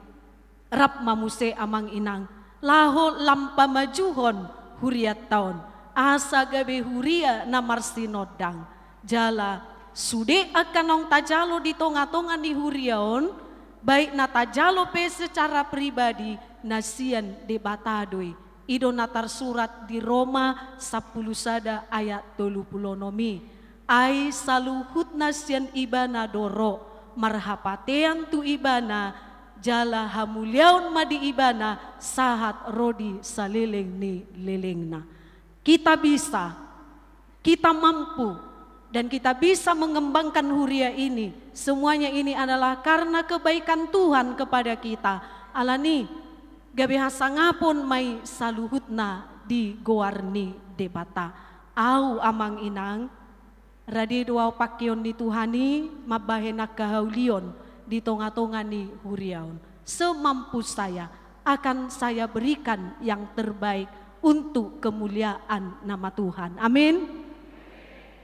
rap mamuse amang inang, laho lampa majuhon huriat taon, asa gabe huria na marsinodang, jala sude akanong tajalo di tonga-tonga ni huriaon, baik na tajalo pe secara pribadi nasian debatadoi. Ido natar surat di Roma 10 ayat 30 nomi. Ai saluhut nasian ibana doro, marhapatean tu ibana, jala hamuliaun madi ibana, sahat rodi salileng ni lelengna. Kita bisa, kita mampu, dan kita bisa mengembangkan huria ini. Semuanya ini adalah karena kebaikan Tuhan kepada kita. Alani gabe hasangapon mai saluhutna di goarni debata. Au amang inang radi dua pakion di Tuhani mabahena kahaulion di tonga-tonga ni huriaun. Semampu saya akan saya berikan yang terbaik untuk kemuliaan nama Tuhan. Amin.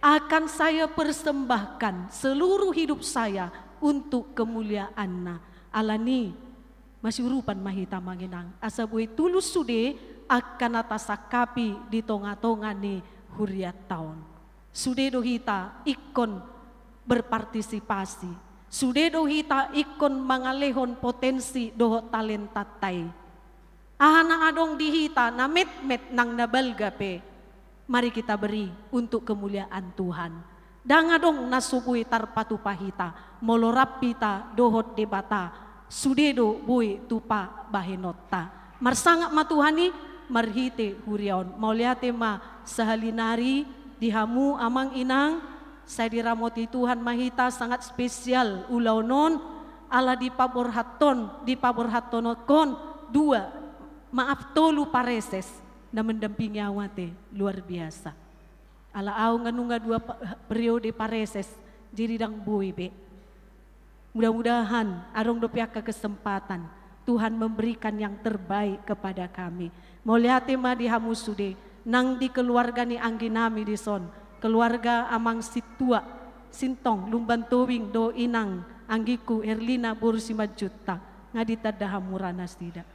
Akan saya persembahkan seluruh hidup saya untuk kemuliaan-Na. Alani masih urupan mahita manginang. Asa bui tulus sude akan atasakapi di tonga-tonga ni huriat tahun. Sude dohita ikon berpartisipasi. Sude dohita ikon mangalehon potensi doho talenta tai. Ahana adong dihita na met-met nang nabalgape. Mari kita beri untuk kemuliaan Tuhan. Dangadong nasubui tarpatu pahita, molorapita dohot debata, sudedo bui tupa bahenota. Marsangak matuhani marhite huriaon. Mauliate ma sahalinari dihamu amang inang, saya diramoti Tuhan mahita sangat spesial ulaunon ala di paborhatonokon dua maaf tolu pareses. Na mendampingi awate luar biasa. Ala au nganunga dua periode pareses jadi dang bui be. Mudah-mudahan arong dopiaka kesempatan Tuhan memberikan yang terbaik kepada kami. Mau lihat tema di hamusude nang di keluarga ni angginami di son, keluarga amang situa sintong lumban towing do inang anggiku Erlina Borsima Juta ngadita dahamurana tidak.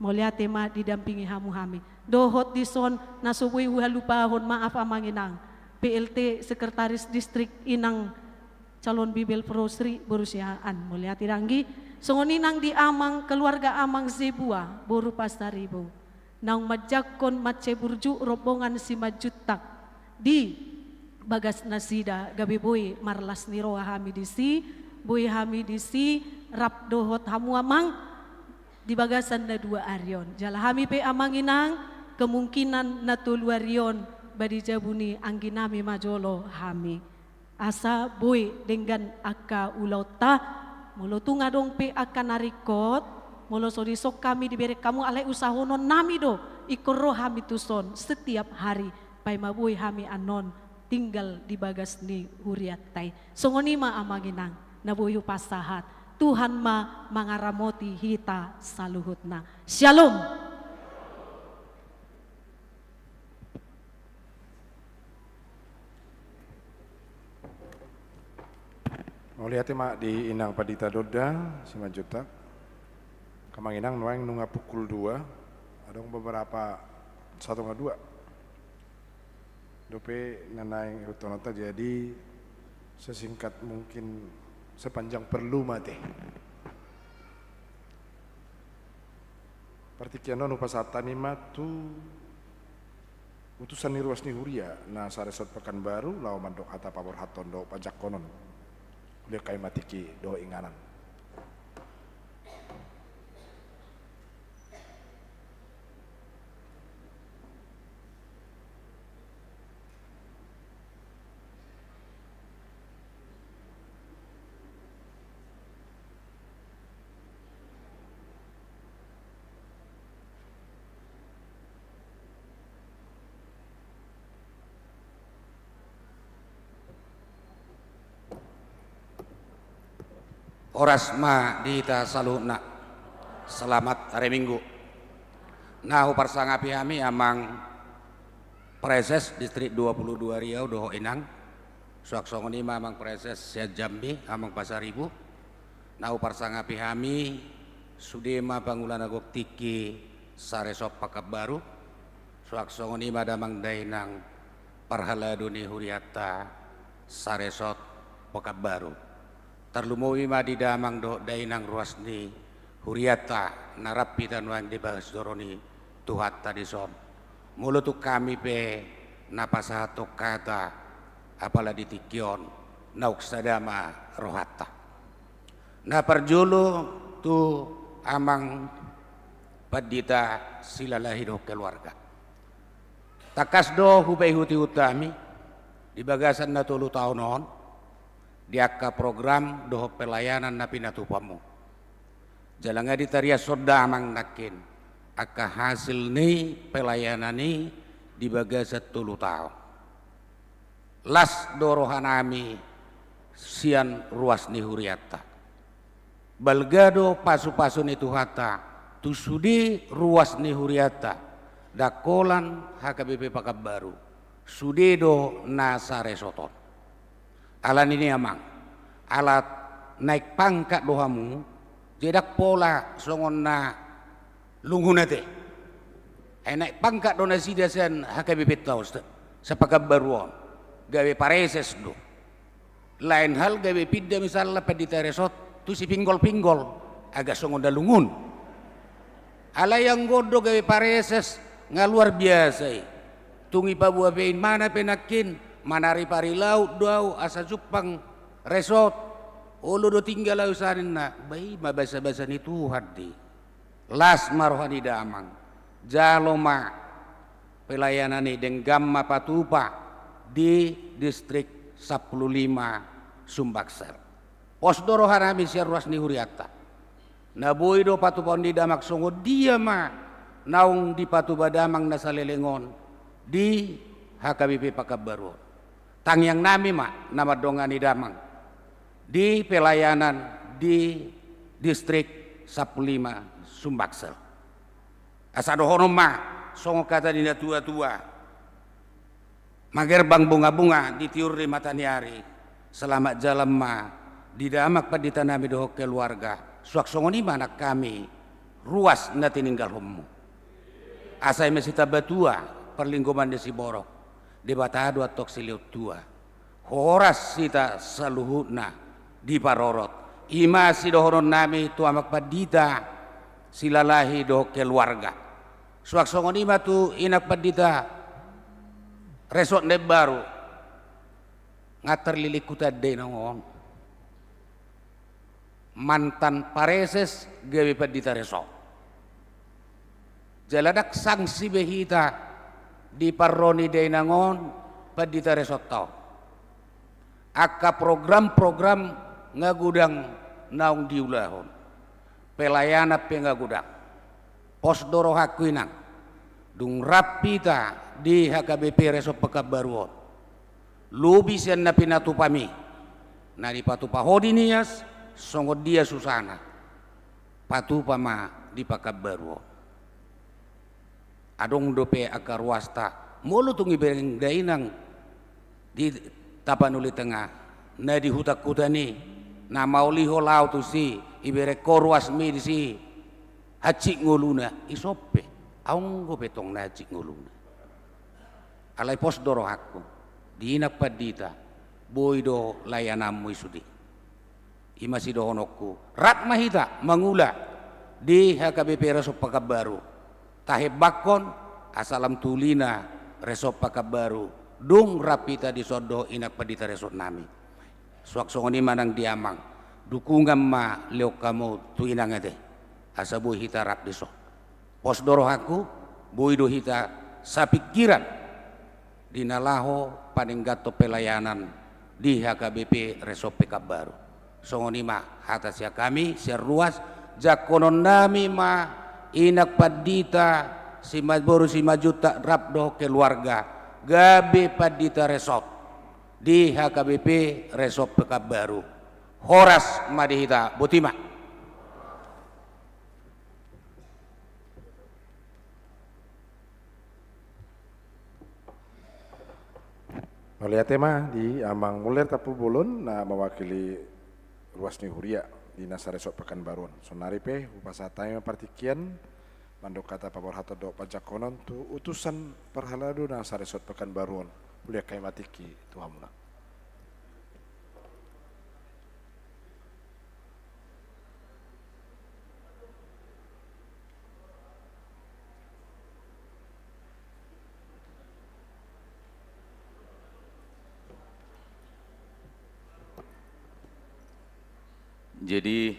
Mau lihat tema didampingi hamu-hami. Dohot di son nasubui huhalupahon maaf amanginang. PLT Sekretaris Distrik Inang calon Bibel Prosri berusiaan. Mau lihat iranggi. Songoninang di amang keluarga amang Zebua boru pasaribo. Nang majakon maceburju rombongan si majutak di bagas nasida gabi boy marlas niro hamidisi boy hamidisi rap dohot hamu amang di bagasan na dua aryon. Jala hami pe amanginang kemungkinan na tuluarion badi jabuni angginami majolo hami. Asa boy dengan aka ulauta mulo tunga dong pe akan narikot mulo sorisok kami diberi kamu alai usahonon nami do ikoro hami tuson setiap hari pai maboy hami anon tinggal di bagas ni huriatai. Songoni ma amanginang naboyu pasahat. Tuhan ma mangaramoti hita saluhutna. Shalom. Mau lihat mak di inang padita doda si majutak. Kamang inang nuang nunga pukul 2. Ada beberapa 1-2. Dope nanaing utonota jadi sesingkat mungkin sepanjang perlu mate. Partikiano nu pasatani matu utusan ni ruas ni huria na saresot Pekanbaru lawan mandok ata pabor haton do pajak konon. dekai matiki do inganan. Orasma dita saluna selamat hari Minggu. Nahu parsangapi kami amang preses distrik 22 Riau doho inang suak songonima amang preses siat Jambi amang Pasaribu. Nahu parsangapi kami sudema pangulana goktiki saresop pakap baru suak songonima damang dainang parhaladuni huriata saresot pakap baru. Terlumuwi madi damang do dainang ruasni huriata narapi tanwang dibahas doroni tuhat tadi son mulutuk kami pe napasato kata apala ditikion nauk sadama rohata na perjulu tu amang padita silalahi do keluarga takas do hubei huti utami di bagasan na 3 tahun on diaka program doho pelayanan na pinatupamu jalanga ditaria soda amang nakin aka hasil ni pelayanan ni di bagasa 3 tahun las dorohanami sian ruas ni huriata balgado pasu-pasu ni tuhata tusudi ruas ni huriata dakolan HKBP Pakab Baru sudedo nasare soton alan ini amang alat naik pangkat dohamu jedak pola songon na lungunate naik pangkat dona sidasan HKBP taus sepakab baruan gawe pareses do lain hal gawe pidda misalnya pedita resort tu si pinggol-pinggol agak songon da lungun ala yang godo gawe pareses ngaluar biasa tungi pabua pein mana penakin manari pari laut doau asa Jepang resort ulu do tinggal lau sanin na bayi mabasa-basa ni Tuhan di las marohani damang jaloma pelayanan ni denggamma patupa di distrik 15 Sumbaksar pos dorohanami siar ruas ni huriata na boy do patupon di damak songo dia ma naung di patuba damang nasalelengon di HKBP Pakab Baru tang yang nami mak nama dongani damang di pelayanan di distrik 15 Sumbaksel asa dohono mah songo kata dina tua-tua magerbang bunga-bunga ditiur di mataniari selamat jalan mah di damak padita nami doho keluarga suak songo ni anak kami ruas nati ninggal homu asai mesita batua perlingkuman desi borok di batado atok siliut tua horas sita saluhutna di parorot ima si dohoron nami tu amak padita silalahi do keluarga suak songon ima tu inak padita resort ne baru ngatar lilikuta de nongon mantan pareses gawe padita resort jaladak sanksi behita di parroni dainangon padita resort tau aka program-program ngagudang naung diulahon pelayana pe ngagudang pos doro hakuinang dung rapita di HKBP resort Pakab Baruon lubi sian na pinatupami na di patupa hodinias songo dia susana patupa ma di Pakab Baruon adong dope akar wasta mulu tungi bereng dainang di tapanuli tengah na di hutak kutani na mauliho lau tu si ibere korwas mi di si hacik nguluna isope aung go petong na hacik nguluna alai pos doro aku di inak padita boido layanamu isudi imasi dohonokku rat mahita mangula di HKBP Resop Pakab Baru tahebakon asalam tulina Resop Pakab Baru dung rapita di sodo inak padita resort nami suak songoni manang diamang dukungan ma leo kamu tu inang ete asa boy hita rap deso pos doro aku boy do hita sapikiran dinalaho paninggato pelayanan di HKBP Resop Pekabaru songoni ma atas ya kami seruas jakonon nami ma inak padita si boru si majuta rap do keluarga gabe padita Resop di HKBP Resop Pekabaru Horas Madihita Butima. Melihat tema di Amang Muler Tapu Bulun na mewakili ruas ni Huria di Nasa Resop Pekanbaruan. Sonaripe upasatai partikian mandok kata pabor hato do pajak konon tu utusan perhaladu Nasa Resop Pekanbaruan. Boleh kai matiki tuhamna. Jadi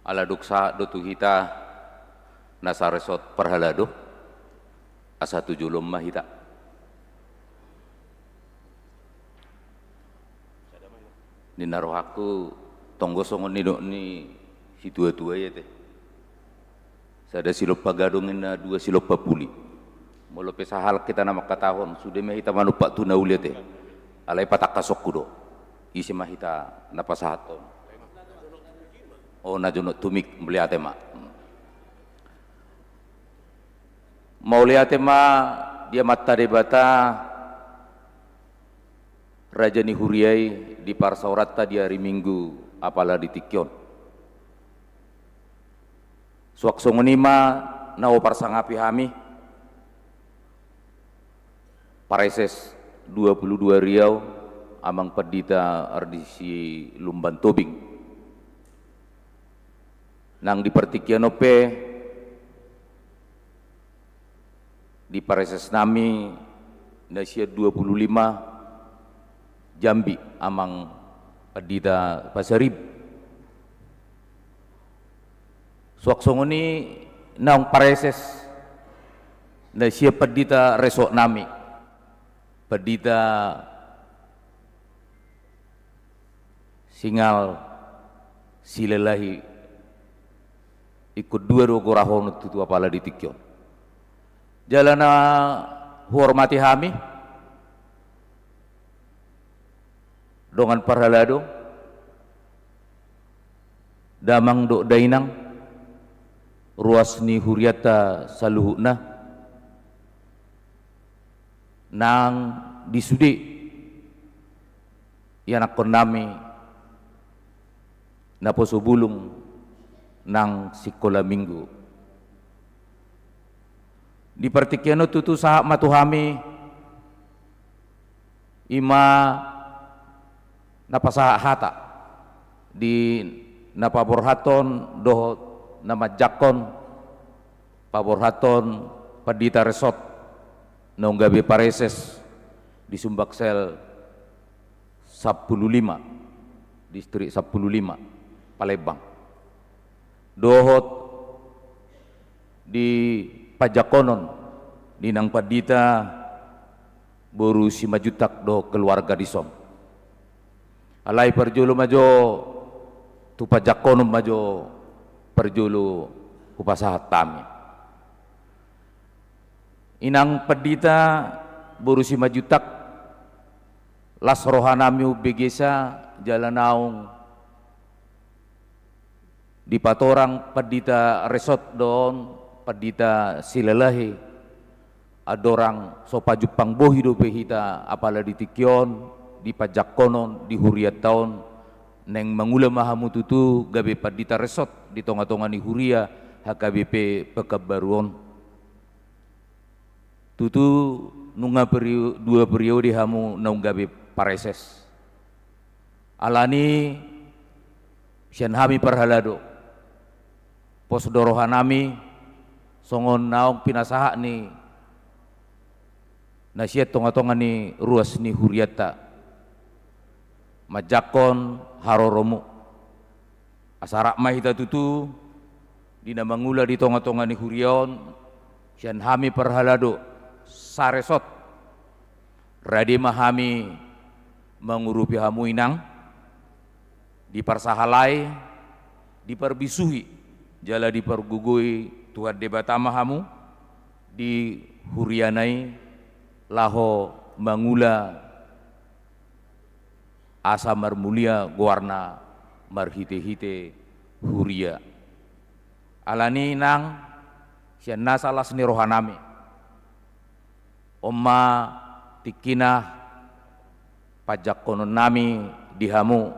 ala duksa dotu hita Nasa Resort perhalado asa tujuh lomah hita ni naruh aku tonggo songon ni si tua-tua ya teh sada silop pagadongin na dua silop papuli molo pesahal kita nama katahon sudah mah hita manupak tunaulia teh alai patak kasok kudo isi mah hita napasahaton. Oh najono tumik melihat tema. Mau lihat tema dia mata debata Raja Nihuriai di Parsaurata di hari Minggu apalah di Tikyon. Suak songonima nao parsangapi hami Pareses 22 Riau amang pedita ardisi Lumban Tobing. Nang di Pertikianope di Pareses nami nasia 25 Jambi amang pedita Pasarib suak songoni naung Pareses nasia pedita Resok nami pedita Singal Silelahi ikut dua gorahon itu apalah di Tikyon. Jalana hormati hami dongan parhalado damang do dainang ruas ni huriata saluhuna nang disudi yanakon nami naposo bulung nang sikola minggu di Pertikiano tutu sahak matuhami ima napasaha hata di napaborhaton doh nama jakon paborhaton pedita Resort nonggabe Pareses di Sumbaksel 15 distrik 15 Palembang dohot di Pajakonon di nang padita boru si majutak do keluarga disom alai perjulu majo tu Pajakonon majo perjulu upasahat tami inang padita boru si majutak las rohanami ubegesa jalanaung di patorang pedita Resort don pedita Silelahi adorang sopa Jepang bohi do hita apala di Tikyon di Pajakonon di Huriat tahun neng mangula mahamu tutu gabe pedita Resort di tonga-tonga ni Huria HKBP Pekabaruan tutu nunga dua periode hamu naung gabe Pareses alani sian hami parhalado pos dorohanami songon naong pinasaha ni nasiat tonga-tonga ni ruas ni Huriata majakon haroromu asarak mahita tutu dina mangula di tonga-tonga ni hurion sian hami perhalado saresot radi mahami mengurupi hamu inang diparsahalai diperbisuhi jala dipergugui Tuhan debatama hamu di hurianai laho mangula asa marmulia guarna marhite-hite huria alani nang sian nasalas ni rohanami omma tikina pajak konon nami dihamu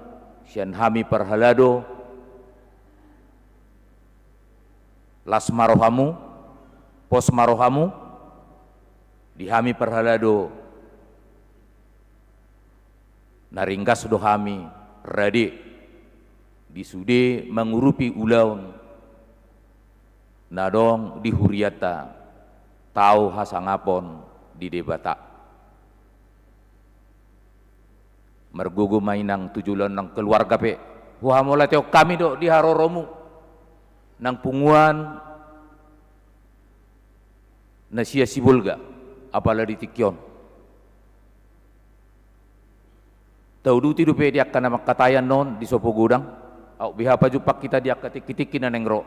sian hami perhalado las marohamu pos marohamu dihami perhalado naringgas dohami rade disude mengurupi ulaun nadong di huriata tau hasangapon di debata mergugu mainang tujulan nang keluarga pe huhamola teo kami do di haroromu nang punguan na sia sibulga apala di tikyon tau duti dupe dia kana makatayan non di sopo gudang au biha pajupak kita dia ketik-kitikin nengro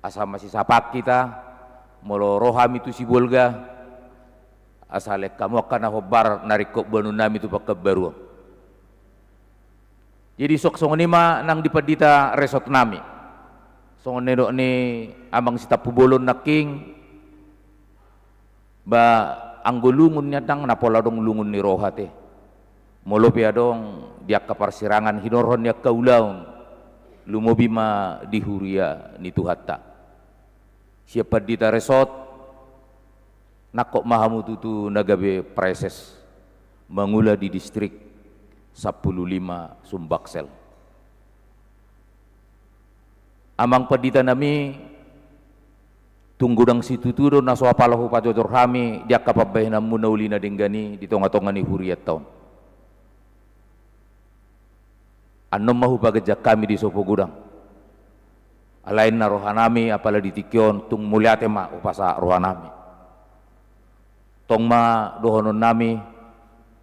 asa masih sapak kita molo roham itu sibulga asale kamu akan hobar narikok banu nami itu pakai baru jadi sok songonima nang dipadita resort nami songonero ni amang sitapu bolon naking ba anggulungun nyatang napola dong lungun ni rohate molopi adong dia kaparsirangan hinoron ya kaulaun lumobima di huria ni tuhatta siapa dita resort nakok mahamu tutu nagabe preses mangula di distrik 15 Sumbaksel amang padita nami tunggudang situ tudo na soapalahu pajojor hami dia kapabahina munaulina denggani di tonga-tonga ni huriat taun annom mahu bagajak kami di sopo gudang alain na rohanami apala di tikyon tung mulyate ma upasa rohanami tong ma dohonon nami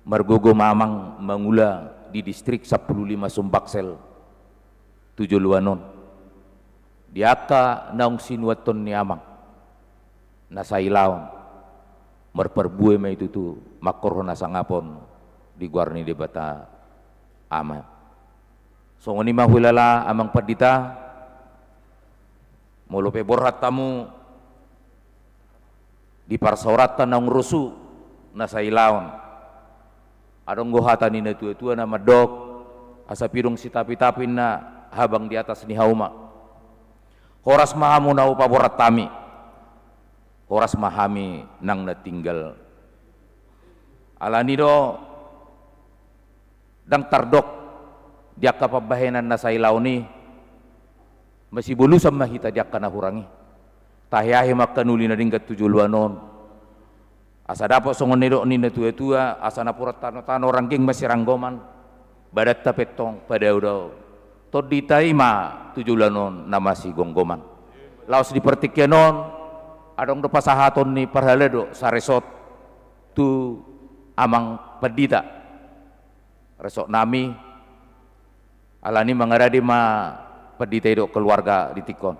margogo mamang mangula di distrik 15 Sumbaksel 7 luanon diaka naung sinuaton ni amang nasa ilaon merperbue ma itu tu makor nasa ngapon di guarni debata ama songoni mahulala amang padita molope borhat tamu di parsauratan naung rusu nasa ilaon adong gohatan ni tua-tua na madok asa pirung si tapi-tapin na habang di atas ni hauma horas mahamu na upaborat tami horas mahami nang natinggal alani do dang tardok dia kapabahenan na sa ilaw ni masih bulusam mahita dia kana hurangi tahiyahi makanuli na ringkat 7 luanon asa dapat songon nidok ni na tua-tua asa napurat tano-tano rangging masih ranggoman badat tapetong pada udaw toditai ma 7 luanon na masih gonggoman laos dipertikyanon adong do pasahaton ni parhalado sa resort tu amang padita resort nami alani mangaradi ma padita do keluarga di tikon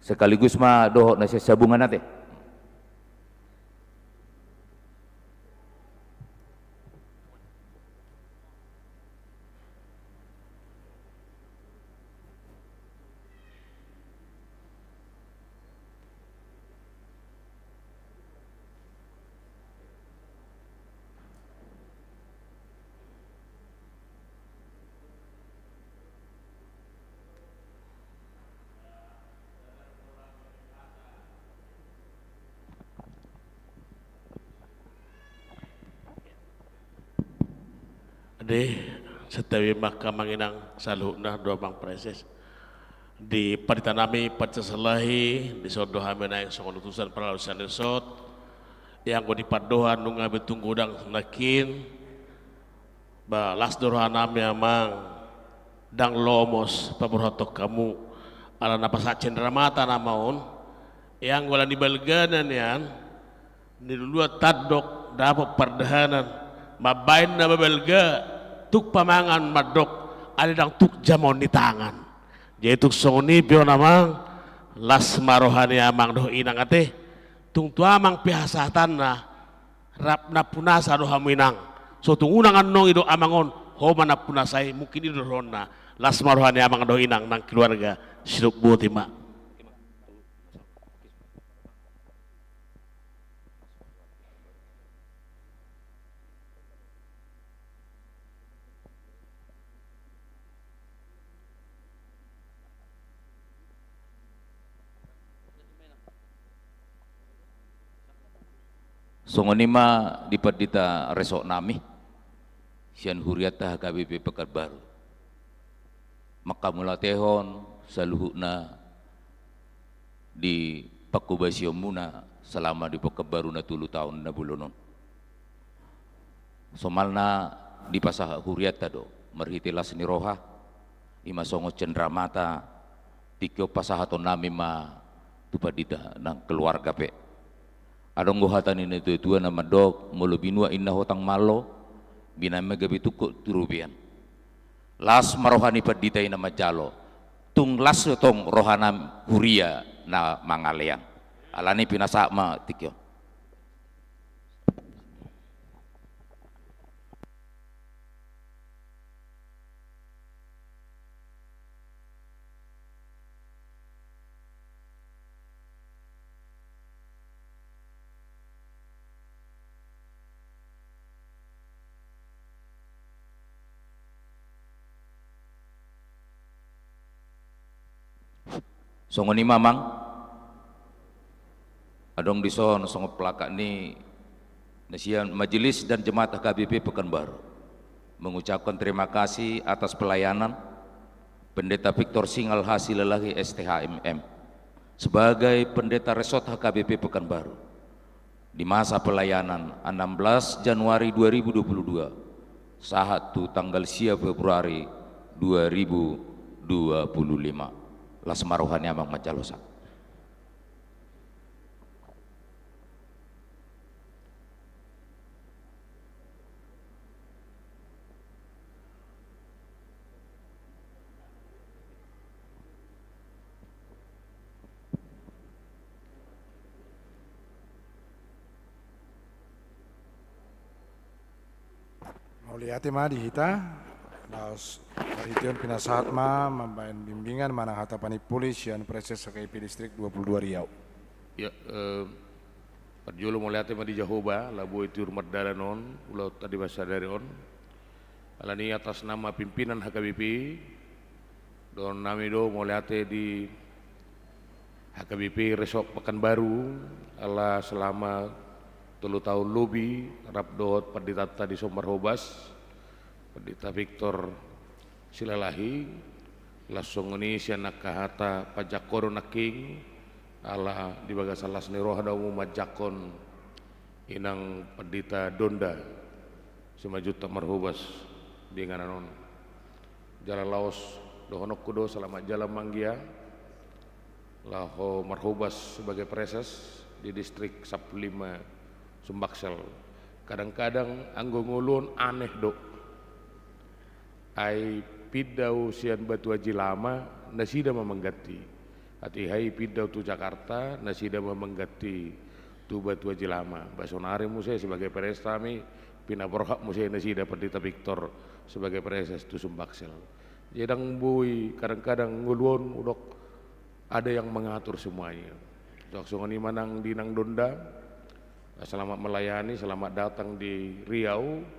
sekaligus ma doho na sabungan nate setawi makamanginang saluhna dua bang preses di paditanami padsasalahi di sodohami na yang songon utusan para utusan resort yang ko dipadohan nung ngabe tunggudang nakin ba las dorhanami amang dang lomos paborhotok kamu ala napasa cendramata namaon yang wala nibalganan yan nilulua tadok dapat perdahanan mabain na babalga tuk pamangan madok alidang tuk jamon ni tangan jadi tuk songoni pio namang las marohani amang doh inang ate tung tuamang pihasatan na rap na punasa doh haminang so tung unang anong ido amangon homa na punasay mungkin ido rona las marohani amang doh inang nang keluarga siluk butima. Songonima dipadita resok nami sian huriata HKBP Pekanbaru makamula tehon saluhuna di pakubasiomuna selama di Pekanbaru na 3 tahun na bulonon somalna di pasah huriata do merhitilas ni roha ima songo cendramata tikyo pasahaton nami ma tupadita nang keluarga pe adong gohatan ini tu nama dok mulu binua inna hotang malo bina megabi tukuk turubian las marohani padita ina majalo tung las tong rohanam huria na mangalean alani pinasa ma tikyo songoni mamang adong dison songo pelaka ni nasian majelis dan jemaat HKBP Pekanbaru mengucapkan terima kasih atas pelayanan Pendeta Victor Singal Hasil Lelahi STHMM sebagai pendeta resort HKBP Pekanbaru di masa pelayanan 16 Januari 2022 saat tanggal 10 Februari 2025 las marohani amang majalosa. Mauliati ma dihita Daos Perhitian pinasahat ma membayan bimbingan mana hatapani polis yang preses SKIP Distrik 22 Riau. Ya, perjolo melihatnya ma di Jahoba, labu itu rumah daranon, ulau tadi bahasa dari on. Alani atas nama pimpinan HKBP, don nami do melihatnya di HKBP Resort Pekanbaru, ala selama 3 tahun lebih, Rabdot Pendeta tadi Sombar Hobas, Pendeta Victor Silalahi langsung ini sianak kahata pajakoro naking ala di bagasalas ni rohada umum majakon inang Pendeta Donda semajuta marhubas di ngananon jalan laos dohonok kudo selamat jalan manggia laho marhubas sebagai preses di distrik Sap 5 Sumbaksel kadang-kadang anggo ngulun aneh dok ai pidau sian batu aji lama nasida memenggati ati hai pidau tu Jakarta nasida memenggati tu batu aji lama basonare musai sebagai perestami pina berhak musai nasida Pendeta Victor sebagai preses tu Sumbaksel jedang bui kadang-kadang nguluan udok ada yang mengatur semuanya langsung ini manang dinang Donda selamat melayani selamat datang di Riau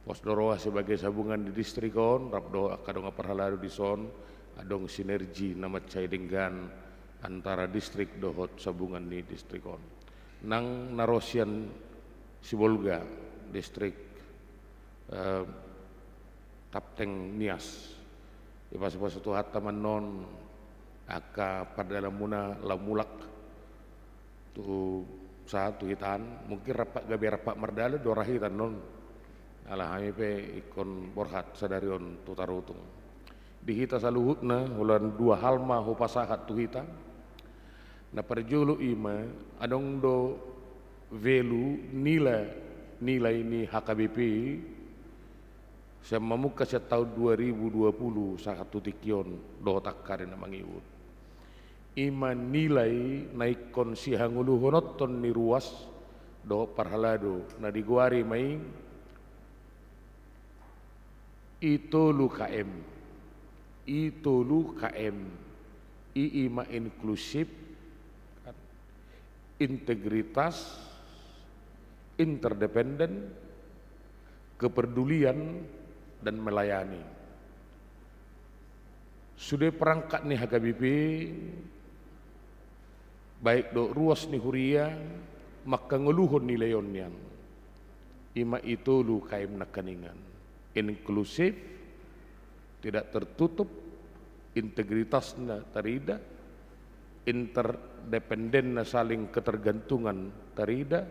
Posdoroa sebagai sabungan di distrikon, Rabdo kadang perhalaru di son, adong sinergi nama cai dengan antara distrik dohot sabungan di distrikon. Nang narosian Sibolga, distrik Tapteng Nias, ipas-ipas satu hatta manon aka pada dalam muna lamulak tu satu hitan mungkin rapak gabe rapak merdala dora hitan non ala hamipe ikon borhat sadarion tutarutung di hita saluhutna ulan dua halma ho pasahat tu hita na perjulu ima adong do velu nilai ini HKBP saya memuka sa tahun 2020 satu tikion do takkare na mangiwut ima nilai naikon si hangulu honoton ni ruas do parhalado na diguari mai itolu KM iima inklusif integritas interdependen kepedulian dan melayani sudah perangkat nih HKBP baik do ruas ni huria maka ngeluhon nilayonnya ima itu lu kaim nakaningan inklusif tidak tertutup integritasnya tarida interdependen saling ketergantungan tarida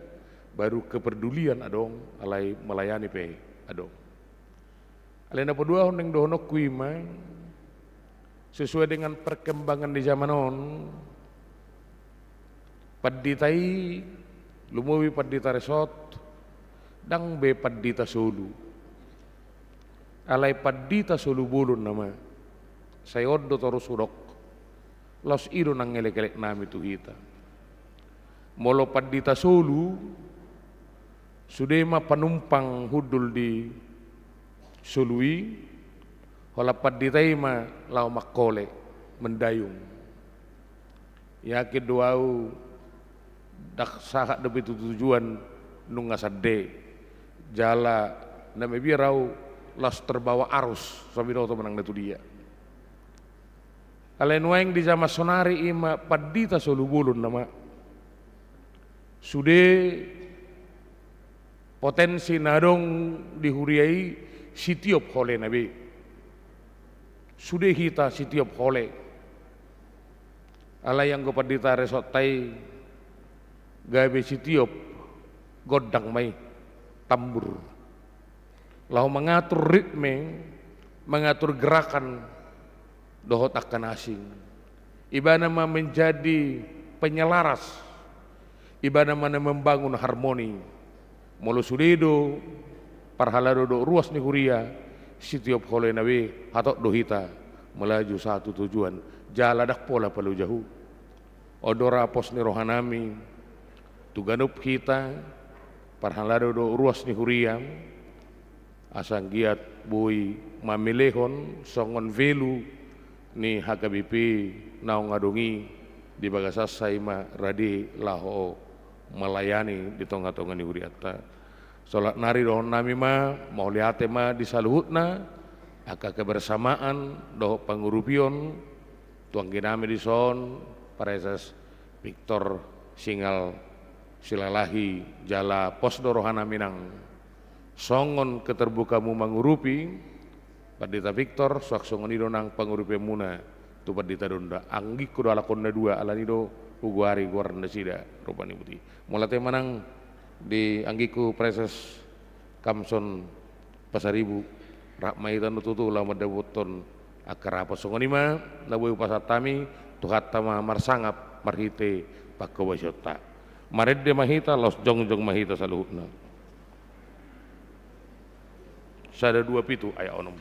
baru kepedulian adong alai melayani pe adong alai na podua honeng dono kuima sesuai dengan perkembangan di zaman on padditai lumuwi paddita resort dang be paddita sulu alai paddita sulu bulun nama saya oddo terus udok los ido nang ngelek-ngelek nami tu kita molo paddita sulu sudema penumpang hudul di sului hola padditai ma lau makole mendayung ya keduau dak sahat depi tujuan nunga sadde jala name birau las terbawa arus sabiro to menang netu dia alen waeng di jama sonari ima paddita solubulun nama sude potensi nadong dihuriai sitiop hole nabi sude hita sitiop hole ala yang go paddita resort tai gabe sitiop godang mai tambur lau mengatur ritme mengatur gerakan dohot akan asing ibana menjadi penyelaras ibana membangun harmoni mulu sudedo parhalado do ruas ni huria sitiop hole nabi hatok dohita melaju satu tujuan jaladak pola palu jauh odora pos ni rohanami tuganup kita parhalado do ruas ni huria asang giat bui mamilehon songon velu ni HKBP naong ngadungi di bagasas saima radi laho melayani di tonga-tonga ni huriata solat nari dohon nami ma mau liate ma di saluhutna aka kebersamaan doh pangurupion tuang ginami di son paresas Victor Singal silalahi jala pos dorohana minang songon keterbukamu mangurupi Padita Victor suak songon ido nang pangurupi muna tu padita donda anggi kudo ala konda dua ala nido uguari guaranda sida rupani putih mulate manang di anggiku preses Kamson Pasaribu rakmai tanu tutu lama debuton akarapa songon ima labu pasatami tuhatama marsangap marhite pakawasota maredde mahita los jongjong mahita saluhutna sada dua pitu aya onom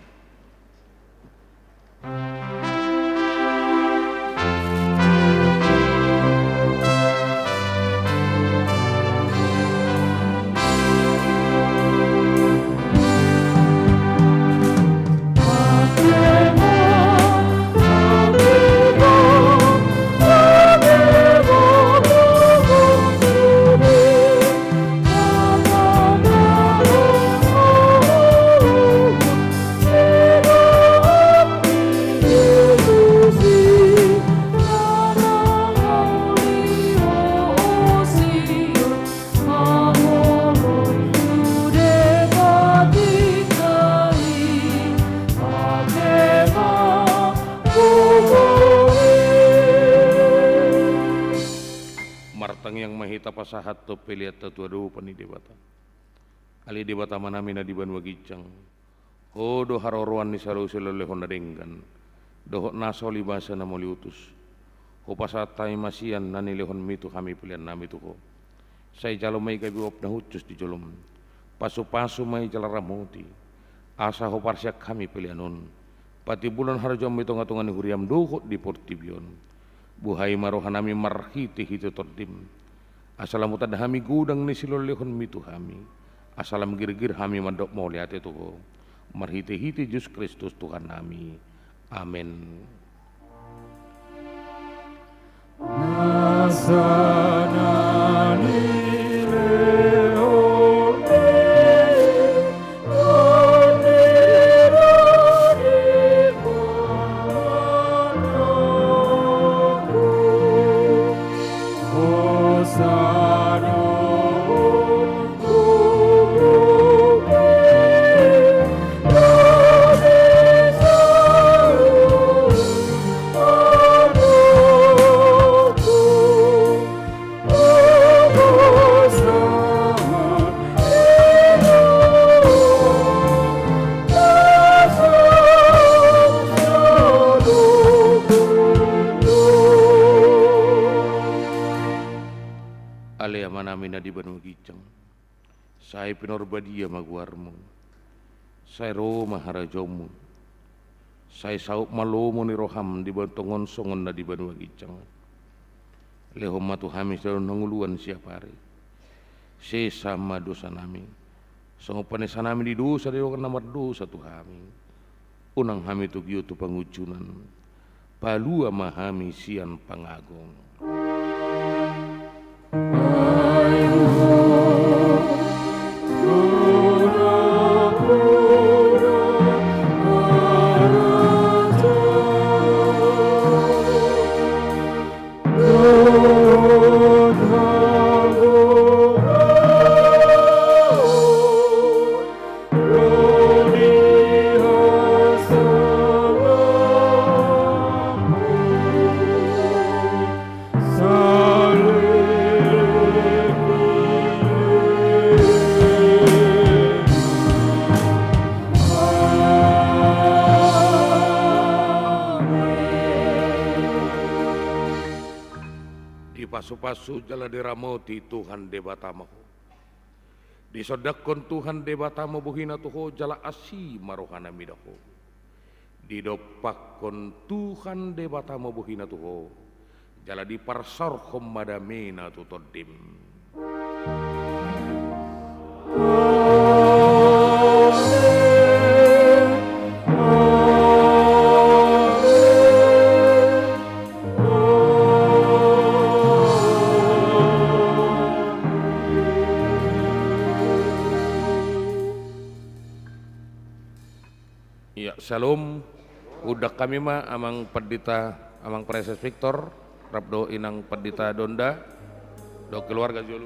tang yang mahita pasahat to peliat tatua do pani debata ali debata manamina di banua gicang ho do haroroan ni salu selole honda denggan do nasoli basa na moliutus ho pasatai masian nani lehon mitu kami pilihan nami tu ko sai jalo mai gabi op na hucus di jolom pasu-pasu mai jalaramoti asa ho parsiak kami pilihanon pati bulan harjom itu ngatungan huriam dohot di portibion buhai marohanami marhiti hito tordim asalam utad hami gudang ni silolehon mitu hami asalam girgir hami mandok mau lihat itu ko marhiti hiti Yesus Kristus Tuhan nami amin. Di Banu Gicang, saya pinorbadia maguarmu, saya Roma harajomu, saya saup malomo ni roham di bantongon songon na di Banu Gicang, lehom matu hamis dalam nanguluan siapa hari, sesama dosa nami, songopan nami di dosa di rokan nomor dosa tu kami, unang hami tu giyo tu pangucunan, palua mahami sian pangagong. Pasu-pasu jala diramoti Tuhan debatamaho. Disodakon Tuhan debatamo buhina tuho jala asi marohana midaho. Didopakon Tuhan debatamo buhina tuho jala diparsarhom madamena tutodim. Shalom, udah kami mah amang pendeta, amang Preses Victor, Rabdo inang pendeta Donda, do keluarga julu.